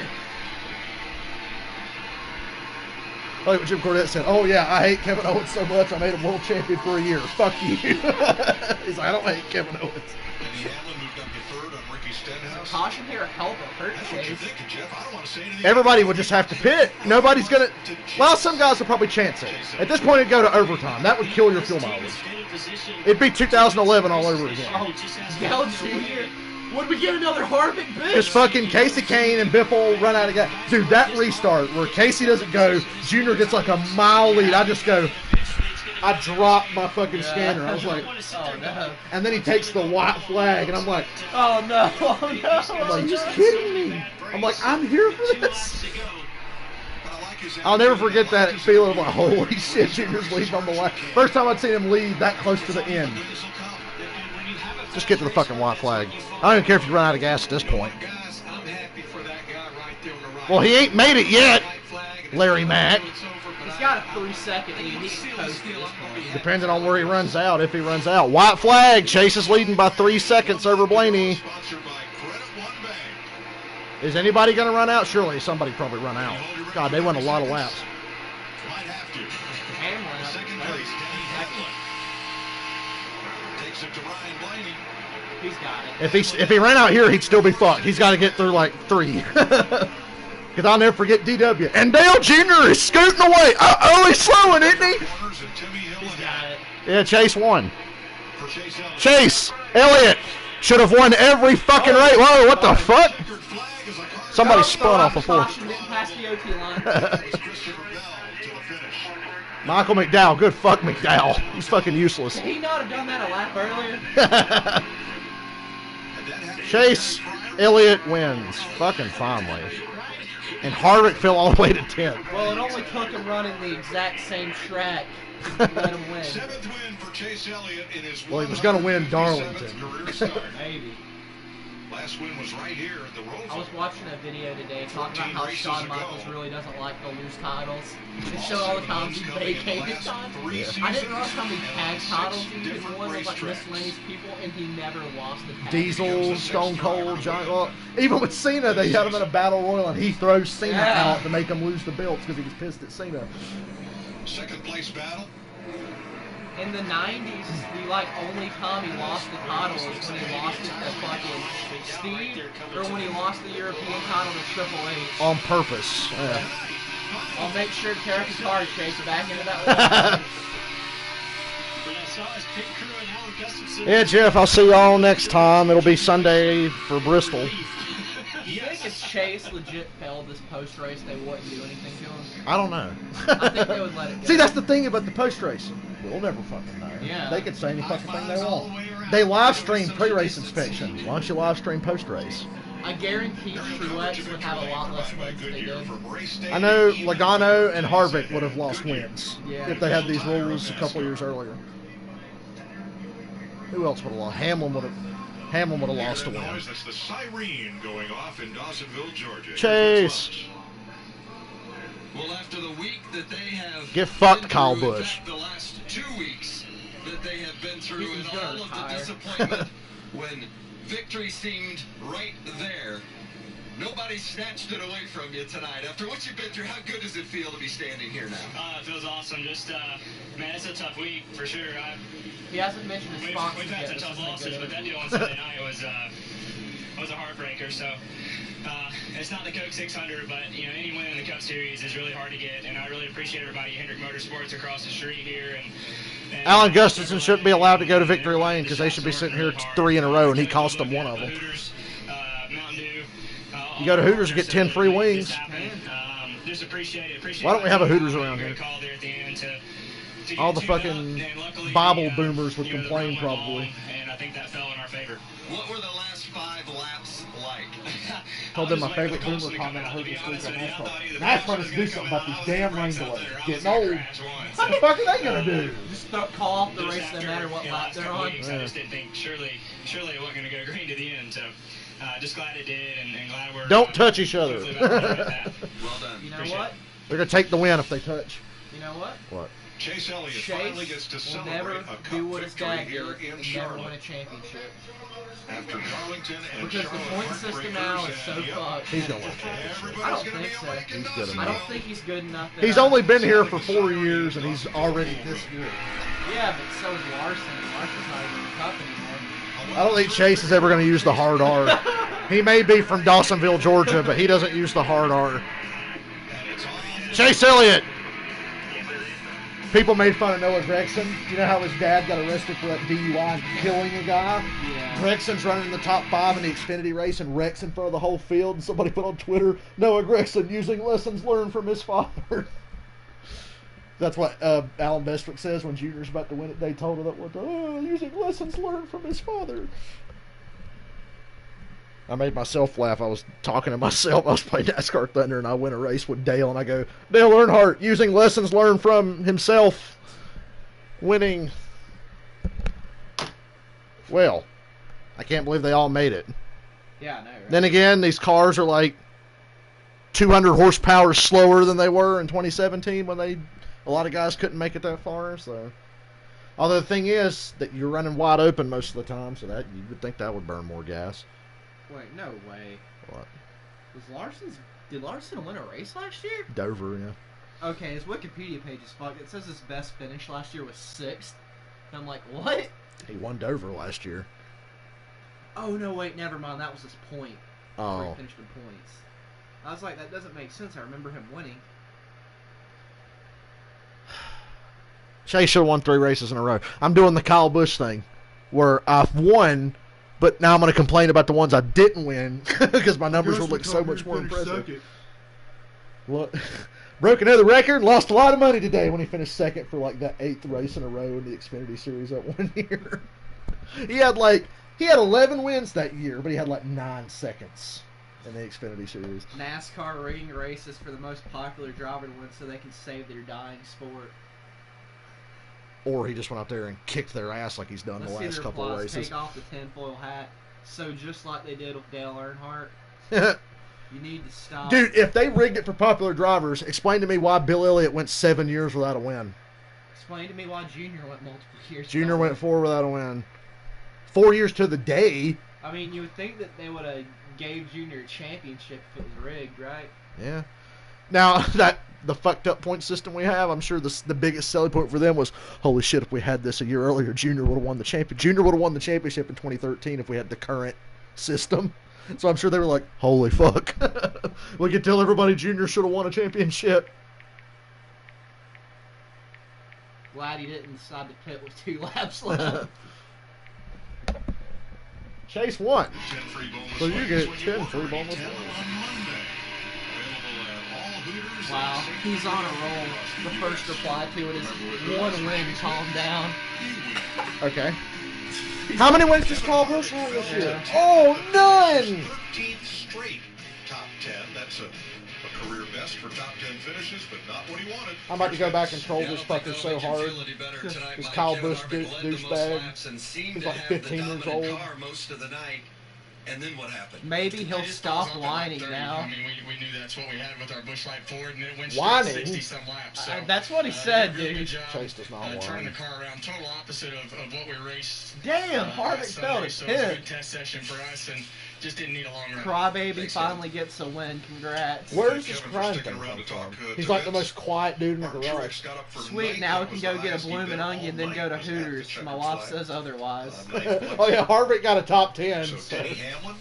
Like what Jim Cornette said, oh yeah, I hate Kevin Owens so much I made him world champion for a year. Fuck you. He's like, I don't hate Kevin Owens. Andy Hamlin moved up to third on Ricky Stenhouse. Caution here, help or hurt That's what you're Chase. thinking, Jeff. I don't want to say anything. Everybody would just have to pit. Nobody's going to... Well, some guys will probably chance it. At this point, it'd go to overtime. That would kill your fuel mileage. It'd be 2011 all over again. Oh, Dell Jr. Would we get another Harvick bitch? Because fucking Casey Kane and Biffle run out of gas. Dude, that restart where Casey doesn't go, Junior gets like a mile lead. I just go... I dropped my fucking scanner. I was like... Oh, no. And then he takes the white flag, and I'm like... Oh, no. Oh, no. I'm like, he's kidding me. I'm like, I'm here for this. I'll never forget that feeling of like, holy shit, Junior's leading on the line. First time I'd seen him lead that close to the end. Just get to the fucking white flag. I don't even care if you run out of gas at this point. Guys, I'm happy for that guy right there on the right. Well, he ain't made it yet, Larry Mack. He's got a 3-second lead. He's coast at this point. Depending on where he runs out, if he runs out. White flag. Chase is leading by 3 seconds over Blaney. Sponsored by Credit One Bank. Is anybody going to run out? Surely somebody probably run out. God, they won a lot of laps. Might have to. Hamlin, Second place, Danny Hamlin. Takes it to Ryan Blaney. he's got it. If he ran out here, he'd still be fucked. He's got to get through like 3. Because I'll never forget DW. And Dale Jr. is scooting away. Uh-oh, he's slowing, isn't he? Corners and Timmy Hill He's got it. Yeah, Chase won. for Chase Elliott. Chase Elliott should have won every fucking race. Whoa, what the fuck? Checkered flag as a car Somebody Oh, spun off a fourth. caution, didn't pass the OT line. takes Christopher Bell to the finish. Michael McDowell. Good fuck McDowell. He's fucking useless. Did he not have done that a lap earlier? And that happened Chase Elliott wins. Fucking finally. And Harvick fell all the way to 10th. Well, it only took him running the exact same track to let him win. Seventh win for Chase Elliott in his Well, he was gonna win 157th Darlington. career start. Maybe. Last win was right here at the I was Roval. watching a video today talking about how Shawn Michaels really doesn't like to lose titles. It showed all the times he vacated time. I didn't realize how many tag titles he had won with like miscellaneous people, and he never lost a tag. Diesel, Stone Cold, John. Well, even with Cena, they had him in a battle royal, and he throws Cena Yeah. out to make him lose the belts because he was pissed at Cena. Second place battle. In the 90s, the like only time he lost the title was when he lost it to fucking Steve, or when he lost the European title to Triple H. On purpose. Yeah. I'll make sure to carry the card chase back into that one. Yeah, Jeff, I'll see y'all next time. It'll be Sunday for Bristol. You think if Chase legit failed this post race, they wouldn't do anything to him? I don't know. I think they would let it go. See, that's the thing about the post race. We'll never fucking know. Yeah. They could say any fucking thing they want. They live stream pre-race inspection. Why don't you live stream post-race? I guarantee Truex would have a lot less wins if they did. I know Logano and Harvick would have lost wins Yeah. if they had these rules a couple years earlier. Who else would have lost? Hamlin would have lost a win. That's the siren going off in Dawsonville, Georgia. Chase. Well, after the week that they have Get fucked, been Kyle through, in Busch. fact, the last 2 weeks that they have been through, He's and gonna all of the retire. disappointment when victory seemed right there. Nobody snatched it away from you tonight. After what you've been through, how good does it feel to be standing here now? It feels awesome. Just, man, it's a tough week for sure. He hasn't mentioned his sponsors We've yet. had some This tough is a losses, good but that one. deal on Sunday night was a heartbreaker. So it's not the Coke 600, but you know, any win in the Cup Series is really hard to get, and I really appreciate everybody at Hendrick Motorsports across the street here. And Alan Gustafson shouldn't be allowed to go to Victory Lane because they should be sitting here 3 in a row, and he cost them one of them. Hooters, Mountain Dew. You go to Hooters and get 10 free wings. Just appreciate Why don't we have a Hooters around here? Call there at the end to All the get tuned fucking up, and luckily, Bible boomers would you know, the complain run went probably. long, and I think that fell in our favor. What were the last 5 laps like? Told them my favorite boomer comment I heard this week on NASCAR. NASCAR needs to do something about these damn rain delays. Getting old. What the fuck are they gonna do? Just call off the race no matter what lap they're on. I just didn't think surely it wasn't going to go green to the end. So just glad it did, and glad we're. Don't touch each other. Well done. You know what? They're gonna take the win if they touch. You know what? What? Chase Elliott finally gets to will celebrate never a cup do what his victory dad here did in and never win a Charlotte. championship. After Darlington and Because the Charlotte point system now is so fucked. He's gonna win a championship. I don't think so. He's good I enough. don't think he's good enough. He's only been here for 4 years, and he's already this good. Yeah, but so is Larson. Larson's not even in the cup anymore. I don't think Chase is ever going to use the hard R. He may be from Dawsonville, Georgia, but he doesn't use the hard R. Chase Elliott. People made fun of Noah Gregson. You know how his dad got arrested for that DUI and killing a guy? Yeah. Gregson's running in the top 5 in the Xfinity race and wrecks in front of the whole field. And somebody put on Twitter, Noah Gregson using lessons learned from his father. That's what Alan Bestwick says when Junior's about to win at Daytona. That was, using lessons learned from his father. I made myself laugh. I was talking to myself. I was playing NASCAR Thunder, and I win a race with Dale, and I go, Dale Earnhardt, using lessons learned from himself, winning. Well, I can't believe they all made it. Yeah, I know, right? Then again, these cars are like 200 horsepower slower than they were in 2017 when a lot of guys couldn't make it that far. So, although the thing is that you're running wide open most of the time, so that you would think that would burn more gas. Wait, no way. What? Did Larson win a race last year? Dover, yeah. Okay, his Wikipedia page is fucked. It says his best finish last year was 6th. And I'm like, what? He won Dover last year. Oh, no, wait, never mind. That was his point. Oh. Where he finished in points. I was like, that doesn't make sense. I remember him winning. Chase should have won 3 races in a row. I'm doing the Kyle Busch thing, where I've won, but now I'm going to complain about the ones I didn't win because my numbers will look so much more impressive. Look, broke another record, lost a lot of money today when he finished second for like that 8th race in a row in the Xfinity Series that 1 year. He had 11 wins that year, but he had like 9 seconds in the Xfinity Series. NASCAR rigging races for the most popular driver to win so they can save their dying sport. Or he just went out there and kicked their ass like he's done the last couple of races. Take off the tinfoil hat. So just like they did with Dale Earnhardt, you need to stop. Dude, if they rigged it for popular drivers, explain to me why Bill Elliott went 7 years without a win. Explain to me why Junior went multiple years. Junior went 4 without a win. 4 years to the day. I mean, you would think that they would have gave Junior a championship if it was rigged, right? Yeah. Now, the fucked up point system we have, I'm sure the biggest selling point for them was, holy shit, if we had this a year earlier, Junior would have won the championship. Junior would have won the championship in 2013 if we had the current system. So I'm sure they were like, holy fuck. We could tell everybody Junior should have won a championship. Glad he didn't decide to pit with 2 laps left. Chase won. So you get 10 free bonus points. Wow, he's on a roll. The first reply to it is 1 win, calm down. Okay. How many wins does Kyle Busch have this year? Oh, none! 13th straight top 10. That's a career best for top 10 finishes, but not what he wanted. I'm about to go back and troll this fucker so hard. This Kyle Busch douchebag. He's like 15 years old. Most of the night. And then what happened? Maybe he'll stop whining now. I mean, we knew that's what we had with our Busch Light Ford, and it went Whining? 60-some laps. So, that's what he said, really dude. Good job, Chase does not whine. turning the car around, total opposite of what we raced. Damn, Harvick last fell Sunday, to so it was a 10th. good test session for us, and just didn't need a long run. Crybaby finally gets a win. Congrats. Where does this crying thing come from? He's like the most quiet dude in the garage. Sweet, now we can go get a bloomin' onion, then go to Hooters. My wife says otherwise. Oh yeah, Harvick got a top 10. So Denny Hamlin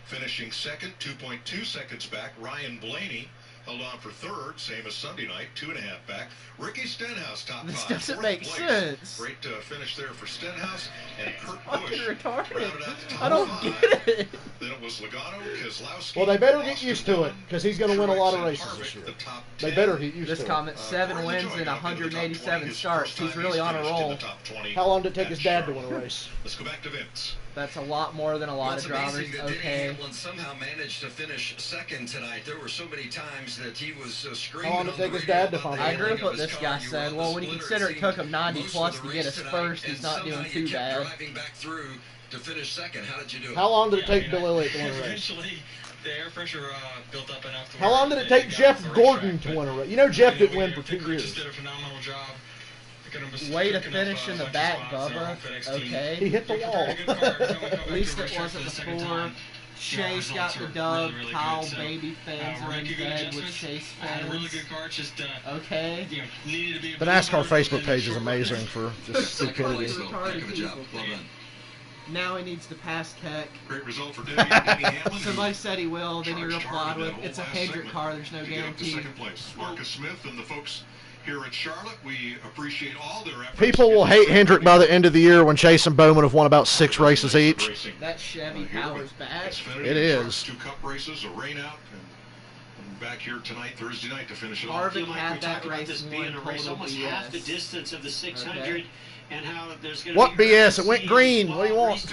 finishing second, 2.2 seconds back. Ryan Blaney held on for third, same as Sunday night, 2.5 back. Ricky Stenhouse top 5. This doesn't fourth make place. sense. Great finish there for Stenhouse. And Kurt Fucking Busch retarded. rounded out the top I don't 5. get it. Then it was Logano, Keselowski. Well, they better get Austin used to it, Dillon, because he's going to win a lot of Truex, and races this Harvick, year. the top They 10. better get used This to it. comment, 7 Carly wins Joy in got into the top 187 20, starts. first He's time really on a finished in roll. the top 20 How long did it take at his dad to Charlotte. win a race? Let's go back to Vince. That's a lot more than a lot of drivers. Okay. Hamlin somehow managed to finish second tonight. There were so many times that he was screaming. How long did it take his dad to find I out? agree with what this guy said. Well, when you consider it took him 90 plus to get us first, he's not doing too bad. Driving back through to finish second. How did you do it? How long did it take Bill Elliott to win a race? Eventually, the air pressure built up enough. To How long did it take Jeff Gordon to win a race? You know Jeff didn't win for 2 years. Just did a phenomenal job. Way to finish in the back, Bubba. Okay. He hit the wall. At least it wasn't before. Chase got the dub. Kyle baby fans are in bed with Chase fans. Okay. The NASCAR Facebook page is amazing for just stupidity. Now he needs to pass Tech. Great result for Denny Hamlin. Somebody said he will, then he replied with, "It's a Hendrick car, there's no guarantee." Second place, Marcus Smith and the folks here at Charlotte, we appreciate all their efforts. People will hate Hendrick by the end of the year when Chase and Bowman have won about 6 races each. That Chevy power's back. It is. 2 Cup races, a rain out, and back here tonight, Thursday night, to finish it off. Harvick had that race this won being a race total almost BS. half the distance of the 600. Okay. And how there's going to What be BS? It went green. What do you want?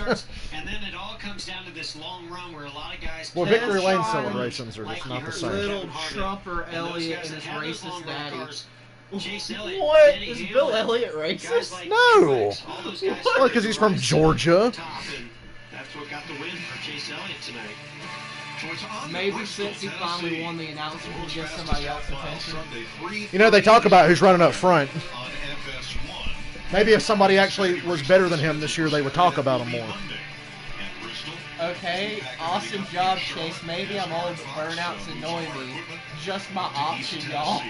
And then it all comes down to this long run where a lot of guys. Well, victory lane celebrations are just not the same. Little Trumper Elliott and his racist daddy. Chase Elliott, What? Denny Is Hamlin, Bill Elliott guys racist? like No. Truex, all those guys Well, because he's from Georgia. top, and that's what got the win for Chase Elliott tonight. So it's on to Maybe Bristol, since he finally Tennessee. won the announcement, we'll World's get fastest somebody else half mile attention. Sunday, You know, they talk about who's running up front. on FS1. Maybe if somebody actually was better than him this year, they would talk about him more. Monday at Bristol. Okay, awesome job, Chase. Maybe I'm old, but burnout's annoying me. Just my option, y'all.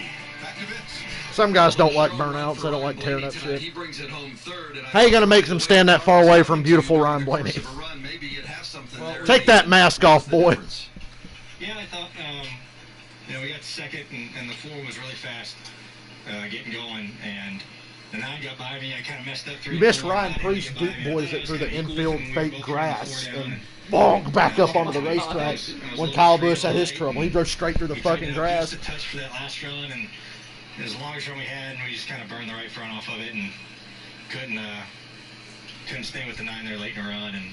Back to Vince. Some guys don't like burnouts. They don't like tearing up shit. He brings it home third, and How you going to make them stand that far away from beautiful Ryan Blaney? Maybe you'd have something there. Take that mask off, boy. Yeah, I thought, we got second, and the 4 was really fast getting going, and the 9 got by me. I kind of messed up through. You missed Ryan Priest Duke boys that through the infield fake grass and bonk back up onto the racetrack when Kyle Busch had his trouble. He drove straight through the fucking grass. Just a touch for that last run, and it was the longest run we had, and we just kind of burned the right front off of it, and couldn't stay with the 9 there late in the run, and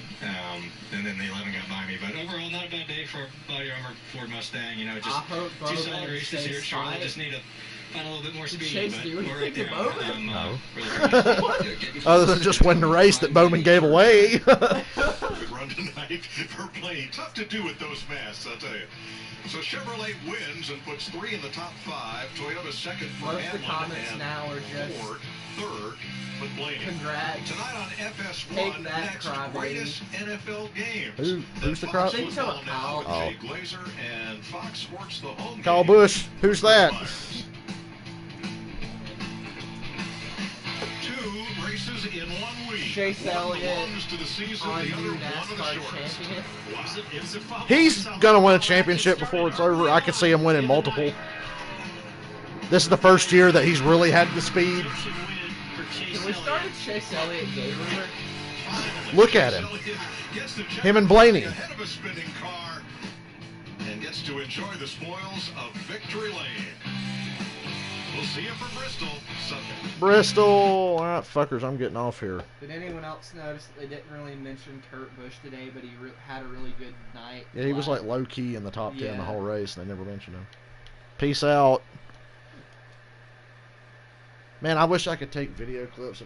then the 11 got by me. But overall, not a bad day for a body armor Ford Mustang. Just I hope 2 Bowman solid races here. stays Charlotte tight. just need to find a little bit more speed. Chase But do we're right anything there. to Bowman? No. Really Other than just win the race that Bowman gave away. Good run tonight for Blaney. Tough to do with those masks, I'll tell you. So Chevrolet wins and puts 3 in the top 5. Toyota second for Most of the Hamlin comments and now are just Ford third with Blaney. congrats. Tonight on FS1, Take that, next crybaby. greatest NFL games. Who's the Fox crowd? Think so, football now with Kyle. Jay Glazer and Fox Sports the home Kyle game. Busch. Who's that? 2 races in 1 week. Chase One Elliott belongs to the season, on the other new one of the NASCAR shortest. champion. Wow. He's going to win a championship before it's over. I could see him winning multiple. This is the first year that he's really had the speed. Can we start with Chase Elliott gay rumor? Look at him. Gets the Him and Blaney. ahead of a spinning car and gets to enjoy the spoils of Victory Lane. We'll see you for Bristol Sunday. Bristol. All right, fuckers, I'm getting off here. Did anyone else notice that they didn't really mention Kurt Busch today, but he had a really good night? Yeah, he was last- like low-key in the top 10 the Yeah. whole race, and they never mentioned him. Peace out. Man, I wish I could take video clips of